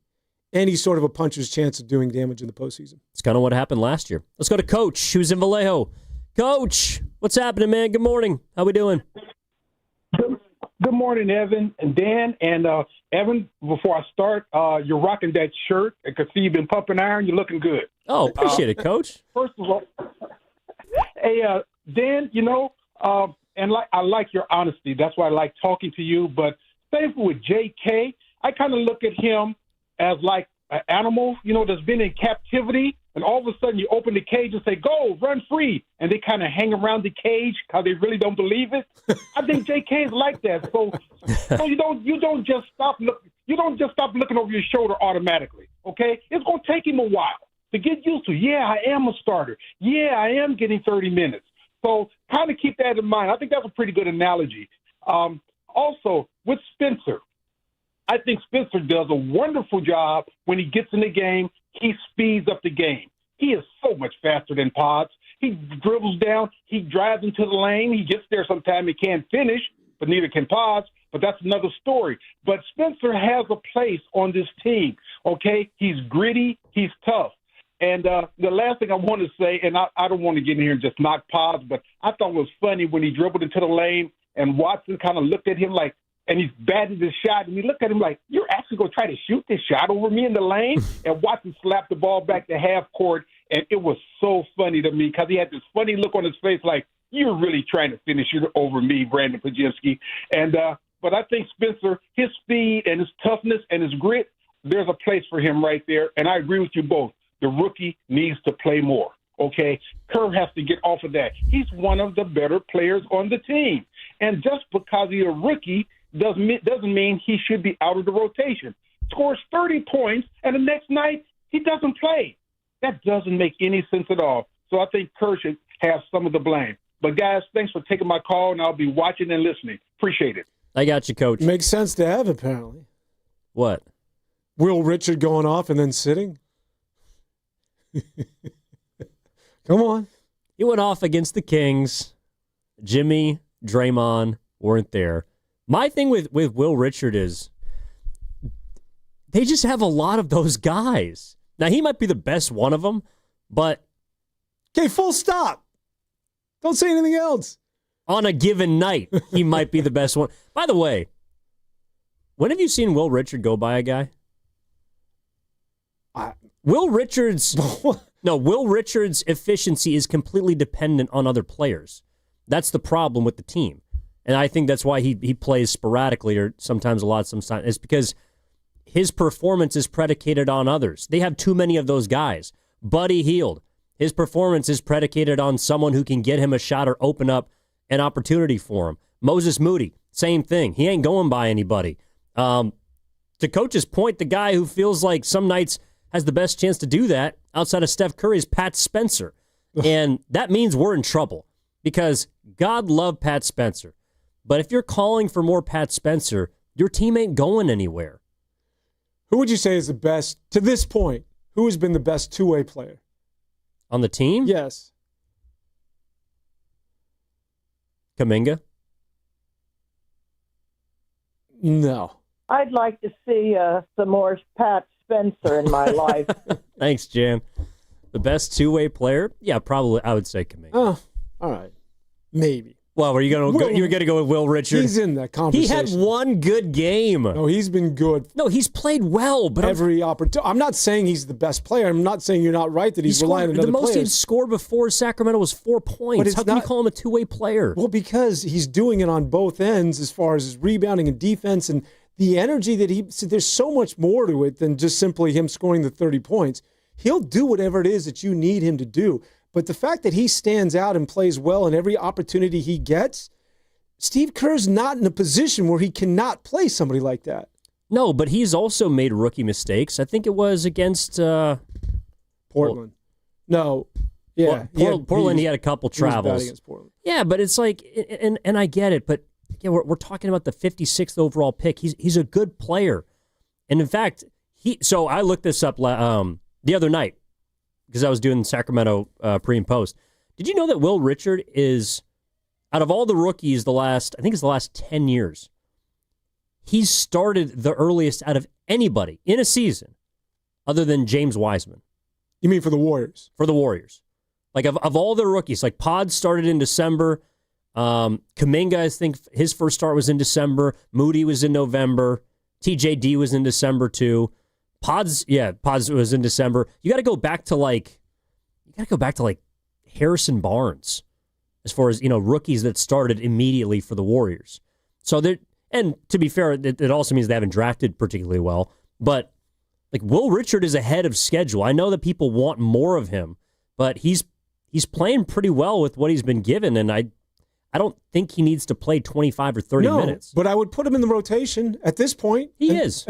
sort of a puncher's chance of doing damage in the postseason. It's kind of what happened last year. Let's go to Coach, who's in Vallejo. Coach, what's happening, man? Good morning. How we doing? Good morning, Evan and Dan. And Evan, before I start, you're rocking that shirt. I can see you've been pumping iron. You're looking good. Oh, appreciate it, Coach. First of all, hey, Dan, you know, I like your honesty. That's why I like talking to you. But same with J.K., I kind of look at him as like an animal, you know, that's been in captivity, and all of a sudden you open the cage and say, go, run free, and they kind of hang around the cage because they really don't believe it. I think J.K. is like that. So you don't just stop looking over your shoulder automatically, okay? It's going to take him a while to get used to, yeah, I am a starter. Yeah, I am getting 30 minutes. So kind of keep that in mind. I think that's a pretty good analogy. Also, with Spencer, I think Spencer does a wonderful job when he gets in the game. He speeds up the game. He is so much faster than Pods. He dribbles down. He drives into the lane. He gets there sometime. He can't finish, but neither can Pods. But that's another story. But Spencer has a place on this team, okay? He's gritty. He's tough. And the last thing I want to say, and I don't want to get in here and just knock Pods, but I thought it was funny when he dribbled into the lane and Watson kind of looked at him like, and he's batting his shot, and he looked at him like, you're actually going to try to shoot this shot over me in the lane? And Watson slapped the ball back to half court, and it was so funny to me because he had this funny look on his face like, you're really trying to finish it over me, Brandon Pajemski. And but I think Spencer, his speed and his toughness and his grit, there's a place for him right there, and I agree with you both. The rookie needs to play more, okay? Kerr has to get off of that. He's one of the better players on the team. And just because he's a rookie doesn't mean he should be out of the rotation. Scores 30 points, and the next night he doesn't play. That doesn't make any sense at all. So I think Kerr should have some of the blame. But, guys, thanks for taking my call, and I'll be watching and listening. Appreciate it. I got you, Coach. Makes sense to have, apparently. What? Will Richard going off and then sitting? Come on. He went off against the Kings. Jimmy, Draymond weren't there. My thing with Will Richard is they just have a lot of those guys. Now, he might be the best one of them, but... Okay, full stop. Don't say anything else. On a given night, he might be the best one. By the way, when have you seen Will Richard go by a guy? Will Richards' efficiency is completely dependent on other players. That's the problem with the team. And I think that's why he plays sporadically or sometimes a lot, sometimes. It's because his performance is predicated on others. They have too many of those guys. Buddy Hield, his performance is predicated on someone who can get him a shot or open up an opportunity for him. Moses Moody, same thing. He ain't going by anybody. To Coach's point, the guy who feels like some nights has the best chance to do that outside of Steph Curry is Pat Spencer. And that means we're in trouble because God love Pat Spencer. But if you're calling for more Pat Spencer, your team ain't going anywhere. Who would you say is the best, to this point, who has been the best two-way player? On the team? Yes. Kuminga? No. I'd like to see some more Pat Spencer in my life. Thanks, Jan. The best two-way player? Yeah, probably. I would say Kuminga. Oh, all right. Maybe. Well, you were going to go with Will Richard? He's in that conversation. He had one good game. No, he's been good. No, he's played well. But every opportunity. I'm not saying he's the best player. I'm not saying you're not right that he's relying on other players. The most he'd scored before Sacramento was 4 points. How can you call him a two-way player? Well, because he's doing it on both ends as far as his rebounding and defense and the energy that there's so much more to it than just simply him scoring the 30 points. He'll do whatever it is that you need him to do. But the fact that he stands out and plays well in every opportunity he gets, Steve Kerr's not in a position where he cannot play somebody like that. No, but he's also made rookie mistakes. I think it was against Portland. No. Yeah. Portland, he had a couple travels. He was bad against Portland. Yeah, but it's like, and I get it, but yeah, we're talking about the 56th overall pick. He's a good player. And in fact, so I looked this up the other night because I was doing Sacramento pre and post. Did you know that Will Richard is, out of all the rookies the last 10 years, he's started the earliest out of anybody in a season other than James Wiseman. You mean for the Warriors? For the Warriors. Like of all the rookies, like Pod started in December. Kuminga, I think his first start was in December. Moody was in November. TJD was in December too. Pods was in December. You got to go back to like Harrison Barnes as far as, rookies that started immediately for the Warriors. So and to be fair, it also means they haven't drafted particularly well. But like Will Richard is ahead of schedule. I know that people want more of him, but he's playing pretty well with what he's been given, and I don't think he needs to play 25 or 30 minutes. But I would put him in the rotation at this point. He is.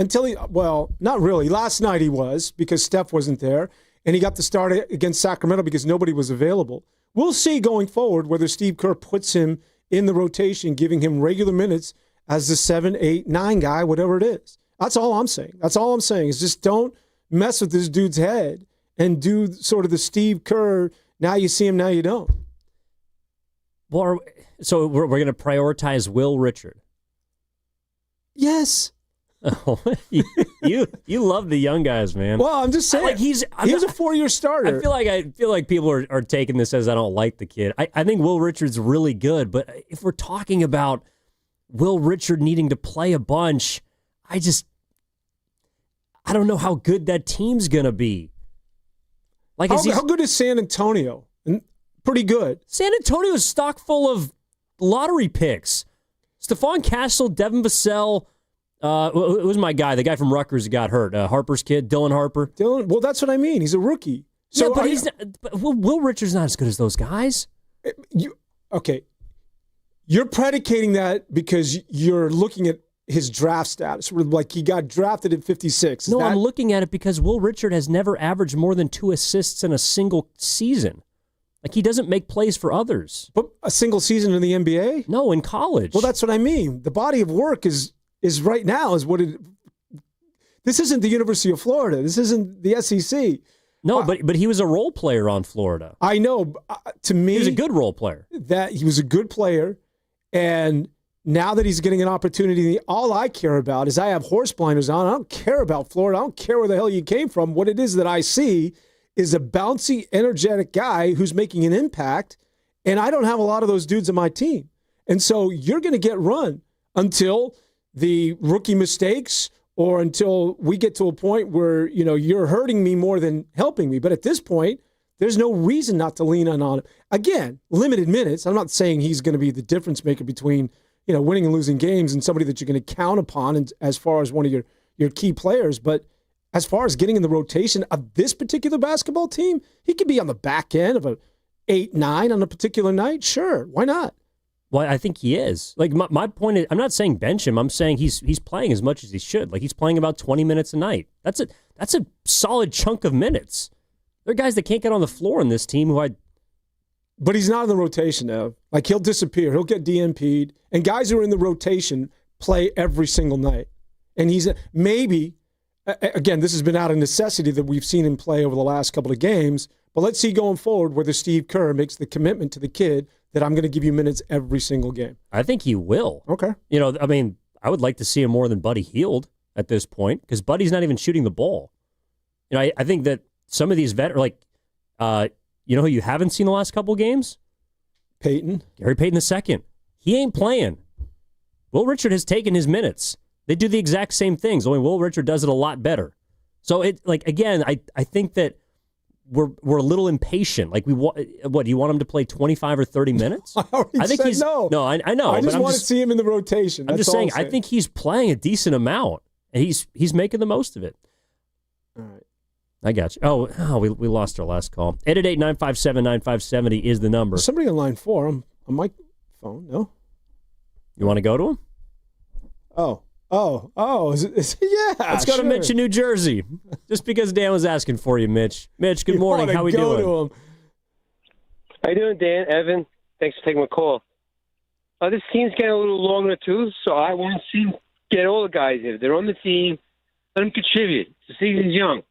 Well, not really. Last night he was because Steph wasn't there, and he got the start against Sacramento because nobody was available. We'll see going forward whether Steve Kerr puts him in the rotation, giving him regular minutes as the 7, 8, 9 guy, whatever it is. That's all I'm saying. That's all I'm saying is just don't mess with this dude's head and do sort of the Steve Kerr, now you see him, now you don't. Well, so we're going to prioritize Will Richard. Yes. Oh, you love the young guys, man. Well, I'm just saying, he was a 4-year starter. I feel like people are taking this as I don't like the kid. I think Will Richard's really good, but if we're talking about Will Richard needing to play a bunch, I don't know how good that team's going to be. Like, how good is San Antonio? Pretty good. San Antonio's stock full of lottery picks. Stephon Castle, Devin Vassell. It was my guy, the guy from Rutgers that got hurt. Harper's kid, Dylan Harper. Well, that's what I mean. He's a rookie. So yeah, but Will Richard's not as good as those guys. Okay. You're predicating that because you're looking at his draft status. Like he got drafted at 56. I'm looking at it because Will Richard has never averaged more than 2 assists in a single season. Like, he doesn't make plays for others. But a single season in the NBA? No, in college. Well, that's what I mean. The body of work is right now is what it. This isn't the University of Florida. This isn't the SEC. No, but he was a role player on Florida. I know. To me, he was a good role player. That he was a good player, and now that he's getting an opportunity, all I care about is I have horse blinders on. I don't care about Florida. I don't care where the hell you came from. What it is that I see is a bouncy, energetic guy who's making an impact, and I don't have a lot of those dudes on my team. And so you're going to get run until the rookie mistakes or until we get to a point where, you're hurting me more than helping me. But at this point, there's no reason not to lean on him. Again, limited minutes. I'm not saying he's going to be the difference maker between, winning and losing games and somebody that you're going to count upon as far as one of your key players. But as far as getting in the rotation of this particular basketball team, he could be on the back end of a 8-9 on a particular night. Sure, why not? Well, I think he is. Like my point is, I'm not saying bench him. I'm saying he's playing as much as he should. Like he's playing about 20 minutes a night. That's a solid chunk of minutes. There are guys that can't get on the floor in this team But he's not in the rotation now. Like he'll disappear. He'll get DNP'd. And guys who are in the rotation play every single night. And he's maybe, again, this has been out of necessity that we've seen him play over the last couple of games. But let's see going forward whether Steve Kerr makes the commitment to the kid that I'm going to give you minutes every single game. I think he will. Okay. I would like to see him more than Buddy Hield at this point because Buddy's not even shooting the ball. I think that some of these veterans, who you haven't seen the last couple games? Gary Payton II. He ain't playing. Will Richard has taken his minutes. They do the exact same things, only Will Richard does it a lot better. So I think that we're a little impatient. Like do you want him to play 25 or 30 minutes? I think he's no. No, I know. I just want to see him in the rotation. I'm just saying. I think he's playing a decent amount, and he's making the most of it. All right. I got you. Oh, we lost our last call. 888-957-9570 is the number. There's somebody on line 4 on my phone. No. You want to go to him? Is it, yeah. Let's go to Mitch in New Jersey. Just because Dan was asking for you, Mitch. Mitch, good morning. How we doing? To him. How you doing, Dan? Evan, thanks for taking my call. This team's getting a little longer too, so I want to see get all the guys in. If they're on the team, let them contribute. The season's young.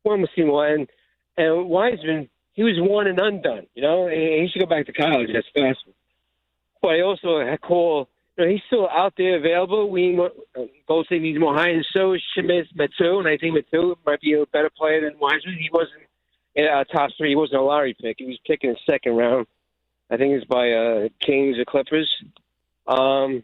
One was team one, and Wiseman, he was one and undone. He should go back to college. That's fast. But I also had call. He's still out there available. Gold State needs more high, and so is Schmitz, Metu, and I think Metu might be a better player than Wiseman. He wasn't in top 3. He wasn't a lottery pick. He was picked in the second round. I think it's by Kings or Clippers. We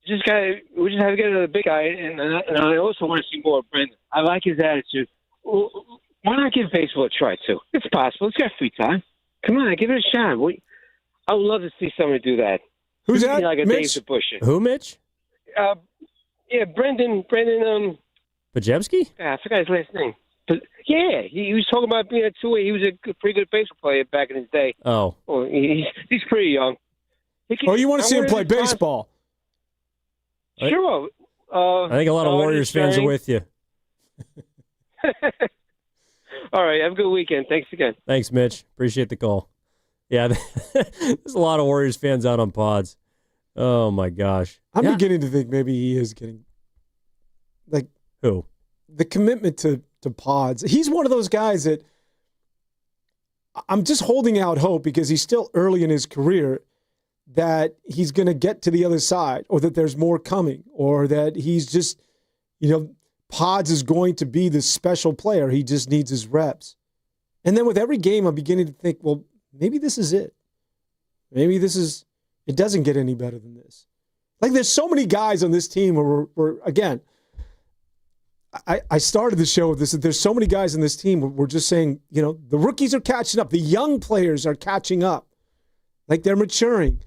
just have to get another big guy, and I also want to see more of Brendan. I like his attitude. Why not give baseball a try, too? It's possible. It's got free time. Come on, give it a shot. I would love to see somebody do that. Who's that? Like a Mitch? Dave DeBuscher. Who, Mitch? Brendan. Pajemski? I forgot his last name. But, yeah, he was talking about being a two-way. He was a pretty good baseball player back in his day. Oh. Well, he's pretty young. You want to see him play baseball? Sure. I think a lot of Warriors fans are with you. All right. Have a good weekend. Thanks again. Thanks, Mitch. Appreciate the call. Yeah, there's a lot of Warriors fans out on pods. Oh, my gosh. I'm beginning to think maybe he is getting, who? The commitment to pods. He's one of those guys that I'm just holding out hope because he's still early in his career that he's going to get to the other side or that there's more coming or that he's just, Pods is going to be this special player. He just needs his reps. And then with every game, I'm beginning to think, well, maybe this is it. Maybe it doesn't get any better than this. Like there's so many guys on this team where again, I started the show with this. There's so many guys on this team where we're just saying, the rookies are catching up. The young players are catching up. Like they're maturing.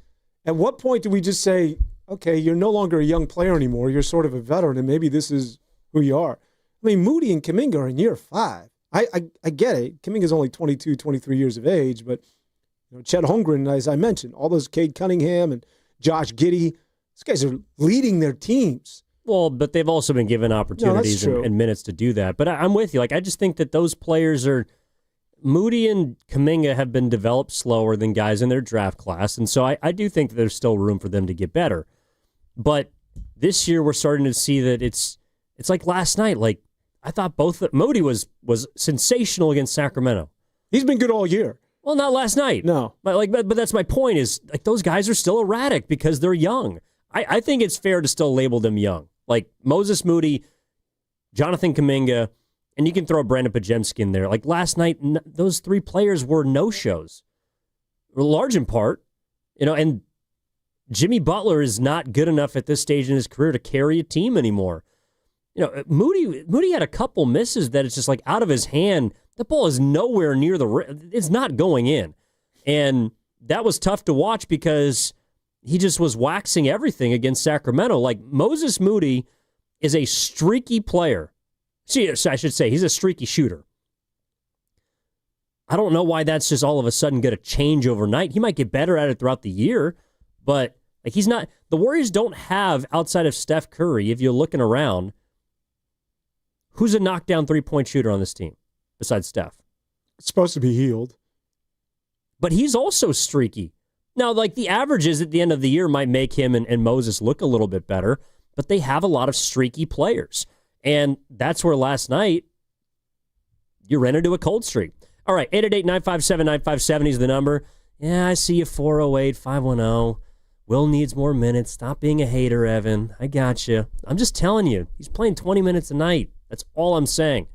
At what point do we just say, okay, you're no longer a young player anymore. You're sort of a veteran, and maybe this is who you are. I mean, Moody and Kuminga are in year 5. I get it. Kuminga's only 22, 23 years of age, but Chet Holmgren, as I mentioned, all those Cade Cunningham and Josh Giddey, these guys are leading their teams. Well, but they've also been given opportunities and minutes to do that. But I'm with you. I just think that those players Moody and Kuminga have been developed slower than guys in their draft class, and so I do think that there's still room for them to get better. But this year we're starting to see that it's like last night. Like I thought Moody was sensational against Sacramento. He's been good all year. Well, not last night. No. But that's my point is those guys are still erratic because they're young. I think it's fair to still label them young. Like Moses Moody, Jonathan Kuminga, and you can throw Brandon Pajemski in there. Like last night, those 3 players were no-shows, large in part. And Jimmy Butler is not good enough at this stage in his career to carry a team anymore. Moody had a couple misses that it's just like out of his hand. The ball is nowhere near the rim. It's not going in. And that was tough to watch because he just was waxing everything against Sacramento. Like, Moses Moody is a streaky player. See, I should say he's a streaky shooter. I don't know why that's just all of a sudden going to change overnight. He might get better at it throughout the year, but like, he's not. The Warriors don't have, outside of Steph Curry, if you're looking around, who's a knockdown three-point shooter on this team besides Steph? It's supposed to be Hield. But he's also streaky. Now, like, the averages at the end of the year might make him and Moses look a little bit better, but they have a lot of streaky players. And that's where last night you ran into a cold streak. All right, 888-957-9570 is the number. Yeah, I see you, 408-510. Will needs more minutes. Stop being a hater, Evan. I got you. I'm just telling you, he's playing 20 minutes a night. That's all I'm saying.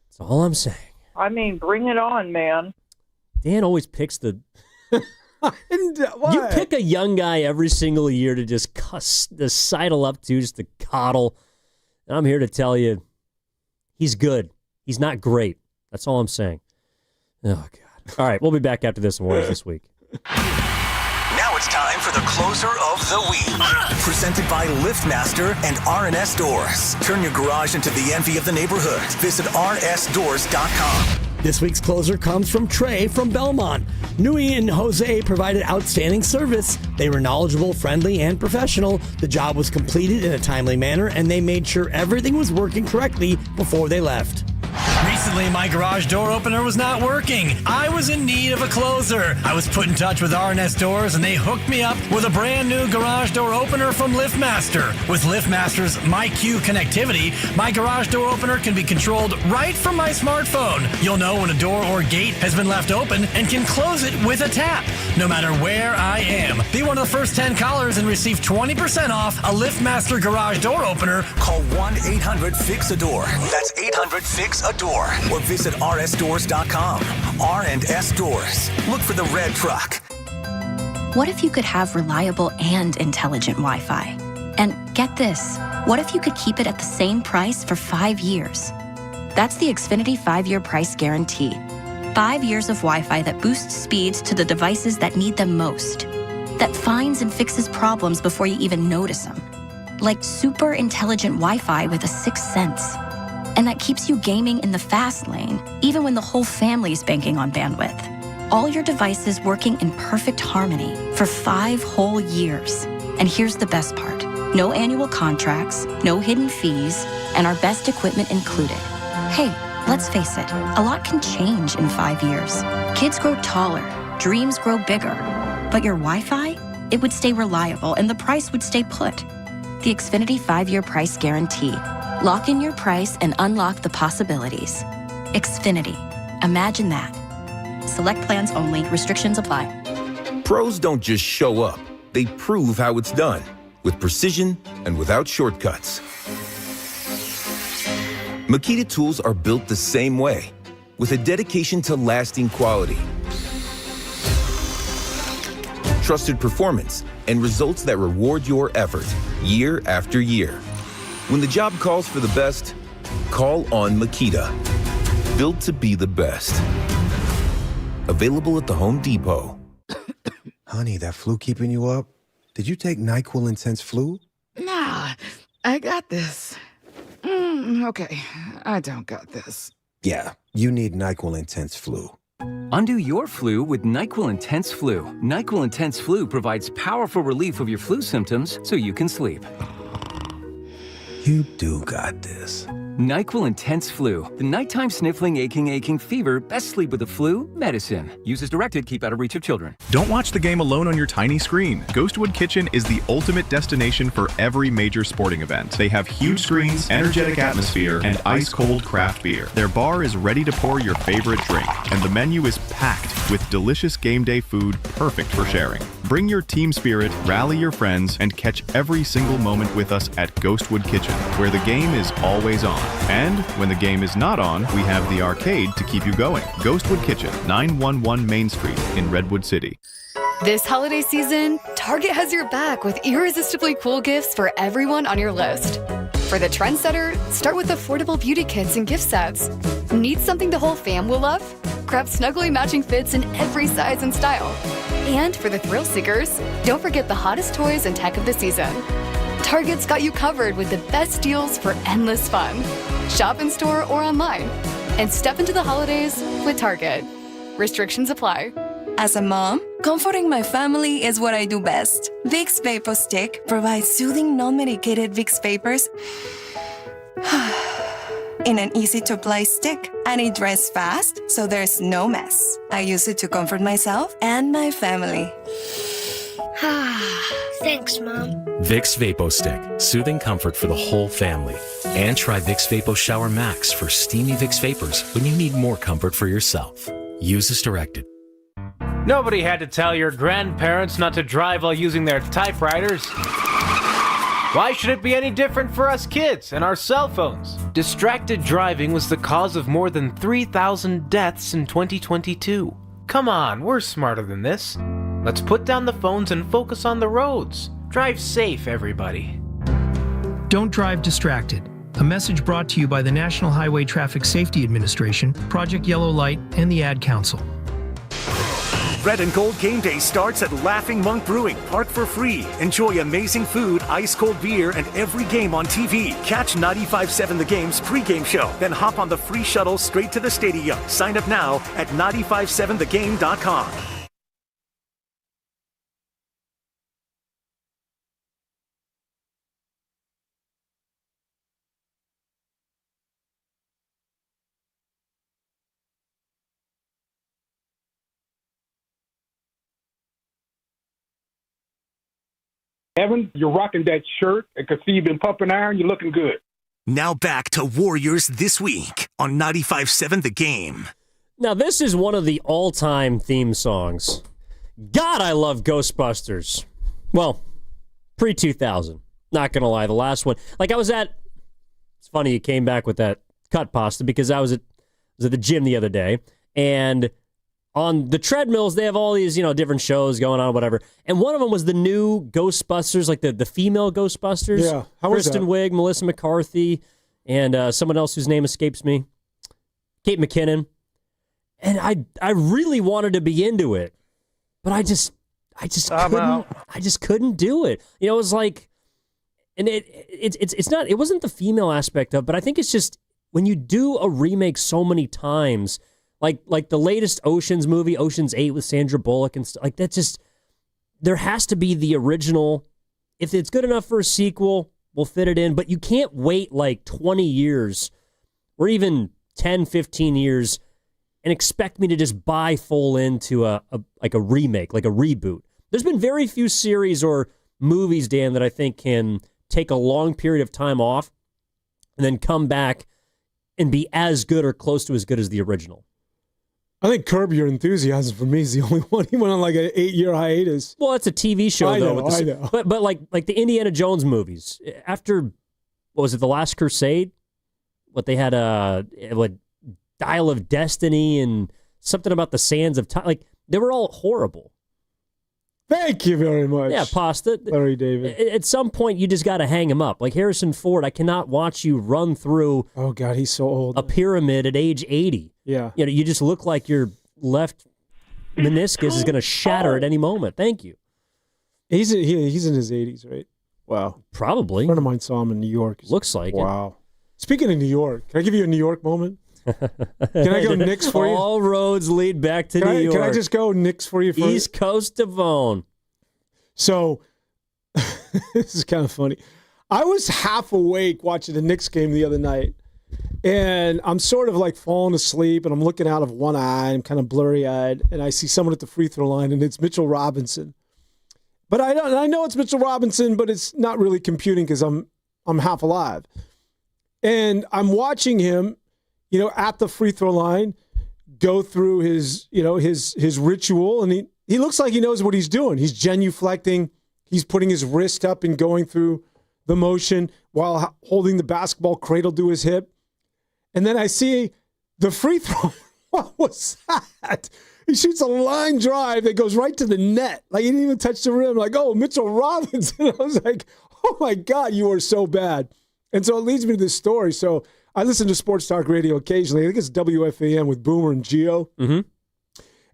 That's all I'm saying. I mean, bring it on, man. Dan always picks the... You pick a young guy every single year to just sidle up to, just to coddle. And I'm here to tell you, he's good. He's not great. That's all I'm saying. Oh, God. All right, we'll be back after this and Warriors this week. Now it's time for the closer of the week. Presented by LiftMaster and RNS Doors. Turn your garage into the envy of the neighborhood. Visit rnsdoors.com. This week's closer comes from Trey from Belmont. Nui and Jose provided outstanding service. They were knowledgeable, friendly, and professional. The job was completed in a timely manner, and they made sure everything was working correctly before they left. Recently, my garage door opener was not working. I was in need of a closer. I was put in touch with RNS Doors, and they hooked me up with a brand new garage door opener from LiftMaster. With LiftMaster's MyQ connectivity, my garage door opener can be controlled right from my smartphone. You'll know when a door or gate has been left open and can close it with a tap, no matter where I am. Be one of the first 10 callers and receive 20% off a LiftMaster garage door opener. Call 1-800-FIX-A-DOOR. That's 800-FIX-A-DOOR. Or visit rsdoors.com. R&S Doors. Look for the red truck. What if you could have reliable and intelligent Wi-Fi? And get this, what if you could keep it at the same price for 5 years? That's the Xfinity 5-year price guarantee. 5 years of Wi-Fi that boosts speeds to the devices that need them most. That finds and fixes problems before you even notice them. Like super intelligent Wi-Fi with a sixth sense. And that keeps you gaming in the fast lane, even when the whole family's banking on bandwidth. All your devices working in perfect harmony for 5 whole years. And here's the best part. No annual contracts, no hidden fees, and our best equipment included. Hey, let's face it, a lot can change in 5 years. Kids grow taller, dreams grow bigger. But your Wi-Fi? It would stay reliable and the price would stay put. The Xfinity 5-year price guarantee. Lock in your price and unlock the possibilities. Xfinity. Imagine that. Select plans only. Restrictions apply. Pros don't just show up. They prove how it's done. With precision and without shortcuts. Makita tools are built the same way. With a dedication to lasting quality. Trusted performance and results that reward your effort year after year. When the job calls for the best, call on Makita. Built to be the best. Available at the Home Depot. Honey, that flu keeping you up? Did you take NyQuil Intense Flu? Nah, I got this. Okay, I don't got this. Yeah, you need NyQuil Intense Flu. Undo your flu with NyQuil Intense Flu. NyQuil Intense Flu provides powerful relief of your flu symptoms so you can sleep. You do got this. NyQuil Intense Flu. The nighttime sniffling, aching fever. Best sleep with the flu. Medicine. Use as directed. Keep out of reach of children. Don't watch the game alone on your tiny screen. Ghostwood Kitchen is the ultimate destination for every major sporting event. They have huge screens, energetic atmosphere, and ice-cold craft beer. Their bar is ready to pour your favorite drink, and the menu is packed with delicious game day food perfect for sharing. Bring your team spirit, rally your friends, and catch every single moment with us at Ghostwood Kitchen, where the game is always on. And when the game is not on, we have the arcade to keep you going. Ghostwood Kitchen, 911 Main Street in Redwood City. This holiday season, Target has your back with irresistibly cool gifts for everyone on your list. For the trendsetter, start with affordable beauty kits and gift sets. Need something the whole fam will love? Grab snuggly matching fits in every size and style. And for the thrill seekers, don't forget the hottest toys and tech of the season. Target's got you covered with the best deals for endless fun. Shop in store or online. And step into the holidays with Target. Restrictions apply. As a mom, comforting my family is what I do best. Vicks Vapor Stick provides soothing, non-medicated Vicks vapors in an easy-to-apply stick, and it dries fast, so there's no mess. I use it to comfort myself and my family. Thanks, Mom. Vicks Vapo Stick, soothing comfort for the whole family. And try Vicks Vapo Shower Max for steamy Vicks vapors when you need more comfort for yourself. Use as directed. Nobody had to tell your grandparents not to drive while using their typewriters. Why should it be any different for us kids and our cell phones? Distracted driving was the cause of more than 3,000 deaths in 2022. Come on, we're smarter than this. Let's put down the phones and focus on the roads. Drive safe, everybody. Don't drive distracted. A message brought to you by the National Highway Traffic Safety Administration, Project Yellow Light, and the Ad Council. Red and Gold Game Day starts at Laughing Monk Brewing. Park for free. Enjoy amazing food, ice-cold beer, and every game on TV. Catch 95.7 The Game's pregame show. Then hop on the free shuttle straight to the stadium. Sign up now at 957thegame.com. Evan, you're rocking that shirt. I can see you've been pumping iron. You're looking good. Now back to Warriors This Week on 95.7 The Game. Now, this is one of the all-time theme songs. God, I love Ghostbusters. Well, pre-2000. Not going to lie, the last one. Like, it's funny you came back with that cut pasta because I was at the gym the other day, and on the treadmills, they have all these, different shows going on, whatever. And one of them was the new Ghostbusters, like the female Ghostbusters. Yeah, how was Kristen that? Wiig, Melissa McCarthy, and someone else whose name escapes me. Kate McKinnon. And I really wanted to be into it, but I just couldn't do it. It was like, and it wasn't the female aspect of, but I think it's just when you do a remake so many times. Like the latest Oceans movie, Oceans 8 with Sandra Bullock and stuff, like that just, there has to be the original. If it's good enough for a sequel, we'll fit it in, but you can't wait like 20 years or even 10, 15 years and expect me to just buy full into a remake, like a reboot. There's been very few series or movies, Dan, that I think can take a long period of time off and then come back and be as good or close to as good as the original. I think Curb Your Enthusiasm for me is the only one. He went on like an 8-year hiatus. Well, it's a TV show, I though. know. But like the Indiana Jones movies, after, what was it, The Last Crusade? What they had, Dial of Destiny and something about the Sands of Time. Like, they were all horrible. Thank you very much. Yeah, Pasta. Larry David. At some point, you just got to hang him up. Like Harrison Ford, I cannot watch you run through. Oh, God, he's so old. A pyramid at age 80. Yeah. You just look like your left meniscus is going to shatter at any moment. Thank you. He's in his 80s, right? Wow. Probably. A friend of mine saw him in New York. Looks like it. Wow. Speaking of New York, can I give you a New York moment? Can I go Knicks for you? All roads lead back to New York. Can I just go Knicks for you? East Coast Devon. So, this is kind of funny. I was half awake watching the Knicks game the other night, and I'm sort of like falling asleep, and I'm looking out of one eye. I'm kind of blurry-eyed, and I see someone at the free throw line, and it's Mitchell Robinson. But I know it's Mitchell Robinson, but it's not really computing because I'm half alive. And I'm watching him, at the free throw line, go through his ritual, and he looks like he knows what he's doing. He's genuflecting. He's putting his wrist up and going through the motion while holding the basketball cradle to his hip. And then I see the free throw. What was that? He shoots a line drive that goes right to the net. Like, he didn't even touch the rim. Like, oh, Mitchell Robinson. I was like, oh, my God, you are so bad. And so it leads me to this story. So I listen to sports talk radio occasionally. I think it's WFAN with Boomer and Gio. Mm-hmm.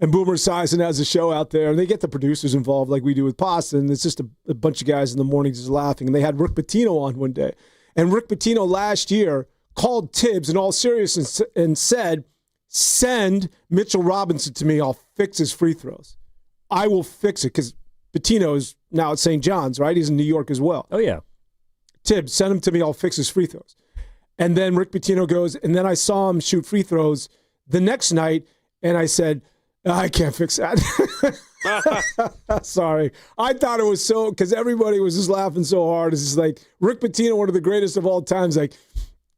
And Boomer Esiason has a show out there, and they get the producers involved like we do with Pasta, and it's just a bunch of guys in the morning just laughing. And they had Rick Pitino on one day. And Rick Pitino last year called Tibbs in all seriousness and said, send Mitchell Robinson to me. I'll fix his free throws. I will fix it, because Pitino is now at St. John's, right? He's in New York as well. Oh, yeah. Tibbs, send him to me. I'll fix his free throws. And then Rick Pitino goes, and then I saw him shoot free throws the next night, and I said, I can't fix that. Sorry. I thought it was so, because everybody was just laughing so hard. It's just like, Rick Pitino, one of the greatest of all times, like,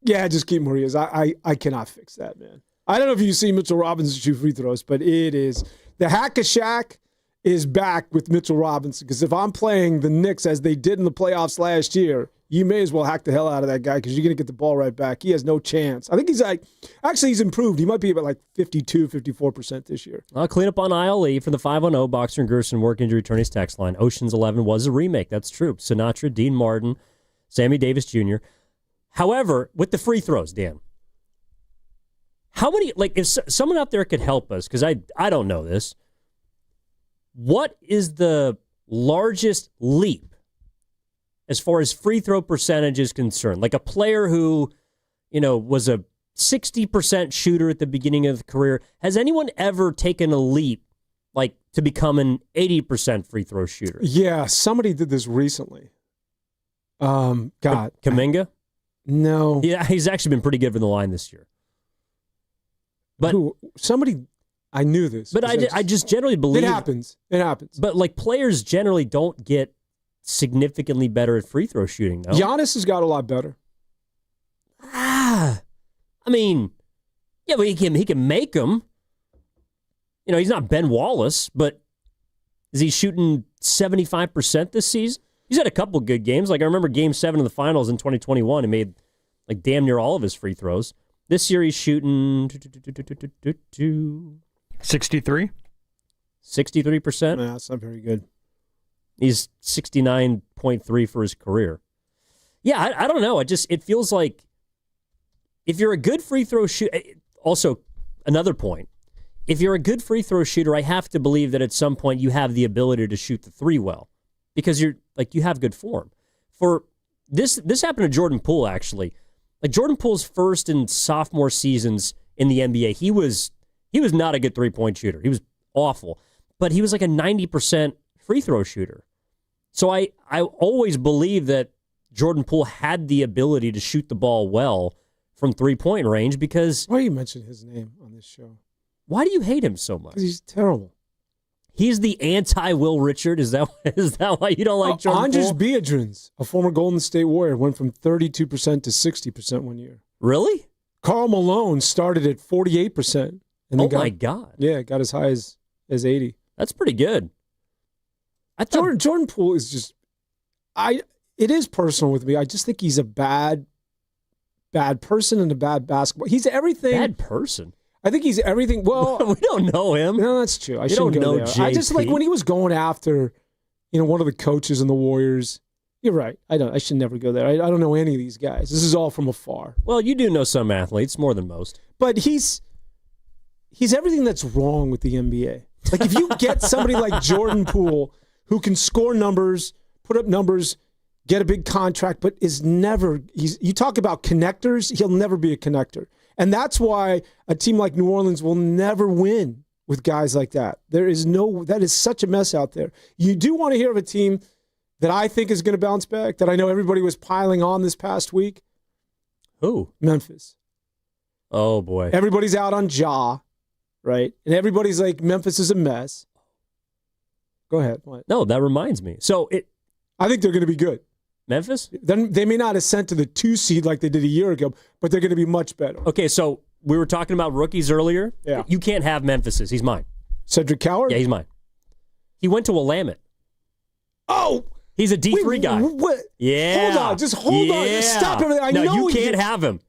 yeah, just keep him where he is. I cannot fix that, man. I don't know if you see Mitchell Robinson shoot free throws, but it is. The Hack-a-Shack is back with Mitchell Robinson, because if I'm playing the Knicks as they did in the playoffs last year, you may as well hack the hell out of that guy, because you're going to get the ball right back. He has no chance. I think he's improved. He might be about like 52, 54% this year. I'll clean up on ILE for the 510 Boxer and Gerson work injury attorneys text line. Ocean's 11 was a remake. That's true. Sinatra, Dean Martin, Sammy Davis Jr. However, with the free throws, Dan, how many, like, if someone out there could help us, because I don't know this, what is the largest leap as far as free throw percentage is concerned? Like a player who, was a 60% shooter at the beginning of the career. Has anyone ever taken a leap, like, to become an 80% free throw shooter? Yeah, somebody did this recently. Kuminga? No. Yeah, he's actually been pretty good from the line this year. But I knew this. But I just generally believe it happens. It happens. But like players generally don't get significantly better at free throw shooting, though. Giannis has got a lot better. I mean, yeah, but he can make them. He's not Ben Wallace, but is he shooting 75% this season? He's had a couple good games. Like I remember Game 7 of the Finals in 2021. He made like damn near all of his free throws. This year he's shooting 63? 63%? Nah, that's not very good. He's 69.3 for his career. Yeah, I don't know. It feels like if you're a good free throw shooter, also another point, if you're a good free throw shooter, I have to believe that at some point you have the ability to shoot the three well, because you have good form. For this happened to Jordan Poole, actually. Like Jordan Poole's first and sophomore seasons in the NBA, he was not a good three-point shooter. He was awful. But he was like a 90% free throw shooter. So I always believed that Jordan Poole had the ability to shoot the ball well from three-point range, because... Why do you mention his name on this show? Why do you hate him so much? Because he's terrible. He's the anti-Will Richard? Is that why you don't like Jordan Andres Poole? Biedrins, a former Golden State Warrior, went from 32% to 60% one year. Really? Karl Malone started at 48%. And then my God. Yeah, got as high as 80. That's pretty good. Jordan Poole is just... It is personal with me. I just think he's a bad person and a bad basketball. He's everything... Bad person? I think he's everything. Well, we don't know him. No, that's true. I don't know there. I just like when he was going after, one of the coaches in the Warriors. You're right. I should never go there. I don't know any of these guys. This is all from afar. Well, you do know some athletes more than most. But he's everything that's wrong with the NBA. Like if you get somebody like Jordan Poole who can score numbers, put up numbers, get a big contract, but you talk about connectors, he'll never be a connector. And that's why a team like New Orleans will never win with guys like that. That is such a mess out there. You do want to hear of a team that I think is going to bounce back, that I know everybody was piling on this past week. Who? Memphis. Oh, boy. Everybody's out on Ja, right? And everybody's like, Memphis is a mess. Go ahead. What? No, that reminds me. I think they're going to be good. Memphis? Then they may not ascend to the 2 seed like they did a year ago, but they're going to be much better. Okay, so we were talking about rookies earlier. Yeah. You can't have Memphis's. He's mine. Cedric Coward? Yeah, he's mine. He went to Willamette. Oh! He's a D3 guy. What? Yeah. Hold on. Just hold on. Just stop everything. No, you can't have him.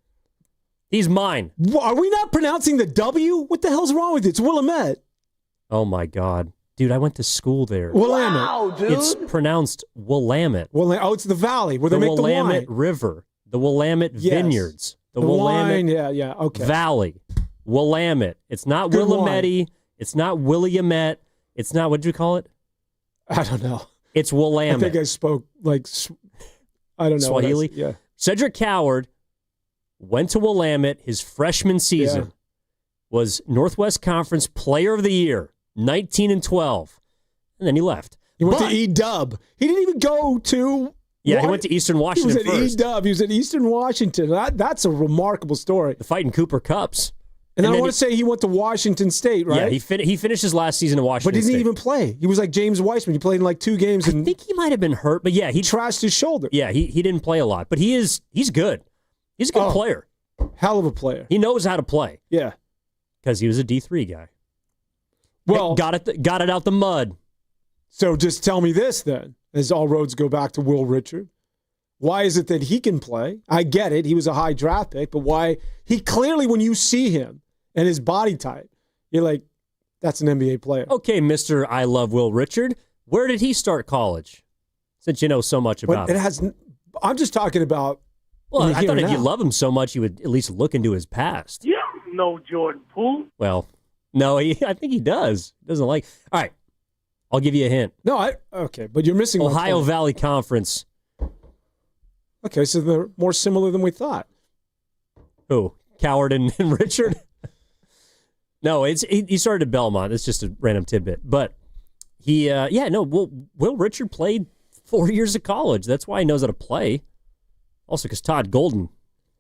He's mine. Are we not pronouncing the W? What the hell's wrong with you? It's Willamette. Oh, my God. Dude, I went to school there. Willamette. Wow, dude. It's pronounced Willamette. It's the valley where they make the wine. Willamette River. The Willamette Yes. Vineyards. The wine, Willamette yeah, okay. Valley. Willamette. It's not Good Willamette. It's not Williamette. It's not, what did you call it? I don't know. It's Willamette. I think I spoke I don't know. Swahili? Yeah. Cedric Coward went to Willamette his freshman season, was Northwest Conference Player of the Year, 19-12, and then he left. He went to E-Dub. He didn't even go to... Yeah, he went to Eastern Washington He was at first. E-Dub. He was at Eastern Washington. That's a remarkable story. The Fighting Cooper Cups. And then I want to say he went to Washington State, right? Yeah, he finished his last season in Washington But he didn't State. even play. He was like James Weissman. He played in like 2 games. And I think he might have been hurt, but yeah, he trashed his shoulder. Yeah, he didn't play a lot, but he's good. He's a good player. Hell of a player. He knows how to play. Yeah. Because he was a D3 guy. Well, got it out the mud. So just tell me this then, as all roads go back to Will Richard. Why is it that he can play? I get it. He was a high draft pick, but why? He clearly, when you see him and his body type, you're like, that's an NBA player. Okay, Mr. I Love Will Richard. Where did he start college? Since you know so much about But him. it has. I'm just talking about. Well, I here thought if and you now. love him so much, you would at least look into his past. You don't know Jordan Poole. Well, no, I think he does. He doesn't like. All right, I'll give you a hint. No, okay, but you're missing my Ohio point. Valley Conference. Okay, so they're more similar than we thought. Who? Coward and Richard? No, he started at Belmont. It's just a random tidbit. But Will Richard played 4 years of college. That's why he knows how to play. Also because Todd Golden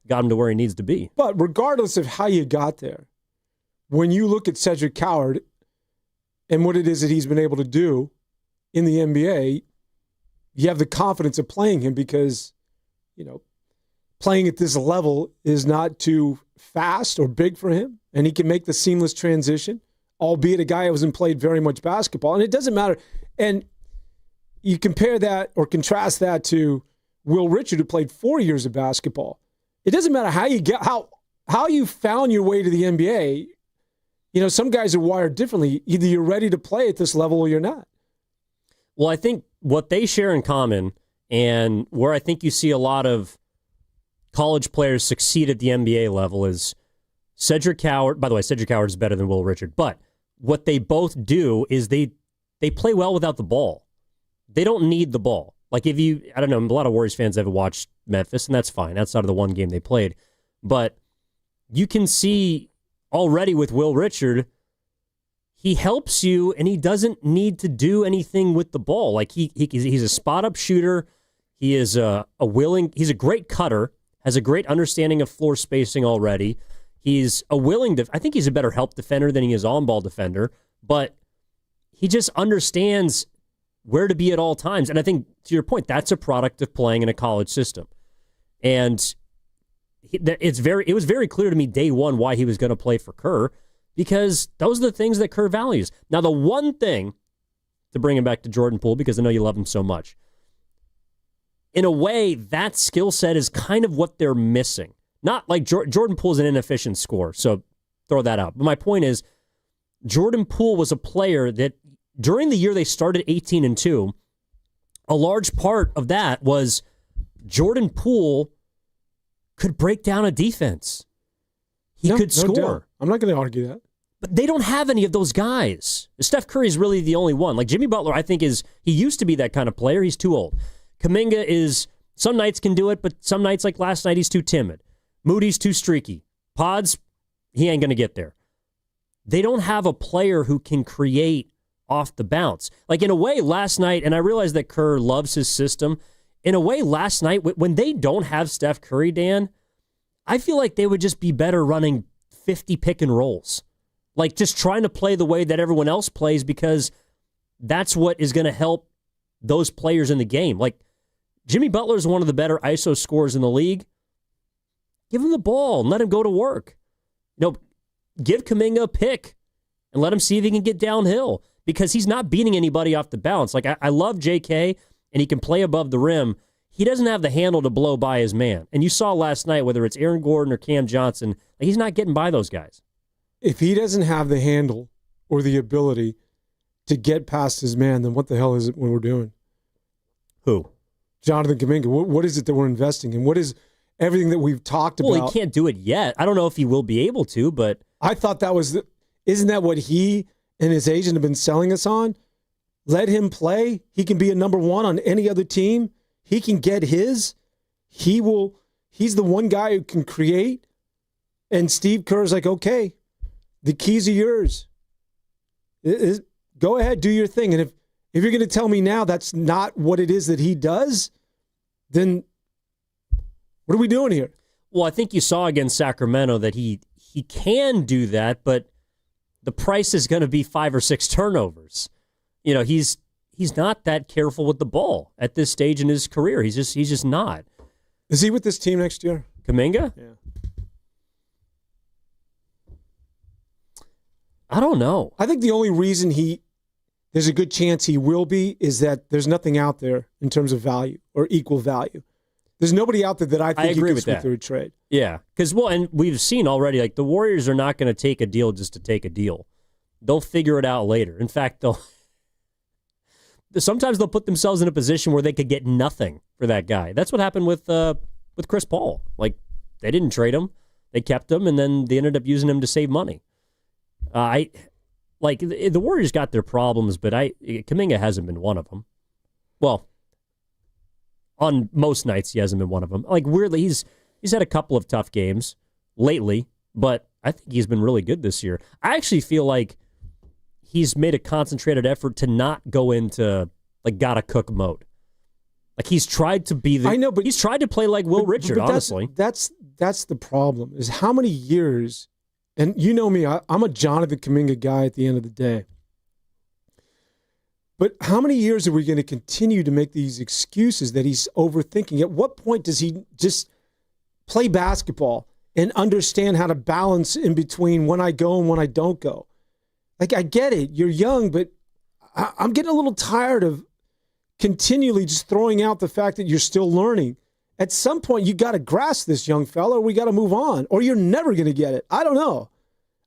got him to where he needs to be. But regardless of how you got there, when you look at Cedric Coward and what it is that he's been able to do in the NBA, you have the confidence of playing him because, playing at this level is not too fast or big for him, and he can make the seamless transition, albeit a guy who hasn't played very much basketball. And it doesn't matter. And you compare that or contrast that to Will Richard, who played 4 years of basketball. It doesn't matter how you found your way to the NBA. Some guys are wired differently. Either you're ready to play at this level or you're not. Well, I think what they share in common, and where I think you see a lot of college players succeed at the NBA level, is Cedric Coward. By the way, Cedric Coward is better than Will Richard. But what they both do is they play well without the ball. They don't need the ball. Like I don't know, a lot of Warriors fans have watched Memphis, and that's fine. Outside of the one game they played. But you can see already with Will Richard, he helps you, and he doesn't need to do anything with the ball. Like he's a spot-up shooter. He is he's a great cutter, has a great understanding of floor spacing already. He's I think he's a better help defender than he is on-ball defender, but he just understands where to be at all times. And I think, to your point, that's a product of playing in a college system. And it was very clear to me day one why he was going to play for Kerr, because those are the things that Kerr values. Now, the one thing, to bring him back to Jordan Poole, because I know you love him so much, in a way, that skill set is kind of what they're missing. Not like Jordan Poole is an inefficient scorer, so throw that out. But my point is, Jordan Poole was a player that during the year they started 18-2, a large part of that was Jordan Poole could break down a defense. He could score. Doubt. I'm not going to argue that. But they don't have any of those guys. Steph Curry is really the only one. Like Jimmy Butler, I think he used to be that kind of player. He's too old. Kuminga is, some nights can do it, but some nights like last night, he's too timid. Moody's too streaky. Pods, he ain't going to get there. They don't have a player who can create off the bounce. Like in a way last night, and I realize that Kerr loves his system, in a way last night, when they don't have Steph Curry, Dan, I feel like they would just be better running 50 pick and rolls. Like just trying to play the way that everyone else plays, because that's what is going to help those players in the game. Like Jimmy Butler is one of the better ISO scorers in the league. Give him the ball and let him go to work. Give Kuminga a pick and let him see if he can get downhill, because he's not beating anybody off the bounce. Like I love JK, and he can play above the rim. He doesn't have the handle to blow by his man. And you saw last night, whether it's Aaron Gordon or Cam Johnson, he's not getting by those guys. If he doesn't have the handle or the ability to get past his man, then what the hell is it when we're doing? Who? Jonathan Kuminga. What is it that we're investing in? everything that we've talked about. Well, he can't do it yet. I don't know if he will be able to, but I thought that was isn't that what he and his agent have been selling us on? Let him play. He can be a number one on any other team. He can get his. He's the one guy who can create. And Steve Kerr's like, okay, the keys are yours. Go ahead, do your thing. And if you're going to tell me now that's not what it is that he does, then what are we doing here? Well, I think you saw against Sacramento that he can do that, but the price is going to be 5 or 6 turnovers. You know, he's not that careful with the ball at this stage in his career. He's just not. Is he with this team next year? Kuminga? Yeah. I don't know. I think the only reason there's a good chance he will be is that there's nothing out there in terms of value or equal value. There's nobody out there that I think agree he with can that. through a trade. Yeah, because, and we've seen already, like, the Warriors are not going to take a deal just to take a deal. They'll figure it out later. In fact, sometimes they'll put themselves in a position where they could get nothing for that guy. That's what happened with Chris Paul. Like, they didn't trade him. They kept him, and then they ended up using him to save money. The Warriors got their problems, but Kuminga hasn't been one of them. Well, on most nights, he hasn't been one of them. Like, weirdly, he's had a couple of tough games lately, but I think he's been really good this year. I actually feel like he's made a concentrated effort to not go into, like, gotta cook mode. Like, he's tried to be he's tried to play like Will Richard, honestly. That's the problem, is how many years, and you know me, I'm a Jonathan Kuminga guy at the end of the day. But how many years are we going to continue to make these excuses that he's overthinking? At what point does he just play basketball and understand how to balance in between when I go and when I don't go? Like, I get it. You're young, but I'm getting a little tired of continually just throwing out the fact that you're still learning. At some point, you got to grasp this, young fella, or we got to move on, or you're never going to get it. I don't know.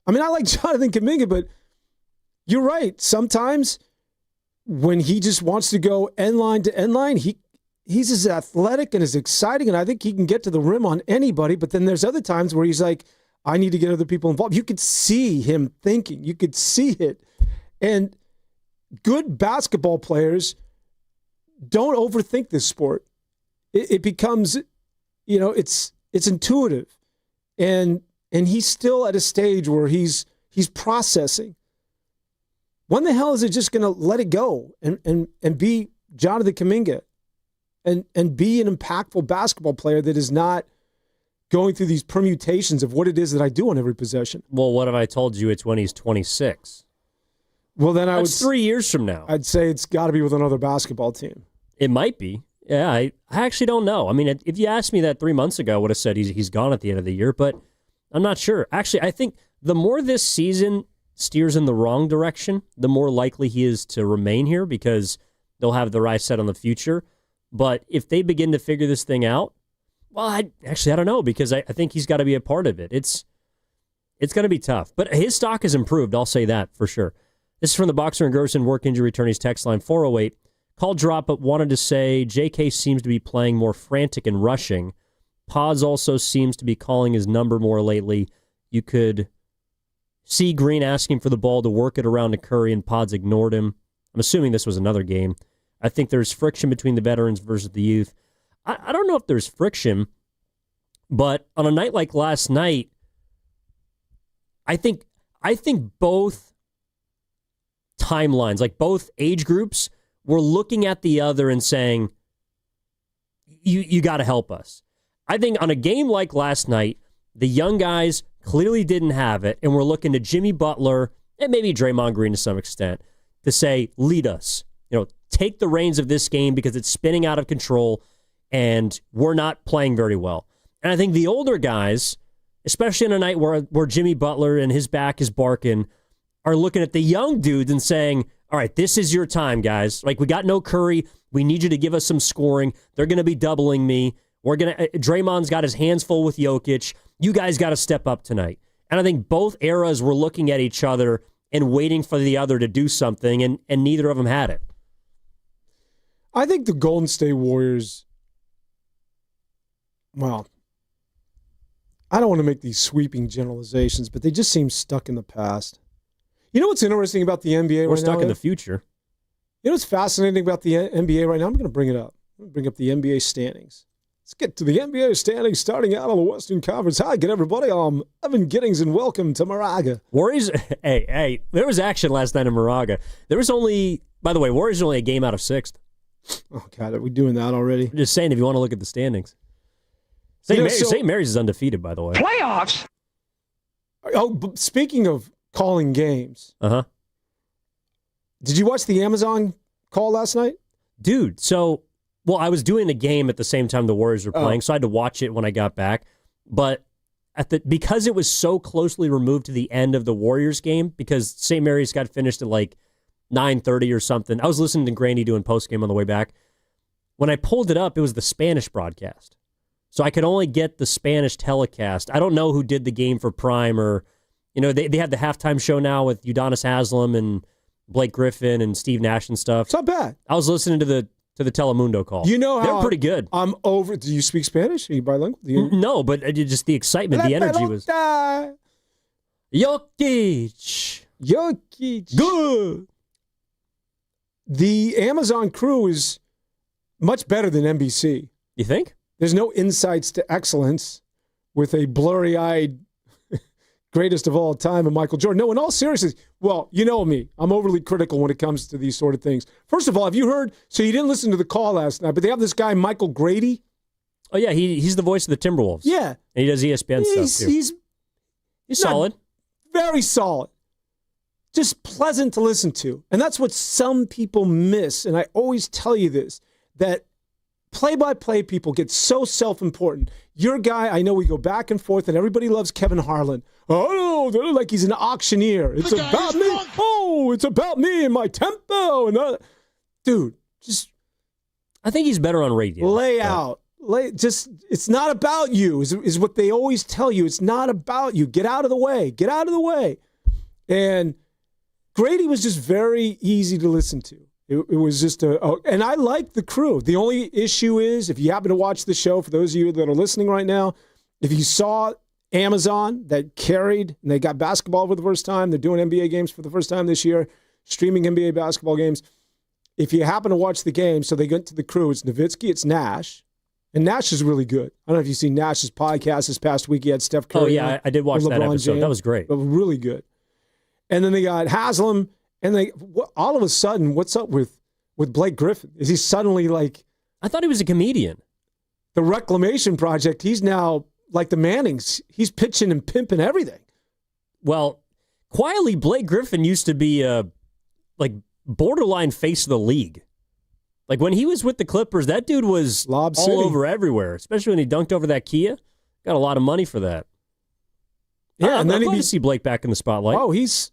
I mean, I like Jonathan Kuminga, but you're right. Sometimes when he just wants to go end line to end line, he's as athletic and as exciting, and I think he can get to the rim on anybody. But then there's other times where he's like, I need to get other people involved. You could see him thinking. You could see it. And good basketball players don't overthink this sport. It becomes, it's intuitive. And he's still at a stage where he's processing. When the hell is it just going to let it go and be Jonathan Kuminga and be an impactful basketball player that is not going through these permutations of what it is that I do on every possession? Well, what if I told you it's when he's 26? Well, then That's 3 years from now. I'd say it's got to be with another basketball team. It might be. Yeah, I actually don't know. I mean, if you asked me that 3 months ago, I would have said he's gone at the end of the year, but I'm not sure. Actually, I think the more this season steers in the wrong direction, the more likely he is to remain here because they'll have their eyes set on the future. But if they begin to figure this thing out, well, I don't know, because I think he's got to be a part of it. It's going to be tough. But his stock has improved, I'll say that for sure. This is from the Boxer and Gerson Work Injury Attorneys text line 408. Call drop, but wanted to say JK seems to be playing more frantic and rushing. Pods also seems to be calling his number more lately. You could see Green asking for the ball to work it around to Curry, and Pods ignored him. I'm assuming this was another game. I think there's friction between the veterans versus the youth. I don't know if there's friction, but on a night like last night, I think both timelines, like both age groups, were looking at the other and saying, you got to help us. I think on a game like last night, the young guys clearly didn't have it, and we're looking to Jimmy Butler and maybe Draymond Green to some extent to say, lead us. Take the reins of this game because it's spinning out of control and we're not playing very well. And I think the older guys, especially on a night where Jimmy Butler and his back is barking, are looking at the young dudes and saying, all right, this is your time, guys. Like, we got no Curry. We need you to give us some scoring. They're going to be doubling me. Draymond's got his hands full with Jokic. You guys got to step up tonight. And I think both eras were looking at each other and waiting for the other to do something, and neither of them had it. I think the Golden State Warriors, well, I don't want to make these sweeping generalizations, but they just seem stuck in the past. You know what's interesting about the NBA right now? We're stuck in the future. You know what's fascinating about the NBA right now? I'm going to bring it up. I'm going to bring up the NBA standings. Let's get to the NBA standings starting out on the Western Conference. Hi again, everybody. I'm Evan Giddings, and welcome to Moraga. Warriors, hey, there was action last night in Moraga. There was only, by the way, Warriors are only a game out of 6th. Oh, God, are we doing that already? I'm just saying, if you want to look at the standings. St. Mary's is undefeated, by the way. Playoffs? Oh, speaking of calling games. Uh-huh. Did you watch the Amazon call last night? Dude, well, I was doing a game at the same time the Warriors were playing, so I had to watch it when I got back. But because it was so closely removed to the end of the Warriors game, because St. Mary's got finished at like 9:30 or something, I was listening to Grandy doing postgame on the way back. When I pulled it up, it was the Spanish broadcast. So I could only get the Spanish telecast. I don't know who did the game for Prime or, they have the halftime show now with Udonis Haslem and Blake Griffin and Steve Nash and stuff. It's not bad. I was listening to the Telemundo call. You know how they're pretty good. I'm over. Do you speak Spanish? Are you bilingual? No, but just the excitement, the energy was. Jokic. Good. The Amazon crew is much better than NBC. You think? There's no insights to excellence with a blurry-eyed greatest of all time and Michael Jordan. No, in all seriousness, well, you know me. I'm overly critical when it comes to these sort of things. First of all, have you heard? So you didn't listen to the call last night, but they have this guy, Michael Grady. Oh, yeah, he's the voice of the Timberwolves. Yeah. And he does ESPN stuff, too. He's solid. Very solid. Just pleasant to listen to. And that's what some people miss. And I always tell you this, that play-by-play people get so self-important. Your guy, I know we go back and forth, and everybody loves Kevin Harlan. Oh, they're like he's an auctioneer. It's about me. Oh, it's about me and my tempo. And dude, just I think he's better on radio. Lay out. It's not about you, is what they always tell you. It's not about you. Get out of the way. Get out of the way. And Grady was just very easy to listen to. It was just and I like the crew. The only issue is, if you happen to watch the show, for those of you that are listening right now, if you saw Amazon that carried, and they got basketball for the first time, they're doing NBA games for the first time this year, streaming NBA basketball games. If you happen to watch the game, so they get to the crew, it's Nowitzki, it's Nash, and Nash is really good. I don't know if you've seen Nash's podcast this past week. He had Steph Curry. Oh, yeah, I did watch that episode. James. That was great. But really good. And then they got Haslem. And all of a sudden, what's up with Blake Griffin? Is he suddenly like... I thought he was a comedian. The Reclamation Project, he's now like the Mannings. He's pitching and pimping everything. Well, quietly, Blake Griffin used to be like borderline face of the league. Like when he was with the Clippers, that dude was Lob all City. over everywhere, especially when he dunked over that Kia. Got a lot of money for that. Yeah, I'm glad to see Blake back in the spotlight. Oh, he's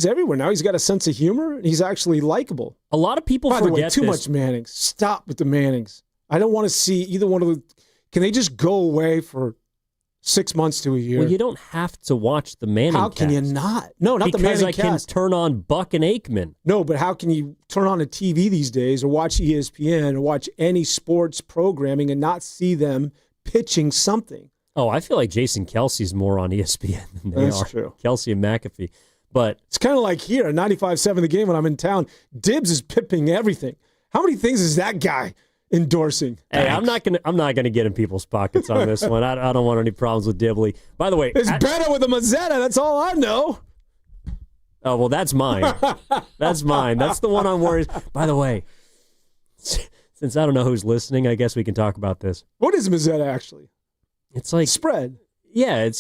everywhere now. He's got a sense of humor. He's actually likable. A lot of people forget forget too much Mannings. Stop with the Mannings. I don't want to see either one of them. Can they just go away for 6 months to a year? Well, you don't have to watch the Manning How can you cast. not? No, not because the Manning I can cast. turn on Buck and Aikman. No, but how can you turn on a TV these days or watch ESPN or watch any sports programming and not see them pitching something? Oh, I feel like Jason Kelsey's more on ESPN than they That's are. true. Kelsey and McAfee. But it's kind of like here, 95.7 The Game when I'm in town. Dibbs is pipping everything. How many things is that guy endorsing? Hey, I'm not gonna get in people's pockets on this one. I don't want any problems with Dibley. By the way, It's better with a Mazzetta. That's all I know. Oh well, that's mine. That's mine. That's the one on Warriors. By the way, since I don't know who's listening, I guess we can talk about this. What is Mazzetta actually? It's like spread. Yeah, it's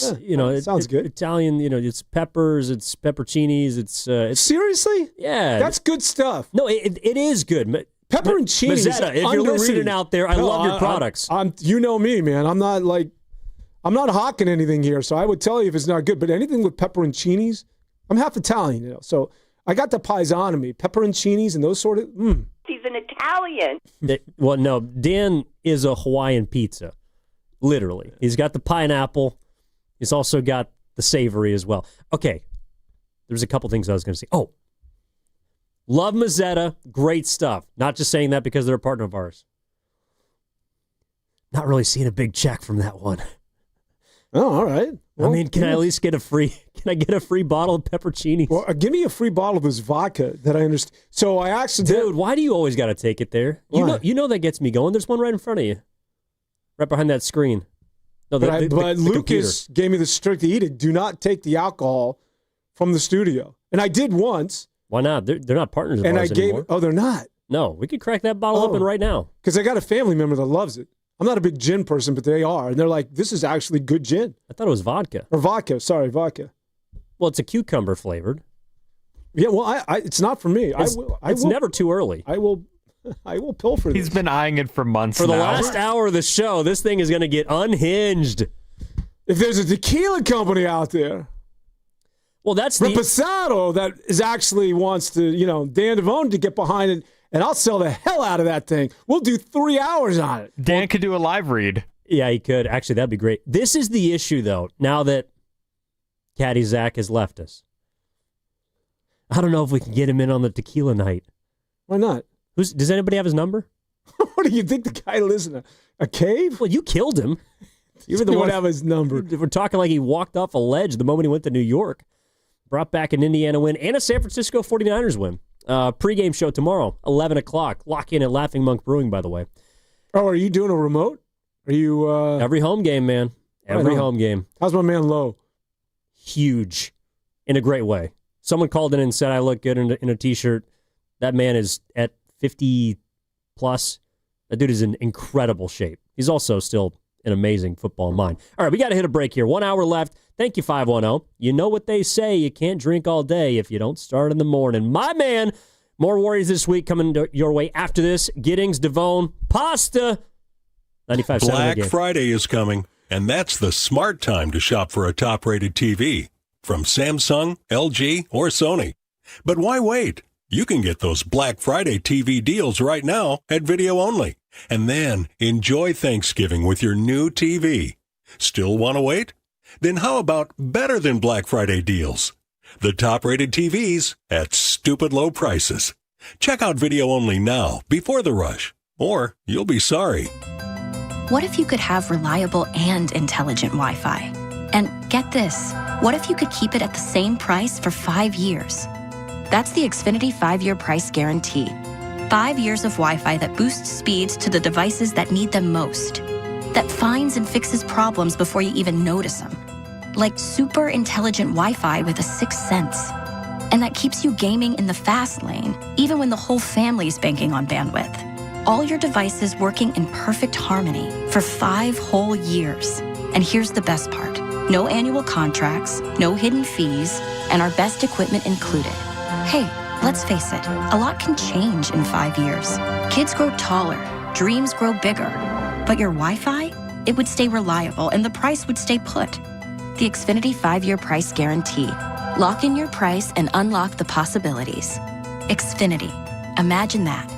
sounds good. Italian, it's peppers, it's pepperoncinis, it's seriously? Yeah. That's good stuff. No, it is good. Pepperoncini is Mazzetta, if you're underrated. listening out there, I love your products. You know me, man. I'm not hawking anything here, so I would tell you if it's not good. But anything with pepperoncinis, I'm half Italian, so I got the paisano in me. Pepperoncinis and those sort of. He's an Italian. Well, no, Dan is a Hawaiian pizza, literally. He's got the pineapple. He's also got the savory as well. Okay, there's a couple things I was going to say. Oh, love Mazzetta, great stuff. Not just saying that because they're a partner of ours. Not really seeing a big check from that one. Oh, all right. Well, I mean, can I at least get a free bottle of pepperoncinis? Well, give me a free bottle of this vodka that I understand. So I actually Dude, why do you always got to take it there? You know that gets me going. There's one right in front of you. Right behind that screen. No, but Lucas gave me the strict edict, do not take the alcohol from the studio. And I did once. Why not? They're not partners of ours anymore. Oh, they're not? No, we could crack that bottle open right now. Because I got a family member that loves it. I'm not a big gin person, but they are. And they're like, this is actually good gin. I thought it was vodka. Or vodka. Sorry, vodka. Well, it's a cucumber flavored. Yeah, well, it's not for me. It's never too early. I will pilfer this. He's been eyeing it for months For the now. last hour of the show, this thing is going to get unhinged. If there's a tequila company out there, well, that's Reposado that is actually wants to, Dan Devone to get behind it, and I'll sell the hell out of that thing. We'll do 3 hours on it. Dan could do a live read. Yeah, he could. Actually, that'd be great. This is the issue, though, now that Caddy Zach has left us. I don't know if we can get him in on the tequila night. Why not? Does anybody have his number? What do you think the guy lives in a cave? Well, you killed him. You were the one have his number. We're talking like he walked off a ledge the moment he went to New York. Brought back an Indiana win and a San Francisco 49ers win. Pre-game show tomorrow, 11 o'clock. Lock in at Laughing Monk Brewing, by the way. Oh, are you doing a remote? Are you... Every home game, man. Every home game. How's my man Lowe? Huge. In a great way. Someone called in and said I look good in a T-shirt. That man is at 50 plus. That dude is in incredible shape. He's also still an amazing football mind. All right, we got to hit a break here. 1 hour left. Thank you, 510. You know what they say. You can't drink all day if you don't start in the morning. My man, more Warriors this week coming your way after this. Giddings, Devone, Pasta. 95.7 Black again. Friday is coming, and that's the smart time to shop for a top-rated TV from Samsung, LG, or Sony. But why wait? You can get those Black Friday TV deals right now at Video Only, and then enjoy Thanksgiving with your new TV. Still want to wait? Then how about better than Black Friday deals? The top-rated TVs at stupid low prices. Check out Video Only now before the rush, or you'll be sorry. What if you could have reliable and intelligent Wi-Fi? And get this, what if you could keep it at the same price for 5 years? That's the Xfinity 5-year price guarantee. 5 years of Wi-Fi that boosts speeds to the devices that need them most. That finds and fixes problems before you even notice them. Like super intelligent Wi-Fi with a 6th sense. And that keeps you gaming in the fast lane, even when the whole family's banking on bandwidth. All your devices working in perfect harmony for 5 whole years. And here's the best part. No annual contracts, no hidden fees, and our best equipment included. Hey, let's face it, a lot can change in 5 years. Kids grow taller, dreams grow bigger. But your Wi-Fi? It would stay reliable and the price would stay put. The Xfinity 5-year price guarantee. Lock in your price and unlock the possibilities. Xfinity. Imagine that.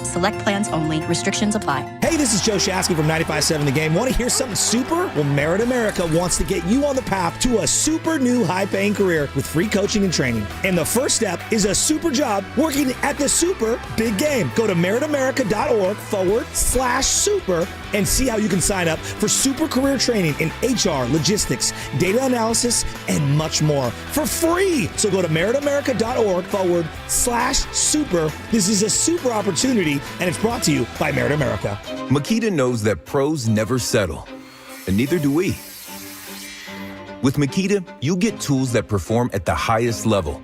Select plans only. Restrictions apply. Hey, this is Joe Shasky from 95.7 The Game. Want to hear something super? Well, Merit America wants to get you on the path to a super new high-paying career with free coaching and training. And the first step is a super job working at the super big game. Go to meritamerica.org/super and see how you can sign up for super career training in HR, logistics, data analysis, and much more for free. So go to meritamerica.org/super. This is a super opportunity, and it's brought to you by Merit America. Makita knows that pros never settle, and neither do we. With Makita, you get tools that perform at the highest level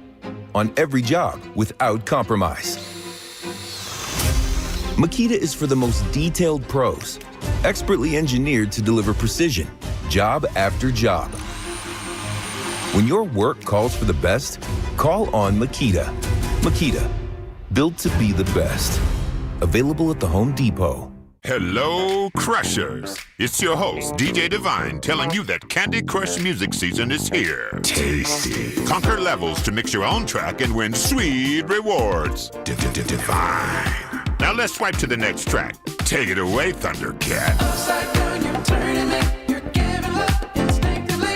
on every job without compromise. Makita is for the most detailed pros, expertly engineered to deliver precision, job after job. When your work calls for the best, call on Makita. Makita, built to be the best. Available at the Home Depot. Hello, Crushers. It's your host, DJ Divine, telling you that Candy Crush music season is here. Tasty. Conquer levels to mix your own track and win sweet rewards. Divine. Now let's swipe to the next track. Take it away, Thundercat. Upside down, you're turning it. You're giving up instinctively.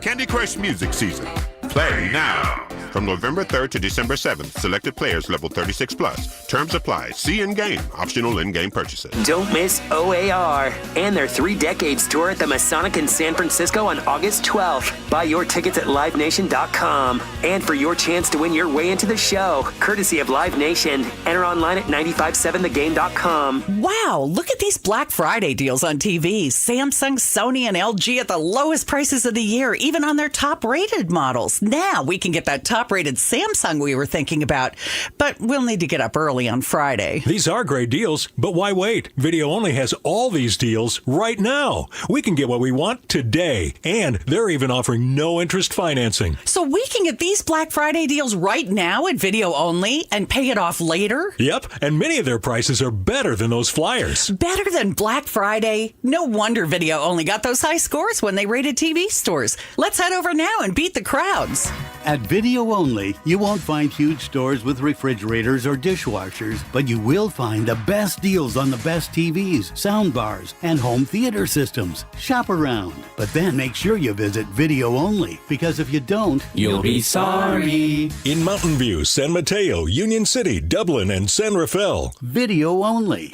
Candy Crush music season. Play now. From November 3rd to December 7th, selected players level 36 plus. Terms apply. See in-game. Optional in-game purchases. Don't miss OAR and their 3 Decades tour at the Masonic in San Francisco on August 12th. Buy your tickets at livenation.com. And for your chance to win your way into the show, courtesy of Live Nation, enter online at 957thegame.com. Wow, look at these Black Friday deals on TVs. Samsung, Sony, and LG at the lowest prices of the year, even on their top-rated models. Now we can get that top-rated Samsung we were thinking about, but we'll need to get up early on Friday. These are great deals, but why wait? Video Only has all these deals right now. We can get what we want today, and they're even offering no-interest financing. So we can get these Black Friday deals right now at Video Only and pay it off later? Yep, and many of their prices are better than those flyers. Better than Black Friday? No wonder Video Only got those high scores when they rated TV stores. Let's head over now and beat the crowds. At Video Only, you won't find huge stores with refrigerators or dishwashers, but you will find the best deals on the best TVs, soundbars, and home theater systems. Shop around, but then make sure you visit Video Only, because if you don't, you'll be sorry. In Mountain View, San Mateo, Union City, Dublin, and San Rafael. Video Only.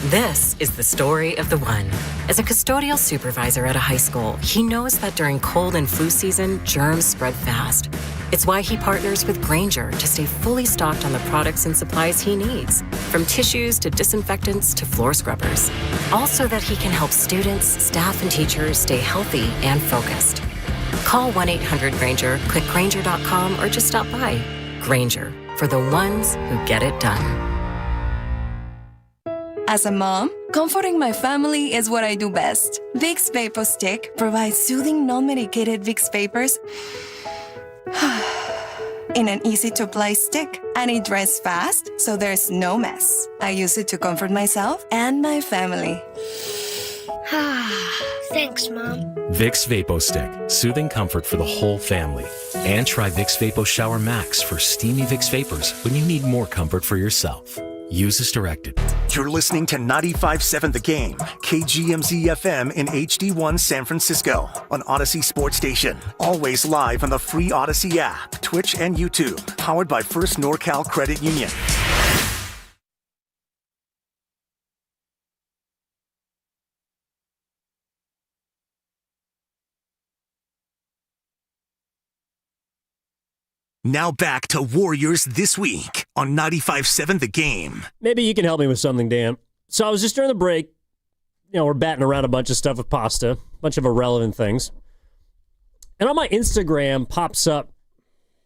This is the story of the one. As a custodial supervisor at a high school, he knows that during cold and flu season, germs spread fast. It's why he partners with Grainger to stay fully stocked on the products and supplies he needs, from tissues to disinfectants to floor scrubbers. All so that he can help students, staff, and teachers stay healthy and focused. Call 1-800-GRAINGER, click Grainger.com, or just stop by. Grainger, for the ones who get it done. As a mom, comforting my family is what I do best. Vicks Vapor Stick provides soothing, non-medicated Vicks Vapors in an easy-to-apply stick, and it dries fast, so there's no mess. I use it to comfort myself and my family. Thanks, Mom. Vicks Vapo Stick, soothing comfort for the whole family. And try Vicks Vapo Shower Max for steamy Vicks Vapors when you need more comfort for yourself. Use as directed. You're listening to 95.7 The Game, KGMZ FM in HD1 San Francisco on Odyssey Sports Station. Always live on the free Odyssey app, Twitch, and YouTube. Powered by First NorCal Credit Union. Now back to Warriors This Week on 95.7 The Game. Maybe you can help me with something, Dan. So I was just during the break, we're batting around a bunch of stuff with pasta, a bunch of irrelevant things. And on my Instagram pops up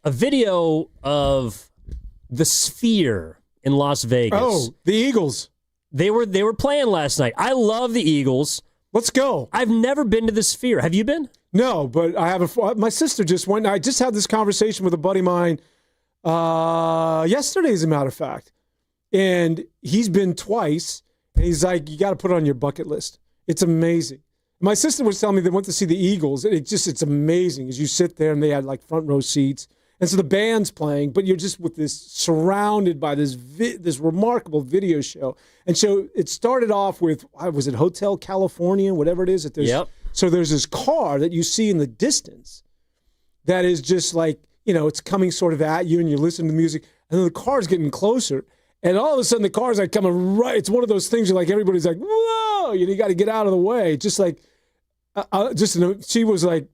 a video of the Sphere in Las Vegas. Oh, the Eagles. They were playing last night. I love the Eagles. Let's go. I've never been to the Sphere. Have you been? No, but I have my sister just went. I just had this conversation with a buddy of mine yesterday, as a matter of fact. And he's been twice, and he's like, you got to put it on your bucket list. It's amazing. My sister was telling me they went to see the Eagles. It's amazing as you sit there, and they had like front row seats. And so the band's playing, but you're just with this, surrounded by this remarkable video show. And so it started off with, was it Hotel California, whatever it is? Yep. So there's this car that you see in the distance that is just like, it's coming sort of at you, and you're listening to the music, and then the car's getting closer. And all of a sudden the car's like coming right. It's one of those things you're like, everybody's like, whoa, you got to get out of the way. Just like, she was like,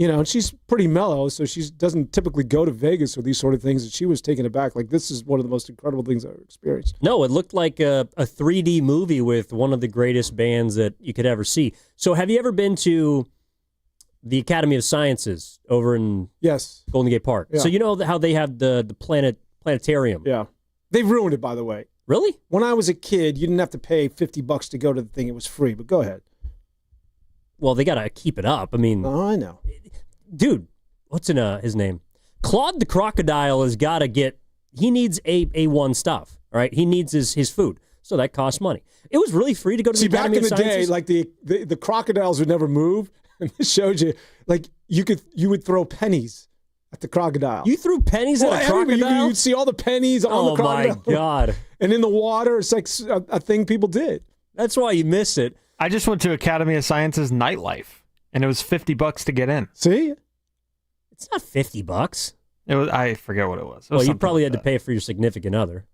and she's pretty mellow, so she doesn't typically go to Vegas or these sort of things. And she was taken aback. Like, this is one of the most incredible things I've ever experienced. No, it looked like a 3D movie with one of the greatest bands that you could ever see. So have you ever been to the Academy of Sciences over in Golden Gate Park? Yeah. So you know how they have the planetarium? Yeah. They've ruined it, by the way. Really? When I was a kid, you didn't have to pay $50 to go to the thing. It was free, but go ahead. Well, they got to keep it up. I mean... Oh, I know. Dude, what's in his name? Claude the Crocodile has got to get... He needs A1 stuff, all right? He needs his food. So that costs money. It was really free to go to the Academy of Sciences. Back in the day, like the crocodiles would never move. And this showed you, like, you would throw pennies at the crocodile. You threw pennies at a crocodile? You'd see all the pennies on the crocodile. Oh, my God. And in the water, it's like a thing people did. That's why you miss it. I just went to Academy of Sciences nightlife, and it was $50 to get in. See? It's not $50. I forget what it was. Well, you probably had to pay for your significant other.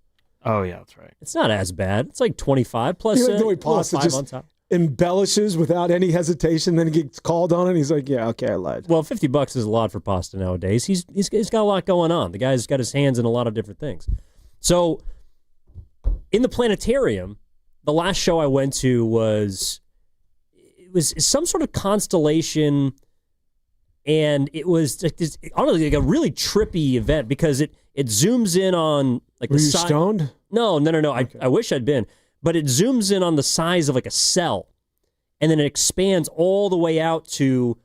Oh yeah, that's right. It's not as bad. It's like 25 plus You know, the way Pasta 5 just on top. embellishes without any hesitation, then he gets called on it. He's like, "Yeah, okay, I lied." Well, $50 is a lot for Pasta nowadays. He's got a lot going on. The guy's got his hands in a lot of different things. So, in the planetarium, the last show I went to was some sort of constellation, and it was like this, honestly, like a really trippy event because it zooms in on like Were the you size. stoned? No. Okay. I wish I'd been, but it zooms in on the size of like a cell, and then it expands all the way out to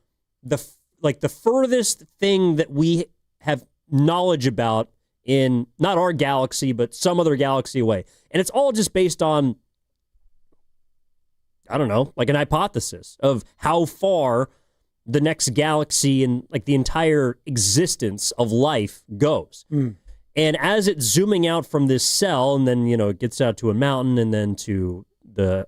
the furthest thing that we have knowledge about in not our galaxy, but some other galaxy away, and it's all just based on, I don't know, like an hypothesis of how far the next galaxy and like the entire existence of life goes. And as it's zooming out from this cell, and then, it gets out to a mountain, and then to the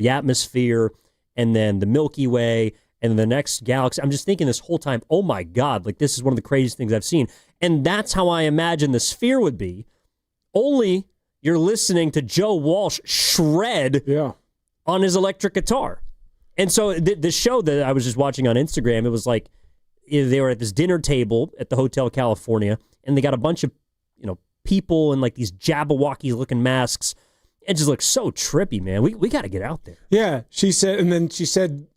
atmosphere, and then the Milky Way, and the next galaxy. I'm just thinking this whole time, oh my God, like this is one of the craziest things I've seen. And that's how I imagine the sphere would be. Only you're listening to Joe Walsh shred on his electric guitar. And so the show that I was just watching on Instagram, it was like they were at this dinner table at the Hotel California, and they got a bunch of people in like these Jabberwockies looking masks. It just looks so trippy, man. We got to get out there. Yeah, she said,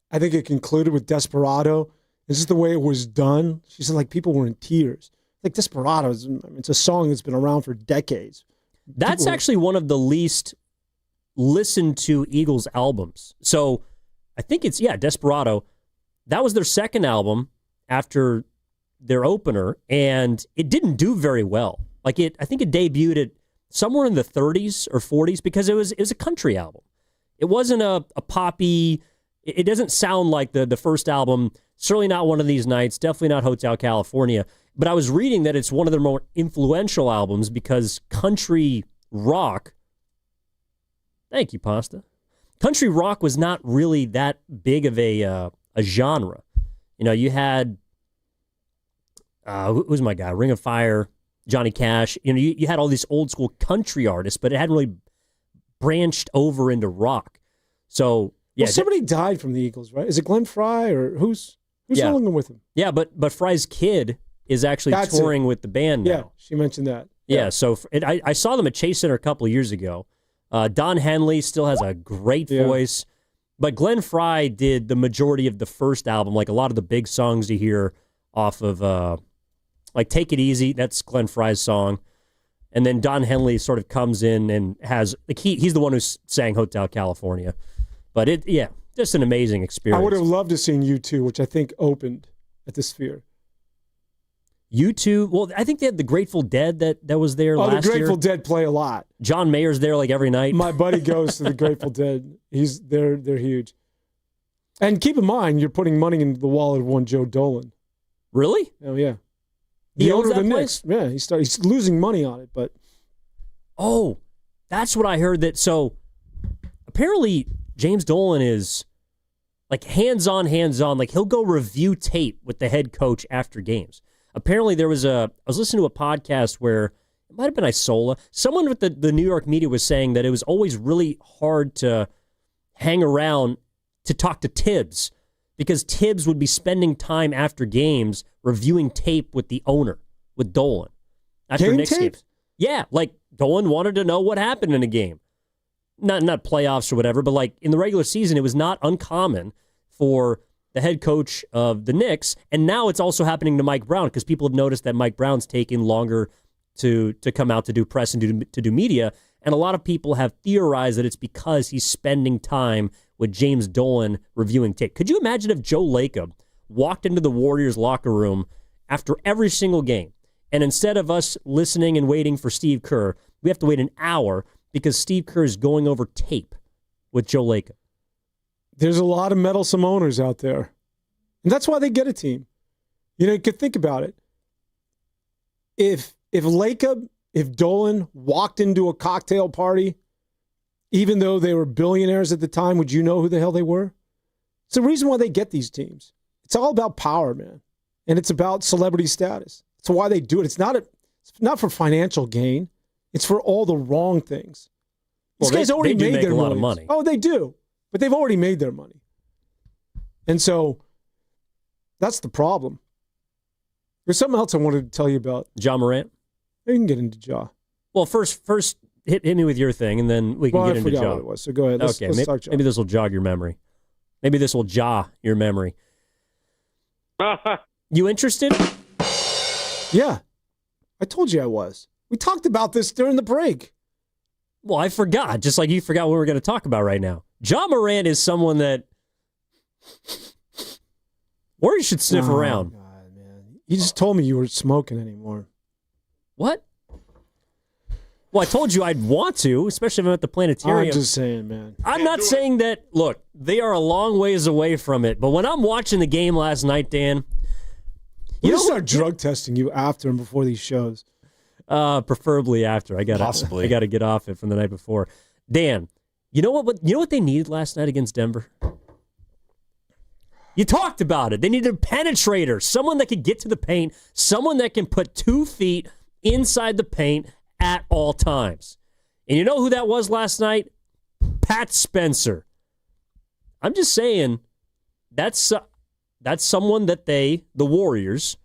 I think it concluded with Desperado. This is the way it was done. She said, like, people were in tears. Like, Desperado, it's a song that's been around for decades. That's actually one of the least listened to Eagles albums. So I think it's, Desperado. That was their second album after their opener, and it didn't do very well. Like I think it debuted at somewhere in the 30s or 40s because it was a country album. It wasn't a poppy. It doesn't sound like the first album. Certainly not One of These Nights. Definitely not Hotel California. But I was reading that it's one of their more influential albums because country rock. Thank you, Pasta. Country rock was not really that big of a genre. You had who's my guy? Ring of Fire, Johnny Cash. You had all these old school country artists, but it hadn't really branched over into rock. So somebody died from the Eagles, right? Is it Glenn Fry or who's no longer with him? Yeah, but Fry's kid is actually touring with the band now. Yeah, she mentioned that. Yeah, so I saw them at Chase Center a couple of years ago. Don Henley still has a great voice, but Glenn Fry did the majority of the first album, like a lot of the big songs you hear off of, like Take It Easy, that's Glenn Fry's song. And then Don Henley sort of comes in and has, like he's the one who sang Hotel California. But just an amazing experience. I would have loved to seen U2, which I think opened at the Sphere. U2, well, I think they had the Grateful Dead that was there last year. The Grateful Dead play a lot. John Mayer's there like every night. My buddy goes to the Grateful Dead. They're huge. And keep in mind, you're putting money in the wallet of one Joe Dolan. Really? Oh, yeah. He The owns owner of the that Knicks. place? Yeah, he's losing money on it, but... Oh, that's what I heard. So apparently James Dolan is like hands-on. Like he'll go review tape with the head coach after games. Apparently I was listening to a podcast where it might have been Isola. Someone with the New York media was saying that it was always really hard to hang around to talk to Tibbs because Tibbs would be spending time after games reviewing tape with the owner, with Dolan. After Knicks games. Yeah, like Dolan wanted to know what happened in a game. Not playoffs or whatever, but like in the regular season, it was not uncommon for the head coach of the Knicks, and now it's also happening to Mike Brown because people have noticed that Mike Brown's taking longer to come out to do press and to do media, and a lot of people have theorized that it's because he's spending time with James Dolan reviewing tape. Could you imagine if Joe Lacob walked into the Warriors locker room after every single game, and instead of us listening and waiting for Steve Kerr, we have to wait an hour because Steve Kerr is going over tape with Joe Lacob? There's a lot of meddlesome owners out there. And that's why they get a team. You could think about it. If Dolan walked into a cocktail party, even though they were billionaires at the time, would you know who the hell they were? It's the reason why they get these teams. It's all about power, man. And it's about celebrity status. It's why they do it. It's not for financial gain. It's for all the wrong things. These guys already made their a lot of money. Oh, they do. But they've already made their money. And so that's the problem. There's something else I wanted to tell you about. Ja Morant? You can get into Ja. Well, first hit me with your thing, and then we can get into Ja. What it was, so go ahead. Let's talk Ja. Maybe this will jog your memory. Maybe this will Ja your memory. You interested? Yeah. I told you I was. We talked about this during the break. Well, I forgot, just like you forgot what we're going to talk about right now. Ja Morant is someone that Warriors should sniff around. God, man. You just told me you weren't smoking anymore. What? Well, I told you I'd want to, especially if I'm at the planetarium. I'm just saying, man. I'm not saying that, look, they are a long ways away from it, but when I'm watching the game last night, Dan, You start drug testing you after and before these shows. Preferably after. I got to get off it from the night before. Dan, you know what they needed last night against Denver? You talked about it. They needed a penetrator, someone that could get to the paint, someone that can put 2 feet inside the paint at all times. And you know who that was last night? Pat Spencer. I'm just saying that's someone that the Warriors,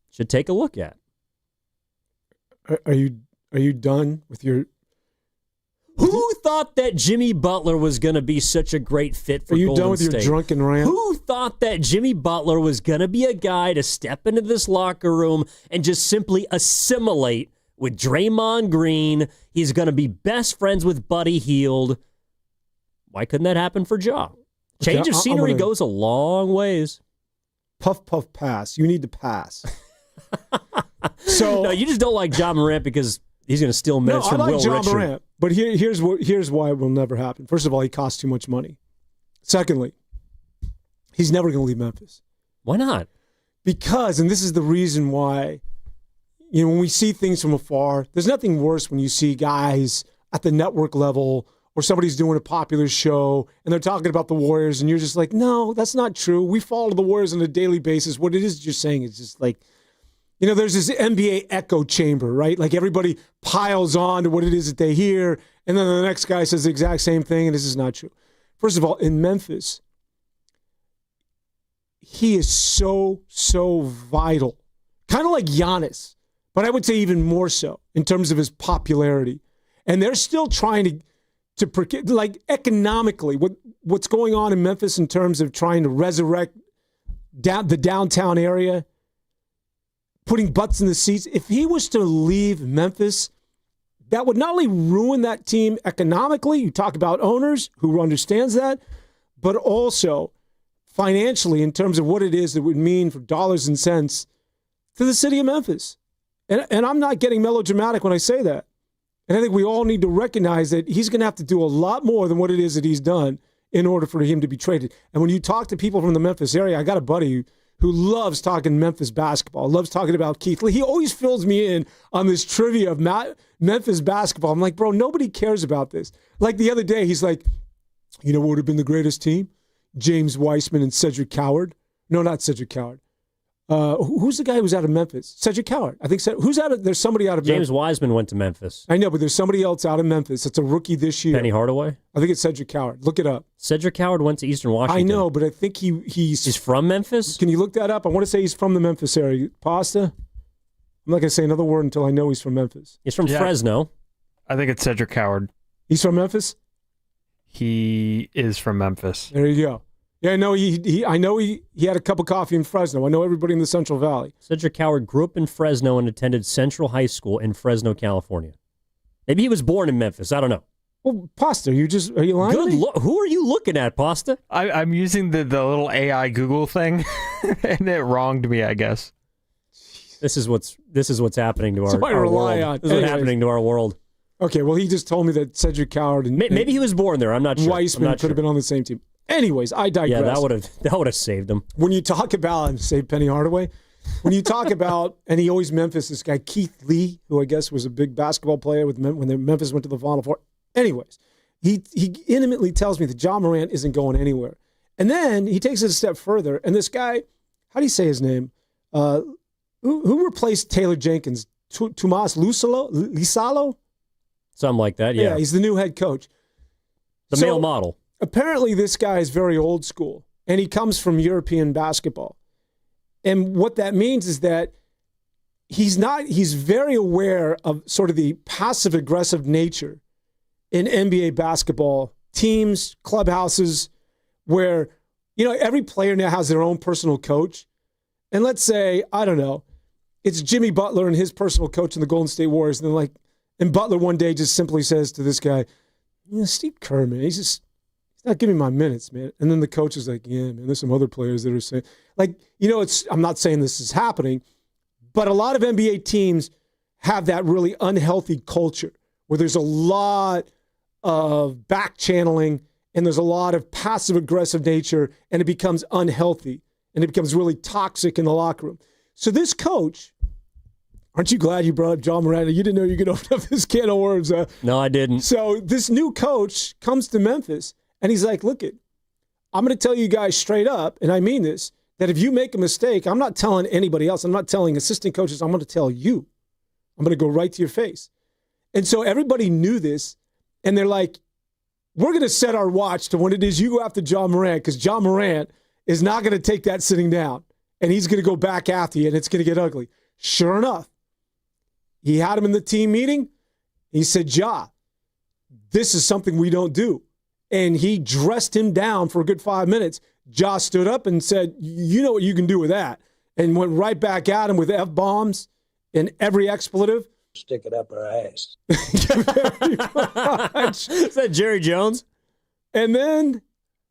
should take a look at. Are you done with your... Who thought that Jimmy Butler was going to be such a great fit for Golden State? Are you done with your drunken rant? Who thought that Jimmy Butler was going to be a guy to step into this locker room and just simply assimilate with Draymond Green? He's going to be best friends with Buddy Hield. Why couldn't that happen for Ja? Change of scenery goes a long ways. Puff, puff, pass. You need to pass. So no, you just don't like Ja Morant because he's going to steal minutes from Will Ja Richard. Morant, but here's why it will never happen. First of all, he costs too much money. Secondly, he's never going to leave Memphis. Why not? Because, and this is the reason why, when we see things from afar, there's nothing worse when you see guys at the network level or somebody's doing a popular show and they're talking about the Warriors and you're just like, no, that's not true. We follow the Warriors on a daily basis. What it is you're saying is just like, there's this NBA echo chamber, right? Like everybody piles on to what it is that they hear, and then the next guy says the exact same thing, and this is not true. First of all, in Memphis, he is so vital. Kind of like Giannis, but I would say even more so in terms of his popularity. And they're still trying to like economically, what's going on in Memphis in terms of trying to resurrect the downtown area, putting butts in the seats. If he was to leave Memphis, that would not only ruin that team economically, you talk about owners who understands that, but also financially in terms of what it is that would mean for dollars and cents to the city of Memphis. And I'm not getting melodramatic when I say that. And I think we all need to recognize that he's going to have to do a lot more than what it is that he's done in order for him to be traded. And when you talk to people from the Memphis area, I got a buddy who loves talking Memphis basketball, loves talking about Keith Lee. He always fills me in on this trivia of Memphis basketball. I'm like, bro, nobody cares about this. Like the other day, he's like, what would have been the greatest team? James Weissman and Cedric Coward. No, not Cedric Coward. Who's the guy who's out of Memphis? Cedric Coward. I think there's somebody out of James Memphis. Wiseman went to Memphis. I know, but there's somebody else out of Memphis. It's a rookie this year. Penny Hardaway? I think it's Cedric Coward. Look it up. Cedric Coward went to Eastern Washington. I know, but I think he's from Memphis? Can you look that up? I want to say he's from the Memphis area. Pasta? I'm not going to say another word until I know he's from Memphis. He's from Fresno. I think it's Cedric Coward. He's from Memphis? He is from Memphis. There you go. Yeah, I know he had a cup of coffee in Fresno. I know everybody in the Central Valley. Cedric Coward grew up in Fresno and attended Central High School in Fresno, California. Maybe he was born in Memphis. I don't know. Well, Pasta, are you lying? Who are you looking at, Pasta? I'm using the little AI Google thing, and it wronged me, I guess. This is what's happening to our rely world. on. This is what's happening to our world. Okay, well, he just told me that Cedric Coward and maybe he was born there. I'm not sure. Weissman could have been on the same team. Anyways, I digress. Yeah, that would have saved him. When you talk about, and save Penny Hardaway, when you talk about, and he always Memphis, this guy Keith Lee, who I guess was a big basketball player when Memphis went to the Final Four. Anyways, he intimately tells me that Ja Morant isn't going anywhere. And then he takes it a step further, and this guy, how do you say his name? Who replaced Taylor Jenkins? Tomas Lisalo? Something like that, yeah. He's the new head coach. The male model. Apparently, this guy is very old school, and he comes from European basketball. And what that means is that he's very aware of sort of the passive-aggressive nature in NBA basketball teams, clubhouses, where, every player now has their own personal coach. And let's say, I don't know, it's Jimmy Butler and his personal coach in the Golden State Warriors. And Butler one day just simply says to this guy, Steve Kerr, man, he's not giving me my minutes, man. And then the coach is like, yeah, man, there's some other players that are saying, I'm not saying this is happening, but a lot of NBA teams have that really unhealthy culture where there's a lot of back channeling and there's a lot of passive-aggressive nature, and it becomes unhealthy, and it becomes really toxic in the locker room. So this coach, aren't you glad you brought up John Morant? You didn't know you could open up this can of worms. No, I didn't. So this new coach comes to Memphis, and he's like, look, I'm going to tell you guys straight up, and I mean this, that if you make a mistake, I'm not telling anybody else. I'm not telling assistant coaches. I'm going to tell you. I'm going to go right to your face. And so everybody knew this, and they're like, we're going to set our watch to when it is you go after John Morant, because John Morant is not going to take that sitting down, and he's going to go back after you, and it's going to get ugly. Sure enough, he had him in the team meeting. He said, Ja, this is something we don't do. And he dressed him down for a good 5 minutes. Ja stood up and said, you know what you can do with that, and went right back at him with F-bombs and every expletive. Stick it up our ass. Is that Jerry Jones? And then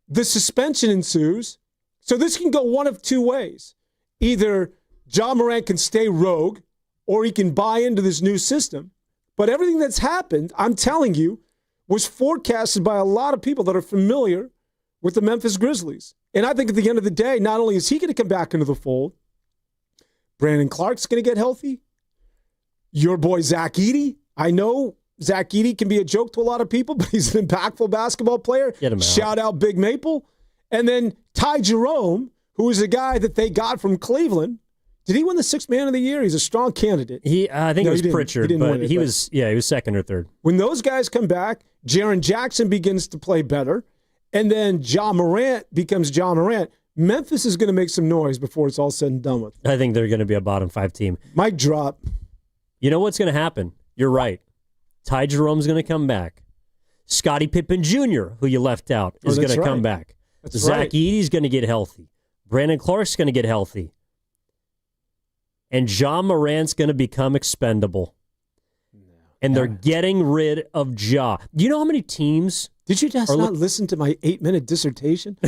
the suspension ensues. So this can go one of two ways. Either John Morant can stay rogue, or he can buy into this new system. But everything that's happened, I'm telling you, was forecasted by a lot of people that are familiar with the Memphis Grizzlies. And I think at the end of the day, not only is he going to come back into the fold, Brandon Clark's going to get healthy. Your boy Zach Edey. I know Zach Edey can be a joke to a lot of people, but he's an impactful basketball player. Get him out. Shout out Big Maple. And then Ty Jerome, who is a guy that they got from Cleveland. Did he win the Sixth Man of the Year? He's a strong candidate. I think it was Pritchard, but he was second or third. When those guys come back, Jaren Jackson begins to play better, and then John Morant becomes John Morant. Memphis is going to make some noise before it's all said and done with. I think they're going to be a bottom 5 team. Mic drop. You know what's going to happen? You're right. Ty Jerome's going to come back. Scottie Pippen Jr., who you left out, is going to come back. Zach Edey's going to get healthy. Brandon Clark's going to get healthy. And John Morant's going to become expendable. And they're getting rid of Ja. Do you know how many teams? Did you just not listen to my 8-minute dissertation?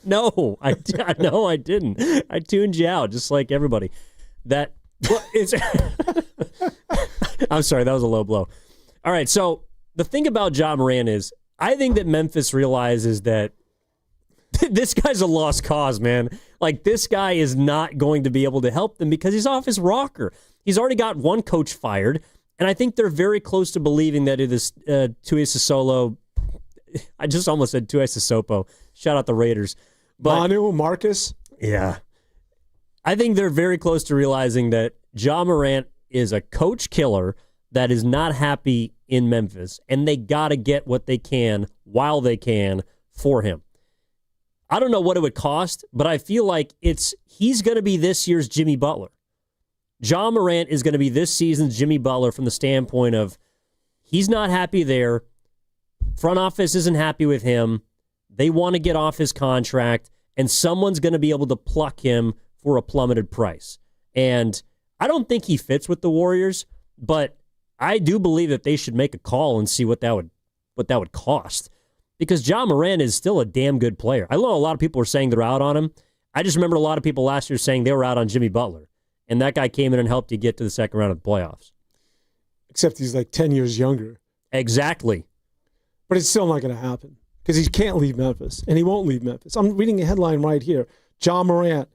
No, I didn't. I tuned you out, just like everybody. I'm sorry, that was a low blow. All right, so the thing about Ja Morant is, I think that Memphis realizes that this guy's a lost cause, man. Like, this guy is not going to be able to help them because he's off his rocker. He's already got one coach fired, and I think they're very close to believing that it is Tuisasolo. I just almost said Tuisasopo. Shout out the Raiders. But, Manu, Marcus? Yeah. I think they're very close to realizing that Ja Morant is a coach killer that is not happy in Memphis, and they got to get what they can while they can for him. I don't know what it would cost, but I feel like he's going to be this year's Jimmy Butler. Ja Morant is going to be this season's Jimmy Butler from the standpoint of he's not happy there. Front office isn't happy with him. They want to get off his contract, and someone's going to be able to pluck him for a plummeted price. And I don't think he fits with the Warriors, but I do believe that they should make a call and see what that would cost. Because Ja Morant is still a damn good player. I know a lot of people are saying they're out on him. I just remember a lot of people last year saying they were out on Jimmy Butler. And that guy came in and helped you get to the second round of the playoffs. Except he's like 10 years younger. Exactly. But it's still not going to happen because he can't leave Memphis, and he won't leave Memphis. I'm reading a headline right here. Ja Morant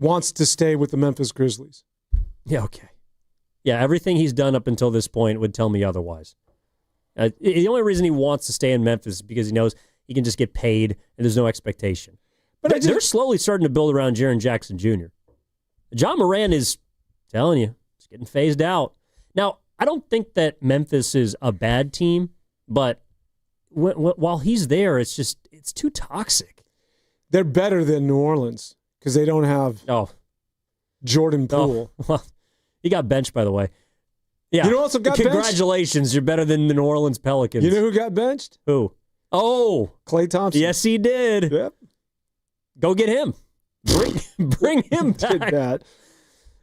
wants to stay with the Memphis Grizzlies. Yeah, okay. Yeah, everything he's done up until this point would tell me otherwise. The only reason he wants to stay in Memphis is because he knows he can just get paid and there's no expectation. But they're slowly starting to build around Jaren Jackson Jr. John Moran is, telling you, it's getting phased out. Now, I don't think that Memphis is a bad team, but while he's there, it's too toxic. They're better than New Orleans because they don't have Jordan Poole. Oh, well, he got benched, by the way. Yeah. You know who also got benched? Congratulations, you're better than the New Orleans Pelicans. You know who got benched? Who? Oh, Klay Thompson. Yes, he did. Yep. Go get him. Bring him back. Did that.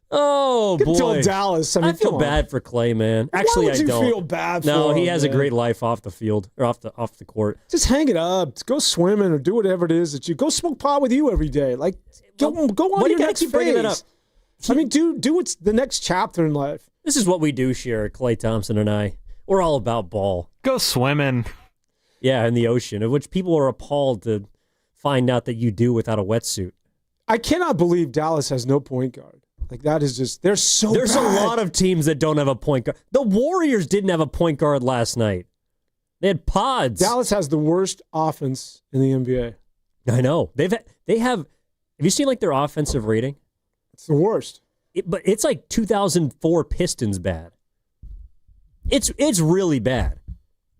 Oh, boy. Until Dallas. I feel bad for Clay, man. Actually, Why would you I don't. feel bad for No, him, he has a man? great life off the field or off the court. Just hang it up. Go swimming or do whatever it is that you go smoke pot with you every day. Like go on Why to do your you gotta next keep bringing that up? phase. I mean, do what's the next chapter in life. This is what we do, Cher, Klay Thompson and I. We're all about ball. Go swimming. Yeah, in the ocean, of which people are appalled to find out that you do without a wetsuit. I cannot believe Dallas has no point guard. Like, that is just, there's There's bad. a lot of teams that don't have a point guard. The Warriors didn't have a point guard last night. They had pods. Dallas has the worst offense in the NBA. I know. They have. Have you seen like their offensive rating? It's the worst. But it's like 2004 Pistons bad. It's really bad.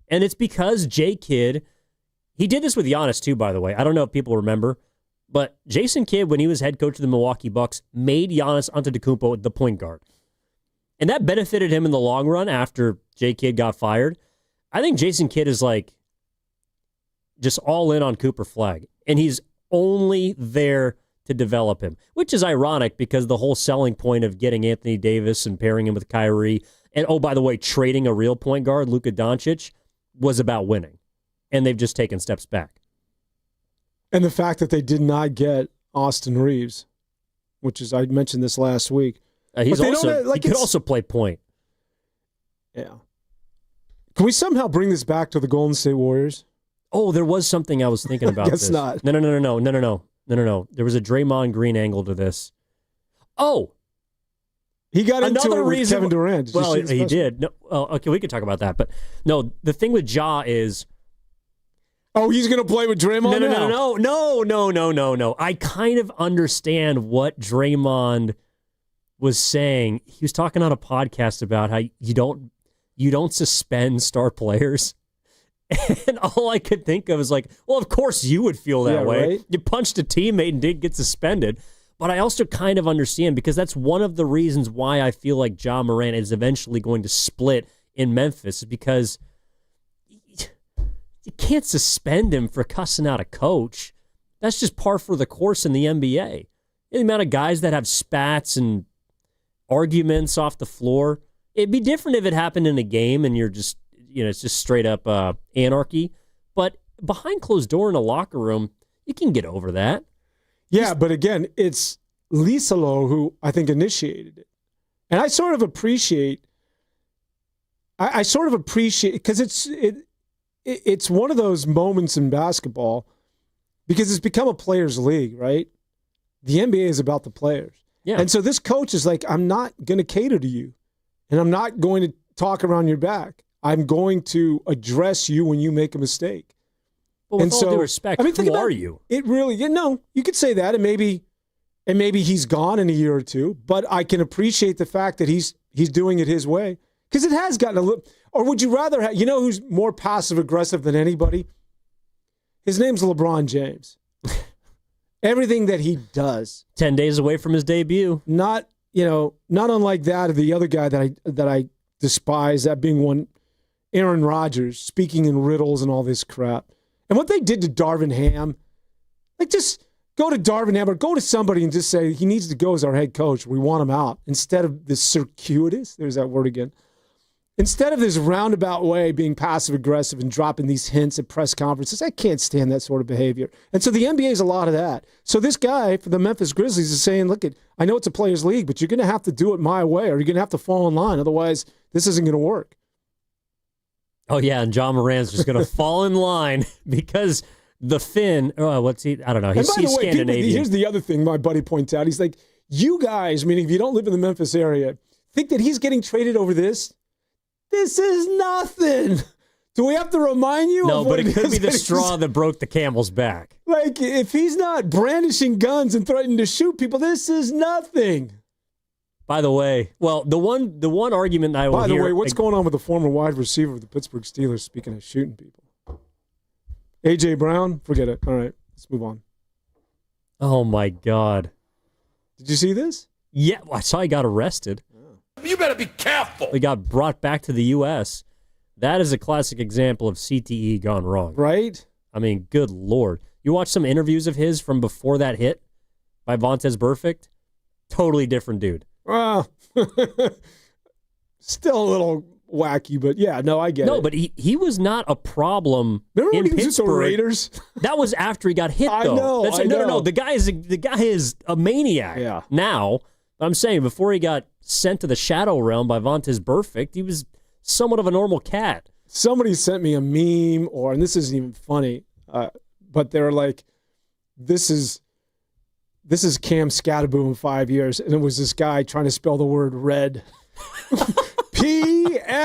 And it's because J. Kidd, he did this with Giannis too, by the way. I don't know if people remember, but Jason Kidd, when he was head coach of the Milwaukee Bucks, made Giannis Antetokounmpo the point guard. And that benefited him in the long run after J. Kidd got fired. I think Jason Kidd is like just all in on Cooper Flagg. And he's only there to develop him, which is ironic because the whole selling point of getting Anthony Davis and pairing him with Kyrie, and oh, by the way, trading a real point guard, Luka Doncic, was about winning. And they've just taken steps back. And the fact that they did not get Austin Reeves, which is, I mentioned this last week. He could also play point. Yeah. Can we somehow bring this back to the Golden State Warriors? Oh, there was something I was thinking about. Guess this. not. No. There was a Draymond Green angle to this. Oh, he got into another it with reason. Kevin Durant. Did you Well, see the he special? did. No, okay, we could talk about that. But no, the thing with Ja is. Oh, he's going to play with Draymond now? No. I kind of understand what Draymond was saying. He was talking on a podcast about how you don't suspend star players. And all I could think of is like, well, of course you would feel that way. Right? You punched a teammate and didn't get suspended. But I also kind of understand because that's one of the reasons why I feel like Ja Morant is eventually going to split in Memphis is because you can't suspend him for cussing out a coach. That's just par for the course in the NBA. The amount of guys that have spats and arguments off the floor. It'd be different if it happened in a game and you're just, it's just straight up anarchy. But behind closed door in a locker room, you can get over that. Yeah, but again, it's Lisalo who I think initiated it. And I sort of appreciate, because it's one of those moments in basketball because it's become a players' league, right? The NBA is about the players. Yeah. And so this coach is like, I'm not going to cater to you, and I'm not going to talk around your back. I'm going to address you when you make a mistake. But with all due respect, who are you? It really, you could say that, and maybe he's gone in a year or two. But I can appreciate the fact that he's doing it his way because it has gotten a little. Or would you rather have? You know who's more passive aggressive than anybody? His name's LeBron James. Everything that he does, 10 days away from his debut. Not unlike that of the other guy that I despise. That being one, Aaron Rodgers, speaking in riddles and all this crap. And what they did to Darvin Ham, like just go to Darvin Ham or go to somebody and just say he needs to go as our head coach. We want him out instead of this circuitous. There's that word again. Instead of this roundabout way being passive aggressive and dropping these hints at press conferences, I can't stand that sort of behavior. And so the NBA is a lot of that. So this guy for the Memphis Grizzlies is saying, look, I know it's a players' league, but you're going to have to do it my way or you're going to have to fall in line. Otherwise, this isn't going to work. Oh, yeah, and John Moran's just going to fall in line because the Finn, what's he? I don't know. He's Scandinavian. Here's the other thing my buddy points out. He's like, you guys, meaning if you don't live in the Memphis area, think that he's getting traded over this? This is nothing to Do we have to remind you? No, of but what it could is be the that straw that broke the camel's back. Like, if he's not brandishing guns and threatening to shoot people, this is nothing. By the way, well, the one argument I will By the hear, way, what's going on with the former wide receiver of the Pittsburgh Steelers, speaking of shooting people? A.J. Brown? Forget it. All right, let's move on. Oh, my God. Did you see this? Yeah, I saw he got arrested. You better be careful. He got brought back to the U.S. That is a classic example of CTE gone wrong. Right? I mean, good Lord. You watch some interviews of his from before that hit by Vontaze Burfict? Totally different dude. Well, still a little wacky, but yeah, no, I get it. No, but he was not a problem. Remember in when he was Pittsburgh. with the Raiders? That was after he got hit, though. I know. No. The guy is a maniac. Yeah. Now, I'm saying before he got sent to the shadow realm by Vontaze Burfict, he was somewhat of a normal cat. Somebody sent me a meme, and this isn't even funny, but they're like, this is Cam Scattaboo in 5 years, and it was this guy trying to spell the word red. PFRC.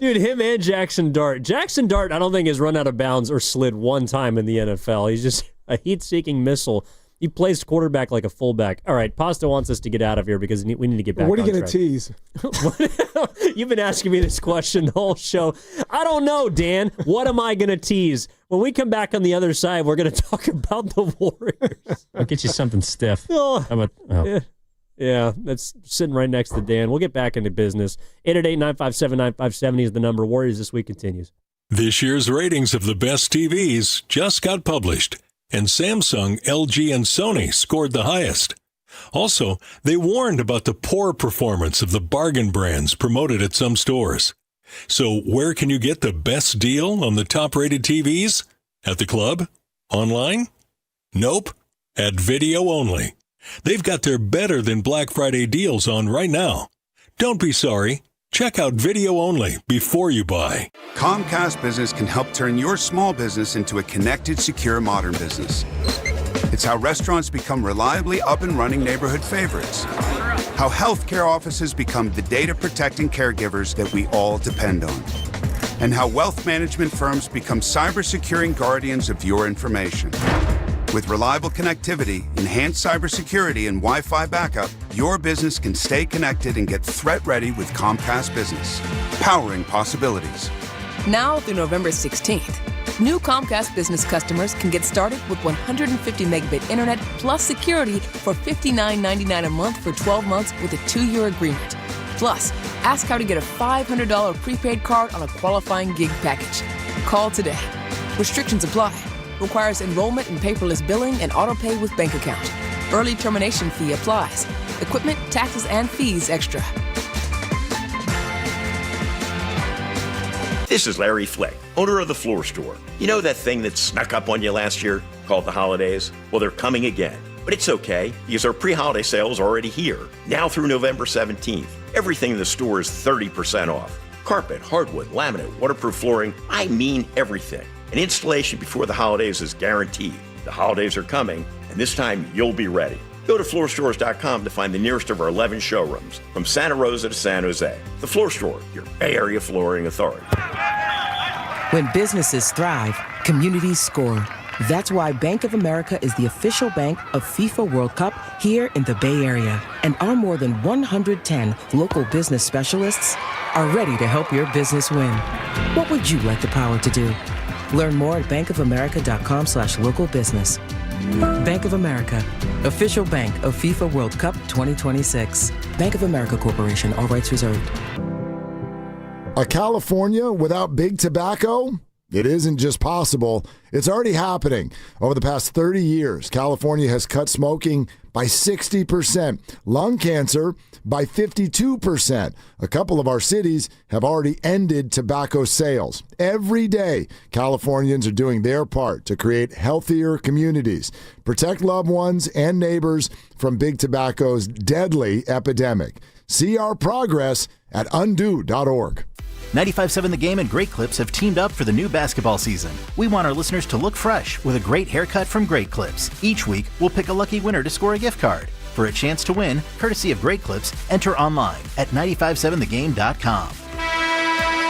Dude, him and Jackson Dart. Jackson Dart, I don't think has run out of bounds or slid one time in the NFL. He's just a heat-seeking missile. He plays quarterback like a fullback. All right, Pasta wants us to get out of here because we need to get back on track. What are you going to tease? You've been asking me this question the whole show. I don't know, Dan. What am I going to tease? When we come back on the other side, we're going to talk about the Warriors. I'll get you something stiff. Oh, How about, yeah, that's sitting right next to Dan. We'll get back into business. 888-957-9570 is the number. Warriors This Week continues. This year's ratings of the best TVs just got published, and Samsung, LG, and Sony scored the highest. Also, they warned about the poor performance of the bargain brands promoted at some stores. So where can you get the best deal on the top-rated TVs? At the club? Online? Nope. At Video Only. They've got their better than Black Friday deals on right now. Don't be sorry. Check out Video Only before you buy. Comcast Business can help turn your small business into a connected, secure, modern business. It's how restaurants become reliably up and running neighborhood favorites. How healthcare offices become the data-protecting caregivers that we all depend on. And how wealth management firms become cyber-securing guardians of your information. With reliable connectivity, enhanced cybersecurity, and Wi-Fi backup, your business can stay connected and get threat-ready with Comcast Business. Powering possibilities. Now through November 16th, new Comcast Business customers can get started with 150 megabit internet plus security for $59.99 a month for 12 months with a 2-year agreement. Plus, ask how to get a $500 prepaid card on a qualifying gig package. Call today. Restrictions apply. Requires enrollment in paperless billing and auto pay with bank account. Early termination fee applies. Equipment, taxes, and fees extra. This is Larry Flick, owner of The Floor Store. You know that thing that snuck up on you last year called the holidays? Well, they're coming again. But it's okay, because our pre-holiday sale is already here. Now through November 17th. Everything in the store is 30% off. Carpet, hardwood, laminate, waterproof flooring, I mean everything. An installation before the holidays is guaranteed. The holidays are coming, and this time you'll be ready. Go to floorstores.com to find the nearest of our 11 showrooms, from Santa Rosa to San Jose. The Floor Store, your Bay Area flooring authority. When businesses thrive, communities score. That's why Bank of America is the official bank of FIFA World Cup here in the Bay Area. And our more than 110 local business specialists are ready to help your business win. What would you like the power to do? Learn more at bankofamerica.com/local business. Bank of America, official bank of FIFA World Cup 2026. Bank of America Corporation, all rights reserved. A California without big tobacco? It isn't just possible, it's already happening. Over the past 30 years, California has cut smoking by 60%, lung cancer by 52%. A couple of our cities have already ended tobacco sales. Every day, Californians are doing their part to create healthier communities, protect loved ones and neighbors from big tobacco's deadly epidemic. See our progress at undo.org. 95.7 The Game and Great Clips have teamed up for the new basketball season. We want our listeners to look fresh with a great haircut from Great Clips. Each week, we'll pick a lucky winner to score a gift card. For a chance to win, courtesy of Great Clips, enter online at 957thegame.com.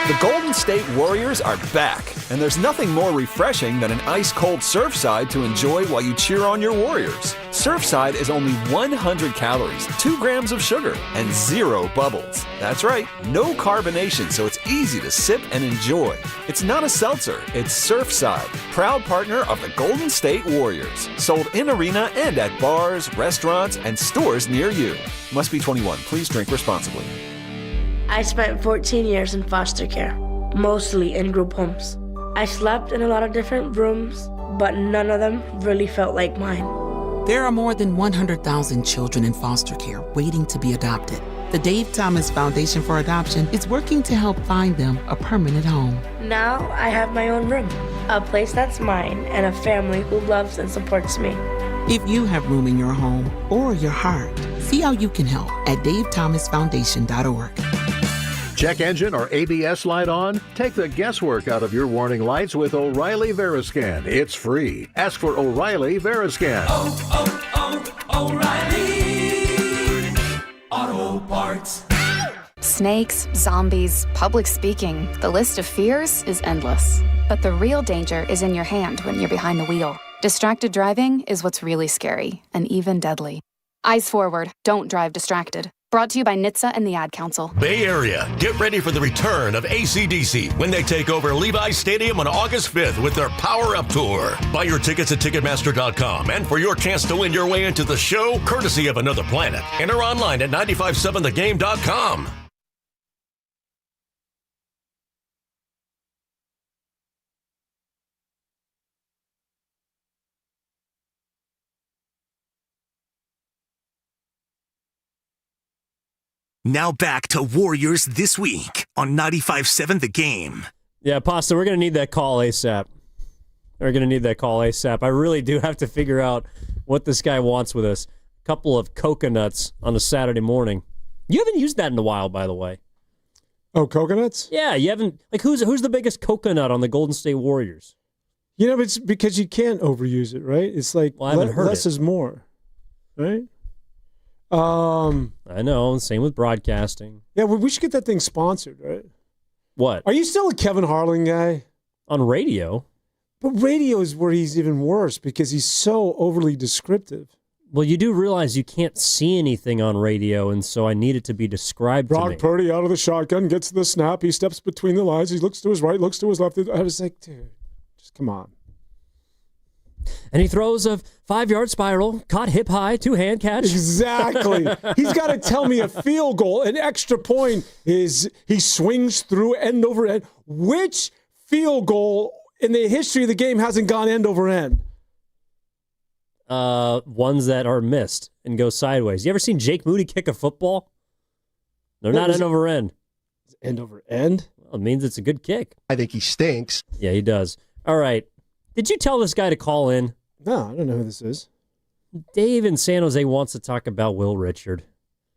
The Golden State Warriors are back, and there's nothing more refreshing than an ice-cold Surfside to enjoy while you cheer on your Warriors. Surfside is only 100 calories, 2 grams of sugar, and 0 bubbles. That's right, no carbonation, so it's easy to sip and enjoy. It's not a seltzer, it's Surfside, proud partner of the Golden State Warriors. Sold in arena and at bars, restaurants, and stores near you. Must be 21. Please drink responsibly. I spent 14 years in foster care, mostly in group homes. I slept in a lot of different rooms, but none of them really felt like mine. There are more than 100,000 children in foster care waiting to be adopted. The Dave Thomas Foundation for Adoption is working to help find them a permanent home. Now I have my own room, a place that's mine, and a family who loves and supports me. If you have room in your home or your heart, see how you can help at davethomasfoundation.org. Check engine or ABS light on? Take the guesswork out of your warning lights with O'Reilly Veriscan. It's free. Ask for O'Reilly Veriscan. O'Reilly Auto Parts. Snakes, zombies, public speaking. The list of fears is endless. But the real danger is in your hand when you're behind the wheel. Distracted driving is what's really scary and even deadly. Eyes forward. Don't drive distracted. Brought to you by NHTSA and the Ad Council. Bay Area, get ready for the return of AC/DC when they take over Levi's Stadium on August 5th with their Power Up Tour. Buy your tickets at Ticketmaster.com, and for your chance to win your way into the show, courtesy of Another Planet, enter online at 957thegame.com. Now back to Warriors This Week on 95.7 The Game. Yeah, Pasta, we're going to need that call ASAP. I really do have to figure out what this guy wants with us. A couple of coconuts on a Saturday morning. You haven't used that in a while, by the way. Oh, coconuts? Yeah, you haven't. Like, who's the biggest coconut on the Golden State Warriors? You know, it's because you can't overuse it, right? It's like less is more, right? I know. Same with broadcasting. Yeah, we should get that thing sponsored, right? What? Are you still a Kevin Harlan guy? On radio? But radio is where he's even worse because he's so overly descriptive. Well, you do realize you can't see anything on radio, and so I need it to be described to me. Brock Purdy out of the shotgun, gets the snap, he steps between the lines, he looks to his right, looks to his left. I was like, dude, just come on. And he throws a 5-yard spiral, caught hip high, 2-hand catch. Exactly. He's got to tell me a field goal. An extra point is he swings through end over end. Which field goal in the history of the game hasn't gone end over end? Ones that are missed and go sideways. You ever seen Jake Moody kick a football? They're not end over end. End over end? Well, it means it's a good kick. I think he stinks. Yeah, he does. All right. Did you tell this guy to call in? No, I don't know who this is. Dave in San Jose wants to talk about Will Richard.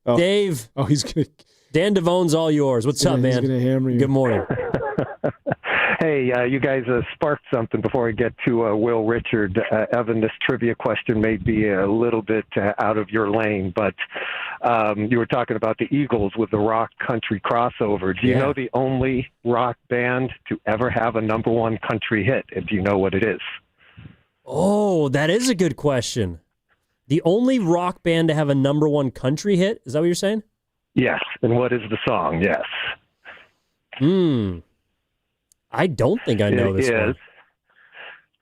Oh. Dave. Oh, he's going to... Dan Devone's all yours. What's up, man? He's going to hammer you. Good morning. Hey, you guys sparked something before I get to Will Richard. Evan, this trivia question may be a little bit out of your lane, but you were talking about the Eagles with the rock country crossover. Do you know the only rock band to ever have a number one country hit? And do you know what it is? Oh, that is a good question. The only rock band to have a number one country hit? Is that what you're saying? Yes. And what is the song? Yes. I don't think I know this one.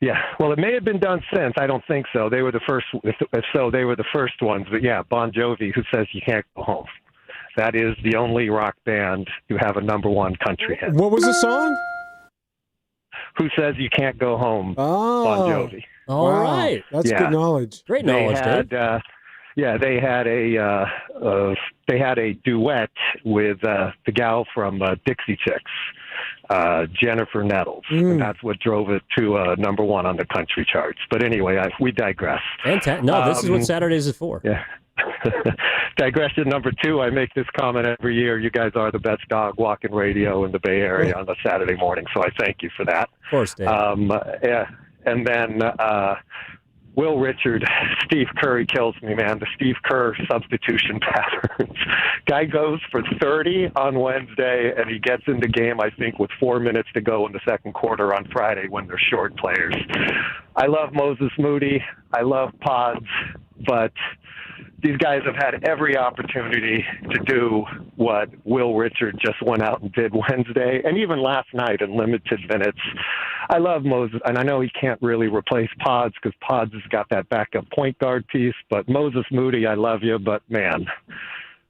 Yeah. Well, it may have been done since. I don't think so. They were the first. If so, they were the first ones. But yeah, Bon Jovi, Who Says You Can't Go Home. That is the only rock band to have a number one country hit. What was the song? Who Says You Can't Go Home? Oh. Bon Jovi. All right. That's good knowledge. Great knowledge, Dave. They had a duet with the gal from Dixie Chicks, Jennifer Nettles, and that's what drove it to number one on the country charts. But anyway, we digress. Fantastic. No, this is what Saturdays is for. Yeah. Digression number 2, I make this comment every year. You guys are the best dog walking radio in the Bay Area on a Saturday morning, so I thank you for that. Of course, Dave. Yeah. And then Will Richard, Steve Kerr, he kills me, man. The Steve Kerr substitution patterns. Guy goes for 30 on Wednesday, and he gets in the game, I think, with 4 minutes to go in the second quarter on Friday when they're short players. I love Moses Moody. I love Pods, but these guys have had every opportunity to do what Will Richard just went out and did Wednesday, and even last night in limited minutes. I love Moses, and I know he can't really replace Pods because Pods has got that backup point guard piece, but Moses Moody, I love you, but man,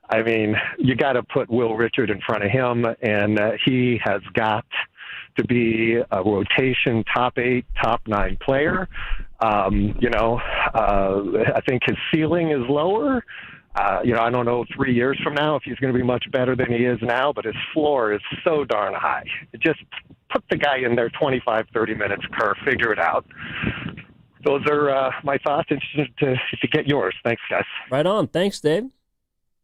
I mean, you got to put Will Richard in front of him, and he has got to be a rotation top 8, top 9 player. I think his ceiling is lower. I don't know 3 years from now if he's going to be much better than he is now, but his floor is so darn high. Just put the guy in there 25, 30 minutes, Kerr, figure it out. Those are my thoughts. Interested to get yours. Thanks, guys. Right on. Thanks, Dave.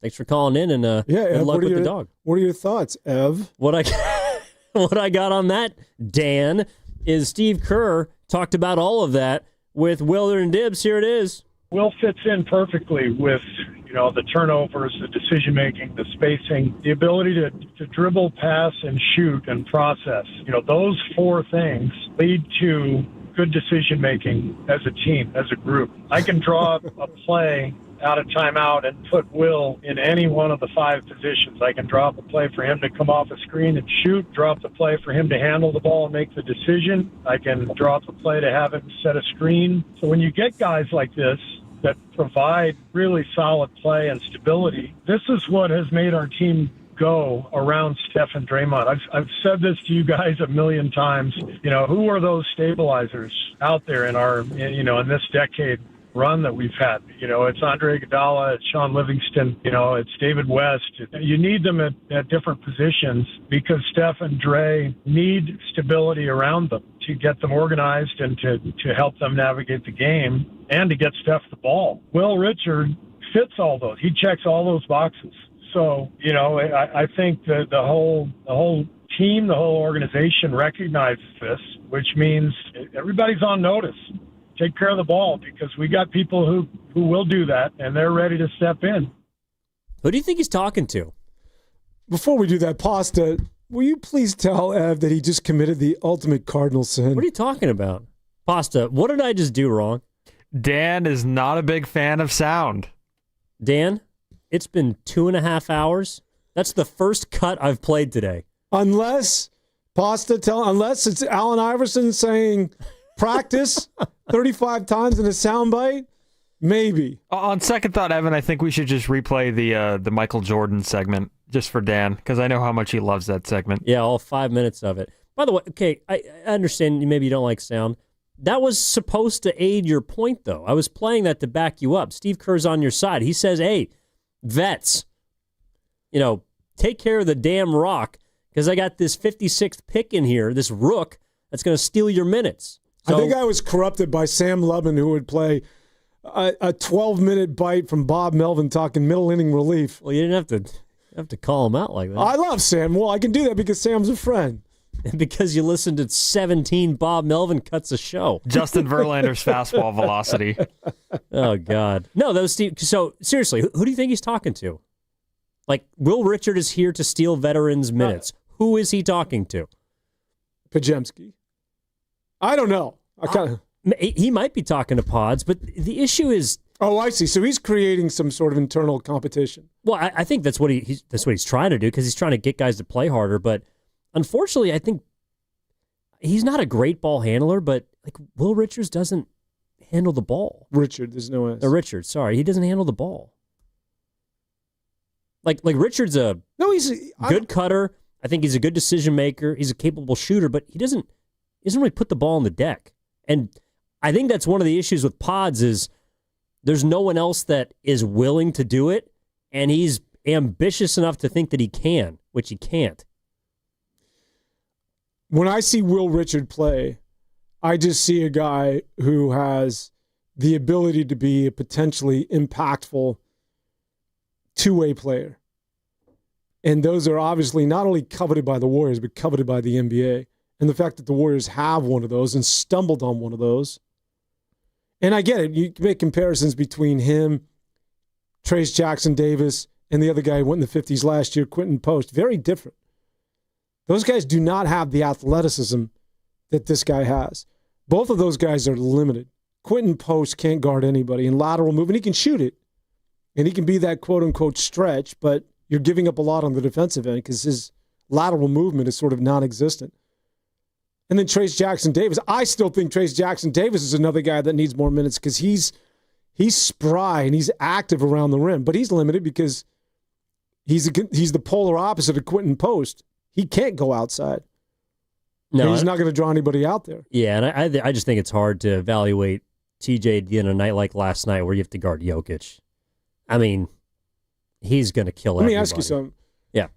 Thanks for calling in, and good luck with the dog. What are your thoughts, Ev? What I got on that, Dan, is Steve Kerr talked about all of that with Willard and Dibbs. Here it is. Will fits in perfectly with, the turnovers, the decision-making, the spacing, the ability to dribble, pass, and shoot and process. Those 4 things lead to good decision-making as a team, as a group. I can draw a play out of timeout and put Will in any one of the 5 positions. I can drop a play for him to come off a screen and shoot, drop the play for him to handle the ball and make the decision. I can drop the play to have him set a screen. So when you get guys like this that provide really solid play and stability, this is what has made our team go around Steph and Draymond. I've said this to you guys a million times. Who are those stabilizers out there in our, in this decade run that we've had? It's Andre Iguodala, it's Sean Livingston, it's David West. You need them at different positions because Steph and Dre need stability around them to get them organized and to help them navigate the game and to get Steph the ball. Will Richard fits all those. He checks all those boxes. So, I think that the whole team, the whole organization recognizes this, which means everybody's on notice. Take care of the ball because we got people who will do that, and they're ready to step in. Who do you think he's talking to? Before we do that, Pasta, will you please tell Ev that he just committed the ultimate cardinal sin? What are you talking about? Pasta, what did I just do wrong? Dan is not a big fan of sound. Dan, it's been 2.5 hours. That's the first cut I've played today. Unless it's Allen Iverson saying practice 35 times in a soundbite, maybe. On second thought, Evan, I think we should just replay the Michael Jordan segment just for Dan, because I know how much he loves that segment. Yeah, all 5 minutes of it. By the way, okay, I understand maybe you don't like sound. That was supposed to aid your point, though. I was playing that to back you up. Steve Kerr's on your side. He says, hey, vets, take care of the damn rock, because I got this 56th pick in here, this rook, that's going to steal your minutes. So, I think I was corrupted by Sam Lubman, who would play a 12-minute bite from Bob Melvin talking middle inning relief. Well, you didn't have to call him out like that. I love Sam. Well, I can do that because Sam's a friend. And because you listened to 17 Bob Melvin cuts a show. Justin Verlander's fastball velocity. Oh, God. No, that was Steve. So, seriously, who do you think he's talking to? Like, Will Richard is here to steal veterans' minutes. Who is he talking to? Pajemski. I don't know. He might be talking to Pods, but the issue is... Oh, I see. So he's creating some sort of internal competition. Well, I think that's what he's trying to do, because he's trying to get guys to play harder. But unfortunately, I think he's not a great ball handler, but like Will Richards doesn't handle the ball. Richard, there's no S. Richard, sorry. He doesn't handle the ball. Like Richard's he's a good cutter. I think he's a good decision maker. He's a capable shooter, but he doesn't really put the ball on the deck. And I think that's one of the issues with Pods is there's no one else that is willing to do it, and he's ambitious enough to think that he can, which he can't. When I see Will Richard play, I just see a guy who has the ability to be a potentially impactful two-way player. And those are obviously not only coveted by the Warriors, but coveted by the NBA. And the fact that the Warriors have one of those and stumbled on one of those And I get it. You can make comparisons between him, Trace Jackson-Davis, and the other guy who went in the 50s last year, Quentin Post. Very different. Those guys do not have the athleticism that this guy has. Both of those guys are limited. Quentin Post can't guard anybody in lateral movement. He can shoot it, and he can be that quote-unquote stretch, but you're giving up a lot on the defensive end because his lateral movement is sort of non-existent. And then Trace Jackson-Davis. I still think Trace Jackson-Davis is another guy that needs more minutes because he's spry and he's active around the rim, but he's limited because he's the polar opposite of Quentin Post. He can't go outside. No, he's not going to draw anybody out there. Yeah, and I just think it's hard to evaluate TJ in a night like last night where you have to guard Jokic. I mean, he's going to kill everybody. Let me ask you something. Yeah.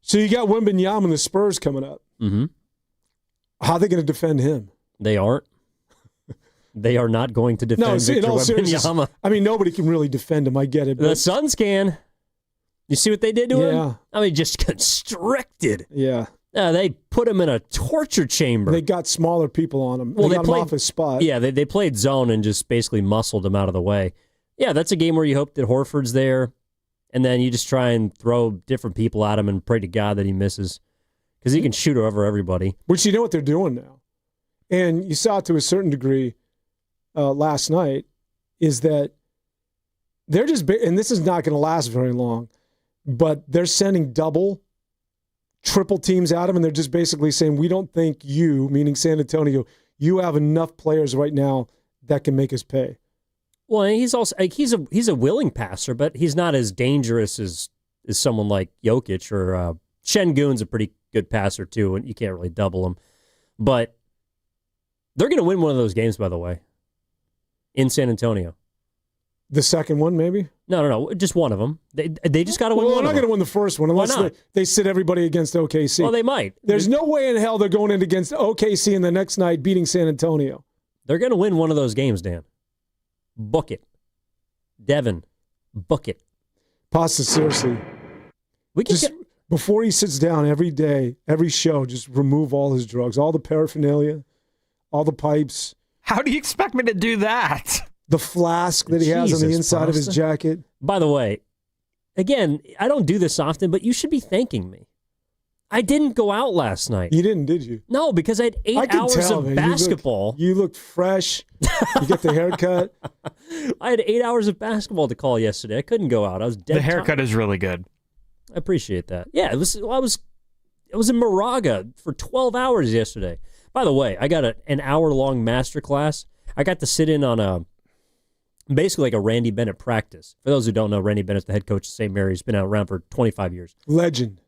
So you got Wembanyama and the Spurs coming up. Mm-hmm. How are they going to defend him? They aren't. They are not going to defend Victor Wembanyama. I mean, nobody can really defend him. I get it. But the Suns can. You see what they did to him? Yeah. I mean, just constricted. Yeah. They put him in a torture chamber. They got smaller people on him. Well, they got him off his spot. Yeah, they played zone and just basically muscled him out of the way. Yeah, that's a game where you hope that Horford's there, and then you just try and throw different people at him and pray to God that he misses because he can shoot over everybody. Which you know what they're doing now. And you saw it to a certain degree last night, is that they're just, and this is not going to last very long, but they're sending double, triple teams at him, and they're just basically saying, we don't think you, meaning San Antonio, you have enough players right now that can make us pay. Well, he's also he's a willing passer, but he's not as dangerous as someone like Jokic or Şengün's a pretty good passer too, and you can't really double him. But they're going to win one of those games, by the way, in San Antonio. The second one, maybe? No, just one of them. They just got to win one of them. They're not going to win the first one unless they sit everybody against OKC. Well, they might. There's no way in hell they're going in against OKC and the next night beating San Antonio. They're going to win one of those games, Dan. Book it. Devin, book it. Pasta, seriously. Before he sits down every day, every show, just remove all his drugs, all the paraphernalia, all the pipes. How do you expect me to do that? The flask that he has on the inside of his jacket. By the way, again, I don't do this often, but you should be thanking me. I didn't go out last night. You didn't, did you? No, because I had 8 hours of basketball. You looked fresh. You get the haircut. I had 8 hours of basketball to call yesterday. I couldn't go out. I was dead. The haircut is really good. I appreciate that. Yeah, it was in Moraga for 12 hours yesterday. By the way, I got an hour-long master class. I got to sit in on basically like a Randy Bennett practice. For those who don't know, Randy Bennett's the head coach of St. Mary's. Been around for 25 years. Legend.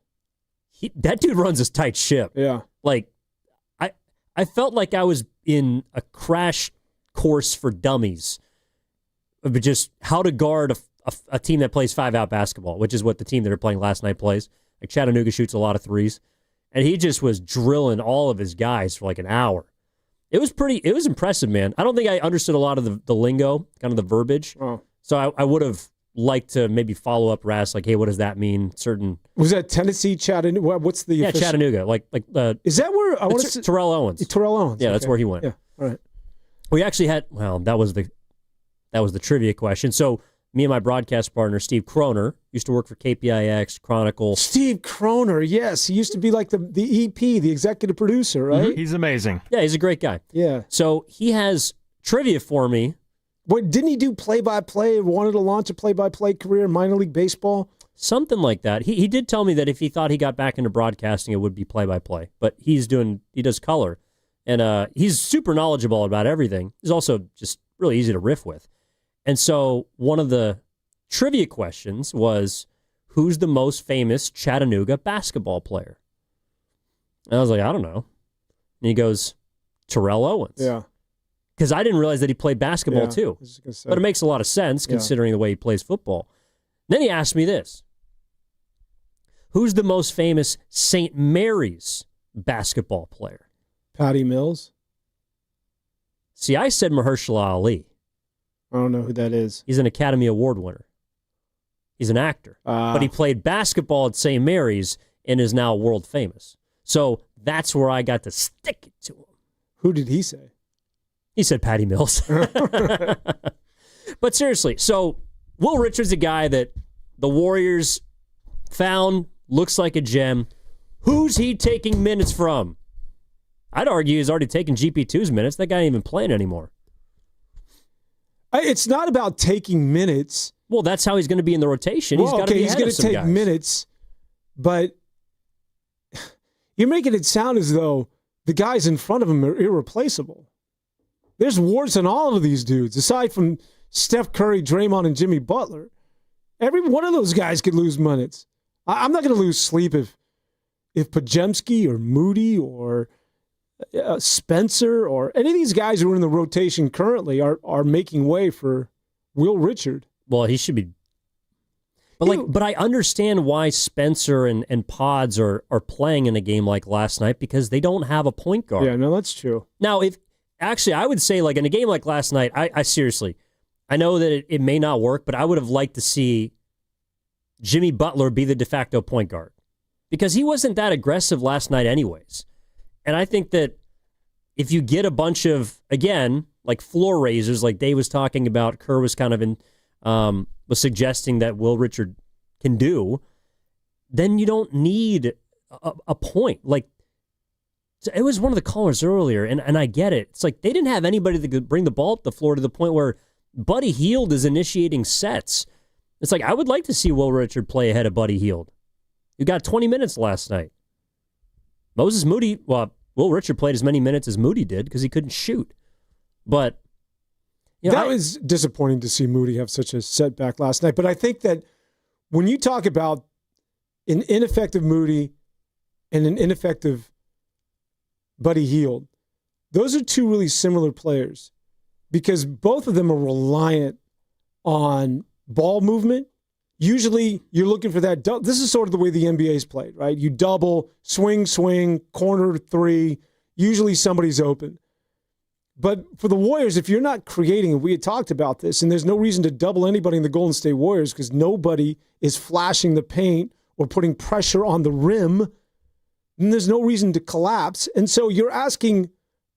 That dude runs a tight ship. Yeah. Like, I felt like I was in a crash course for dummies of just how to guard a team that plays 5-out basketball, which is what the team that are playing last night plays. Like, Chattanooga shoots a lot of threes. And he just was drilling all of his guys for like an hour. It was impressive, man. I don't think I understood a lot of the lingo, kind of the verbiage. Oh. So I would have liked to maybe follow up, Ras, like, hey, what does that mean? Was that Tennessee, Chattanooga? What's the official? Chattanooga. Like is that where I want to Terrell Owens? Terrell Owens. Yeah, okay. that's where he went. Yeah, all right. We actually had that was the trivia question. So me and my broadcast partner, Steve Kroner, used to work for KPIX, Chronicle. Steve Kroner, yes. He used to be like the EP, the executive producer, right? Mm-hmm. He's amazing. Yeah, he's a great guy. Yeah. So he has trivia for me. What, didn't he do play-by-play, wanted to launch a play-by-play career in minor league baseball? Something like that. He did tell me that if he thought he got back into broadcasting, it would be play-by-play. But he does color. And he's super knowledgeable about everything. He's also just really easy to riff with. And so one of the trivia questions was, who's the most famous Chattanooga basketball player? And I was like, I don't know. And he goes, Terrell Owens. Yeah. Because I didn't realize that he played basketball too. But it makes a lot of sense considering the way he plays football. Then he asked me this. Who's the most famous St. Mary's basketball player? Patty Mills. See, I said Mahershala Ali. I don't know who that is. He's an Academy Award winner. He's an actor. But he played basketball at St. Mary's and is now world famous. So that's where I got to stick it to him. Who did he say? He said Patty Mills. But seriously, so Will Richard's a guy that the Warriors found, looks like a gem. Who's he taking minutes from? I'd argue he's already taken GP2's minutes. That guy ain't even playing anymore. It's not about taking minutes. Well, that's how he's going to be in the rotation. He's got to be ahead of some guys. He's going to take minutes, but you're making it sound as though the guys in front of him are irreplaceable. There's warts on all of these dudes, aside from Steph Curry, Draymond, and Jimmy Butler. Every one of those guys could lose minutes. I'm not going to lose sleep if Podziemski or Moody or Spencer or any of these guys who are in the rotation currently are making way for Will Richard. Well, he should be. But I understand why Spencer and Pods are playing in a game like last night, because they don't have a point guard. Yeah, no, that's true. Now, I would say, like, in a game like last night, I seriously, I know that it may not work, but I would have liked to see Jimmy Butler be the de facto point guard, because he wasn't that aggressive last night anyways. And I think that if you get a bunch of, again, like floor raisers, like Dave was talking about, Kerr was kind of was suggesting that Will Richard can do, then you don't need a point. Like, it was one of the callers earlier, and I get it. It's like they didn't have anybody that could bring the ball up the floor to the point where Buddy Hield is initiating sets. It's like, I would like to see Will Richard play ahead of Buddy Hield. You got 20 minutes last night. Moses Moody, well, Will Richard played as many minutes as Moody did because he couldn't shoot. But that was disappointing to see Moody have such a setback last night. But I think that when you talk about an ineffective Moody and an ineffective Buddy Hield, those are two really similar players, because both of them are reliant on ball movement. Usually you're looking for that. This is sort of the way the NBA's played, right? You double, swing, corner three. Usually somebody's open. But for the Warriors, if you're not creating, and we had talked about this, and there's no reason to double anybody in the Golden State Warriors because nobody is flashing the paint or putting pressure on the rim, then there's no reason to collapse. And so you're asking,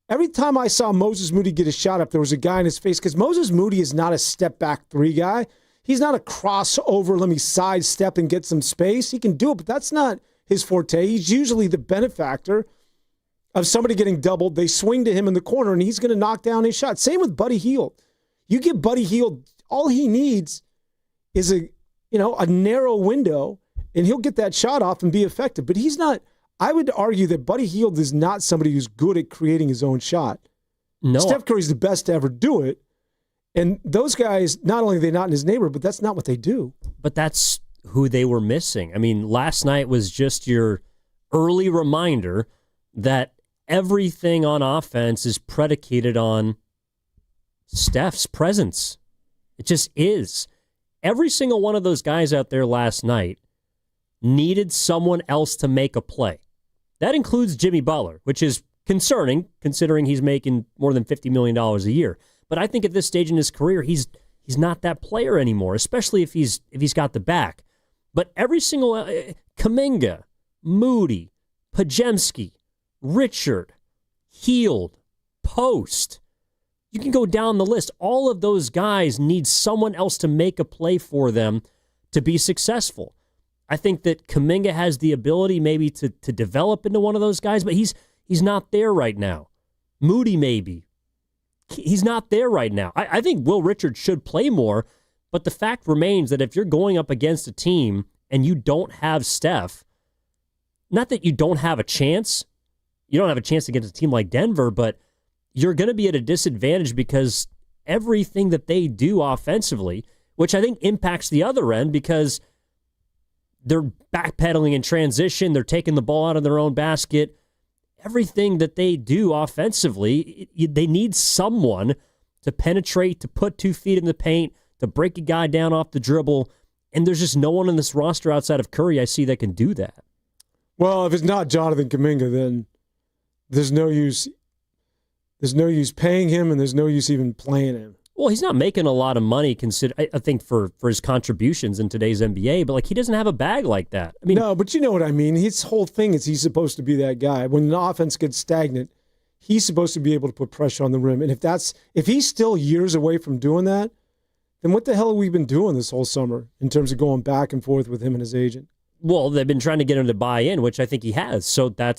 every time I saw Moses Moody get a shot up, there was a guy in his face, because Moses Moody is not a step-back three guy. He's not a crossover, let me sidestep and get some space. He can do it, but that's not his forte. He's usually the benefactor of somebody getting doubled. They swing to him in the corner, and he's going to knock down his shot. Same with Buddy Hield. You give Buddy Hield, all he needs is a narrow window, and he'll get that shot off and be effective. But he's not. I would argue that Buddy Hield is not somebody who's good at creating his own shot. No. Steph Curry's the best to ever do it. And those guys, not only are they not in his neighborhood, but that's not what they do. But that's who they were missing. I mean, last night was just your early reminder that everything on offense is predicated on Steph's presence. It just is. Every single one of those guys out there last night needed someone else to make a play. That includes Jimmy Butler, which is concerning considering he's making more than $50 million a year. But I think at this stage in his career, he's not that player anymore, especially if he's got the back. But every single Kuminga, Moody, Podziemski, Richard, Hield, Post, you can go down the list. All of those guys need someone else to make a play for them to be successful. I think that Kuminga has the ability maybe to develop into one of those guys, but he's not there right now. Moody maybe. He's not there right now. I think Will Richard should play more, but the fact remains that if you're going up against a team and you don't have Steph, not that you don't have a chance, you don't have a chance against a team like Denver, but you're going to be at a disadvantage because everything that they do offensively, which I think impacts the other end because they're backpedaling in transition, they're taking the ball out of their own basket. Everything that they do offensively, they need someone to penetrate, to put 2 feet in the paint, to break a guy down off the dribble. And there's just no one in this roster outside of Curry I see that can do that. Well, if it's not Jonathan Kuminga, then there's no use. There's no use paying him, and there's no use even playing him. Well, he's not making a lot of money, I think, for his contributions in today's NBA, but he doesn't have a bag like that. I mean, no, but you know what I mean. His whole thing is he's supposed to be that guy. When the offense gets stagnant, he's supposed to be able to put pressure on the rim. And if he's still years away from doing that, then what the hell have we been doing this whole summer in terms of going back and forth with him and his agent? Well, they've been trying to get him to buy in, which I think he has. So I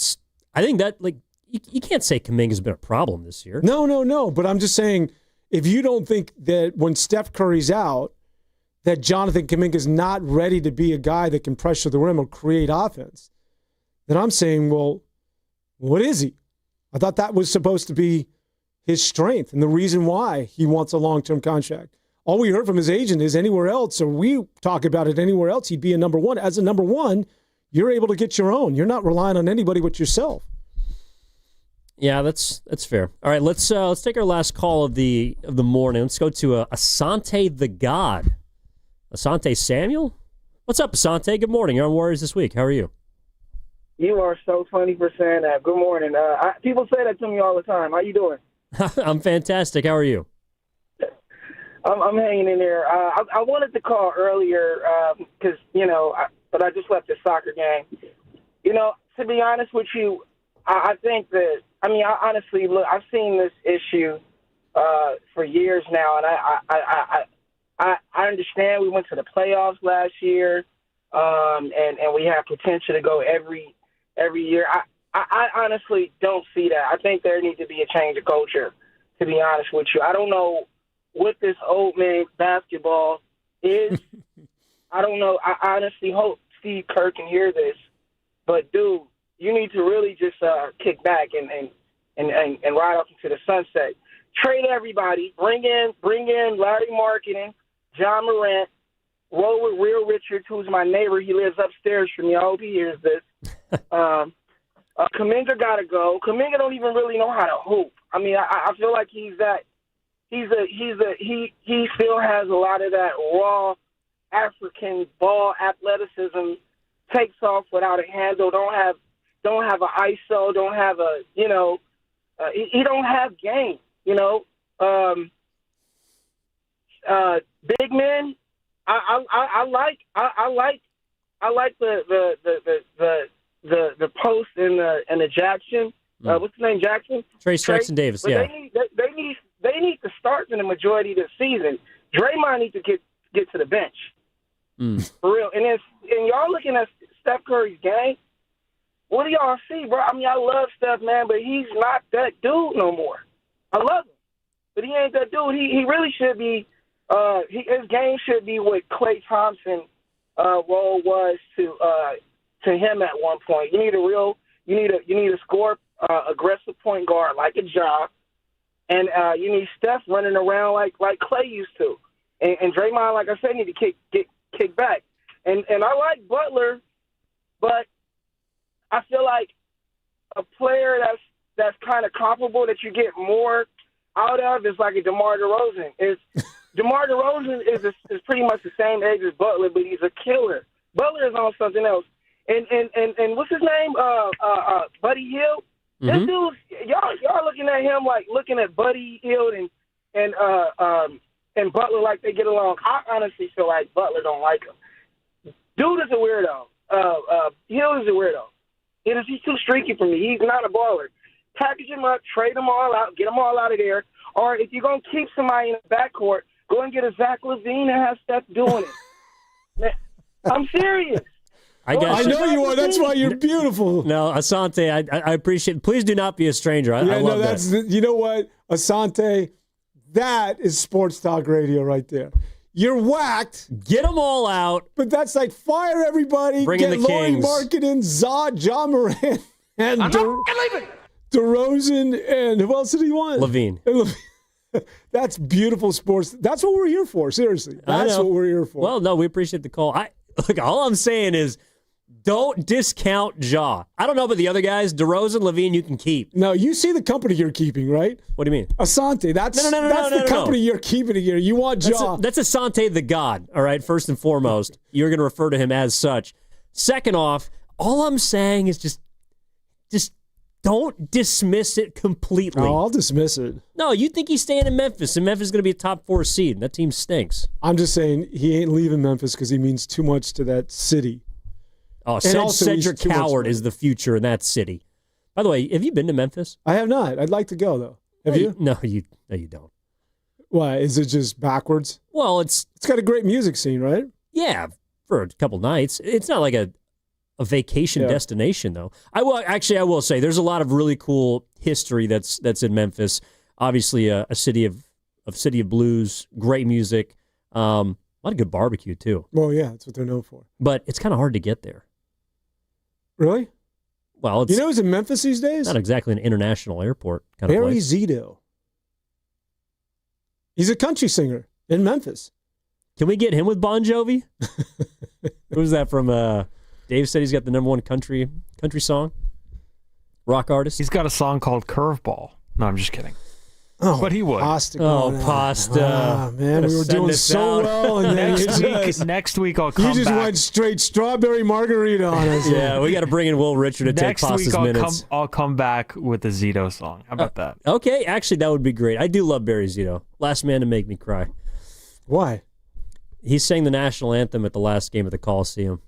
think that, like, you can't say Kuminga's been a problem this year. No. But I'm just saying, if you don't think that when Steph Curry's out, that Jonathan Kuminga's not ready to be a guy that can pressure the rim or create offense, then I'm saying, well, what is he? I thought that was supposed to be his strength and the reason why he wants a long-term contract. All we heard from his agent is anywhere else, or we talk about it anywhere else, he'd be a number one. As a number one, you're able to get your own. You're not relying on anybody but yourself. Yeah, that's fair. All right, let's take our last call of the morning. Let's go to Asante the God. Asante Samuel? What's up, Asante? Good morning. You're on Warriors This Week. How are you? You are so funny for saying that. Good morning. People say that to me all the time. How you doing? I'm fantastic. How are you? I'm hanging in there. I wanted to call earlier because, but I just left the soccer game. To be honest with you, I think that, I honestly, look, I've seen this issue for years now, and I understand we went to the playoffs last year, and we have potential to go every year. I honestly don't see that. I think there needs to be a change of culture, to be honest with you. I don't know what this old man basketball is. I don't know. I honestly hope Steve Kerr can hear this. But, dude, you need to really just kick back and ride off into the sunset. Trade everybody. Bring in Larry Marketing, John Morant, roll with Real Richards, who's my neighbor. He lives upstairs from me. I hope he hears this. Kuminga got to go. Kuminga don't even really know how to hoop. I feel like he still has a lot of that raw African ball athleticism. Takes off without a handle. Don't have an ISO. Don't have a he don't have game. Big men. I like the post and the Jackson. What's his name? Jackson. Trace Jackson Davis. But yeah. They need to start in the majority of the season. Draymond needs to get to the bench. For real. And y'all looking at Steph Curry's game. What do y'all see, bro? I love Steph, man, but he's not that dude no more. I love him, but he ain't that dude. He really should be. His game should be what Klay Thompson role was to him at one point. You need a score aggressive point guard like a Ja, and you need Steph running around like Klay used to, and Draymond, like I said, need to kick back. And I like Butler, but I feel like a player that's kind of comparable that you get more out of is like a DeMar DeRozan. DeMar DeRozan is pretty much the same age as Butler, but he's a killer. Butler is on something else. And what's his name? Buddy Hield. This dude, y'all looking at him like looking at Buddy Hield and Butler like they get along. I honestly feel like Butler don't like him. Dude is a weirdo. Hield is a weirdo. He's too streaky for me. He's not a baller. Package him up, trade them all out, get them all out of there. Or if you're going to keep somebody in the backcourt, go and get a Zach LaVine and have Steph doing it. Man, I'm serious. I know you are. That's why you're beautiful. No, Asante, I appreciate it. Please do not be a stranger. I love that. You know what, Asante, that is sports talk radio right there. You're whacked. Get them all out. But that's like fire everybody. Bring in the Laurie Kings. Marketing, John Morant, and DeRozan, and who else did he want? Levine. That's beautiful sports. That's what we're here for. Seriously, that's what we're here for. Well, no, we appreciate the call. Look, all I'm saying is, don't discount Ja. I don't know about the other guys. DeRozan, Levine, you can keep. No, you see the company you're keeping, right? What do you mean? Asante. That's the company you're keeping here. You want Ja. That's Asante the God, all right, first and foremost. You're going to refer to him as such. Second off, all I'm saying is just don't dismiss it completely. No, I'll dismiss it. No, you think he's staying in Memphis, and Memphis is going to be a top 4 seed, and that team stinks. I'm just saying he ain't leaving Memphis because he means too much to that city. Oh, Cedric Coward is the future in that city. By the way, have you been to Memphis? I have not. I'd like to go, though. Have you? No, you don't. Why? Is it just backwards? Well, it's got a great music scene, right? Yeah, for a couple nights. It's not like a vacation destination, though. I will say there's a lot of really cool history that's in Memphis. Obviously, a city of blues, great music, a lot of good barbecue too. Well, yeah, that's what they're known for. But it's kind of hard to get there. Really? Well, it's, you know who's in Memphis these days? Not exactly an international airport kind of Barry place. Zito. He's a country singer in Memphis. Can we get him with Bon Jovi? Who's that from? Dave said he's got the #1 country song. Rock artist. He's got a song called Curveball. No, I'm just kidding. Oh, but he would. Pasta. Pasta. Man, we were doing so well. And then next week I'll come back. You just went straight strawberry margarita on us. Yeah, we got to bring in Will Richard to take Pasta's minutes. I'll come back with the Zito song. How about that? Okay, actually, that would be great. I do love Barry Zito. Last man to make me cry. Why? He sang the national anthem at the last game of the Coliseum.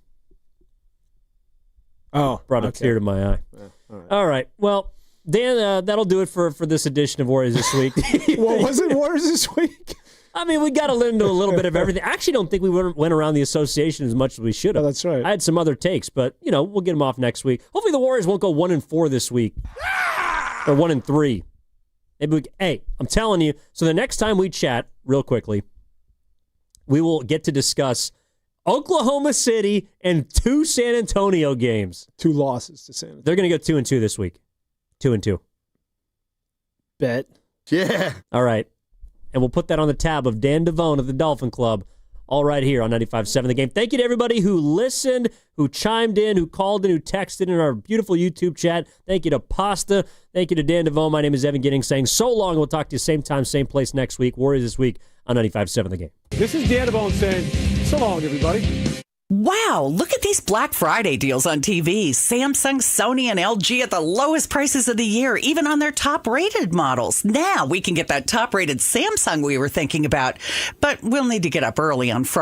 Oh, brought a tear to my eye. Yeah, all right. Well, Dan, that'll do it for this edition of Warriors This Week. What was it, Warriors This Week? I mean, we got to listen to a little bit of everything. I actually don't think we went around the association as much as we should have. Oh, that's right. I had some other takes, but, we'll get them off next week. Hopefully the Warriors won't go 1-4 this week. Or 1-3. Maybe hey, I'm telling you. So the next time we chat, real quickly, we will get to discuss Oklahoma City and 2 San Antonio games. 2 losses to San Antonio. They're going to go 2-2 this week. 2-2. Bet. Yeah. All right. And we'll put that on the tab of Dan Devone of the Dolphin Club, all right here on 95.7 The Game. Thank you to everybody who listened, who chimed in, who called in, who texted in our beautiful YouTube chat. Thank you to Pasta. Thank you to Dan Devone. My name is Evan Giddings saying so long. We'll talk to you same time, same place next week. Warriors This Week on 95.7 The Game. This is Dan Devone saying so long, everybody. Wow, look at these Black Friday deals on TVs. Samsung, Sony, and LG at the lowest prices of the year, even on their top-rated models. Now we can get that top-rated Samsung we were thinking about, but we'll need to get up early on Friday.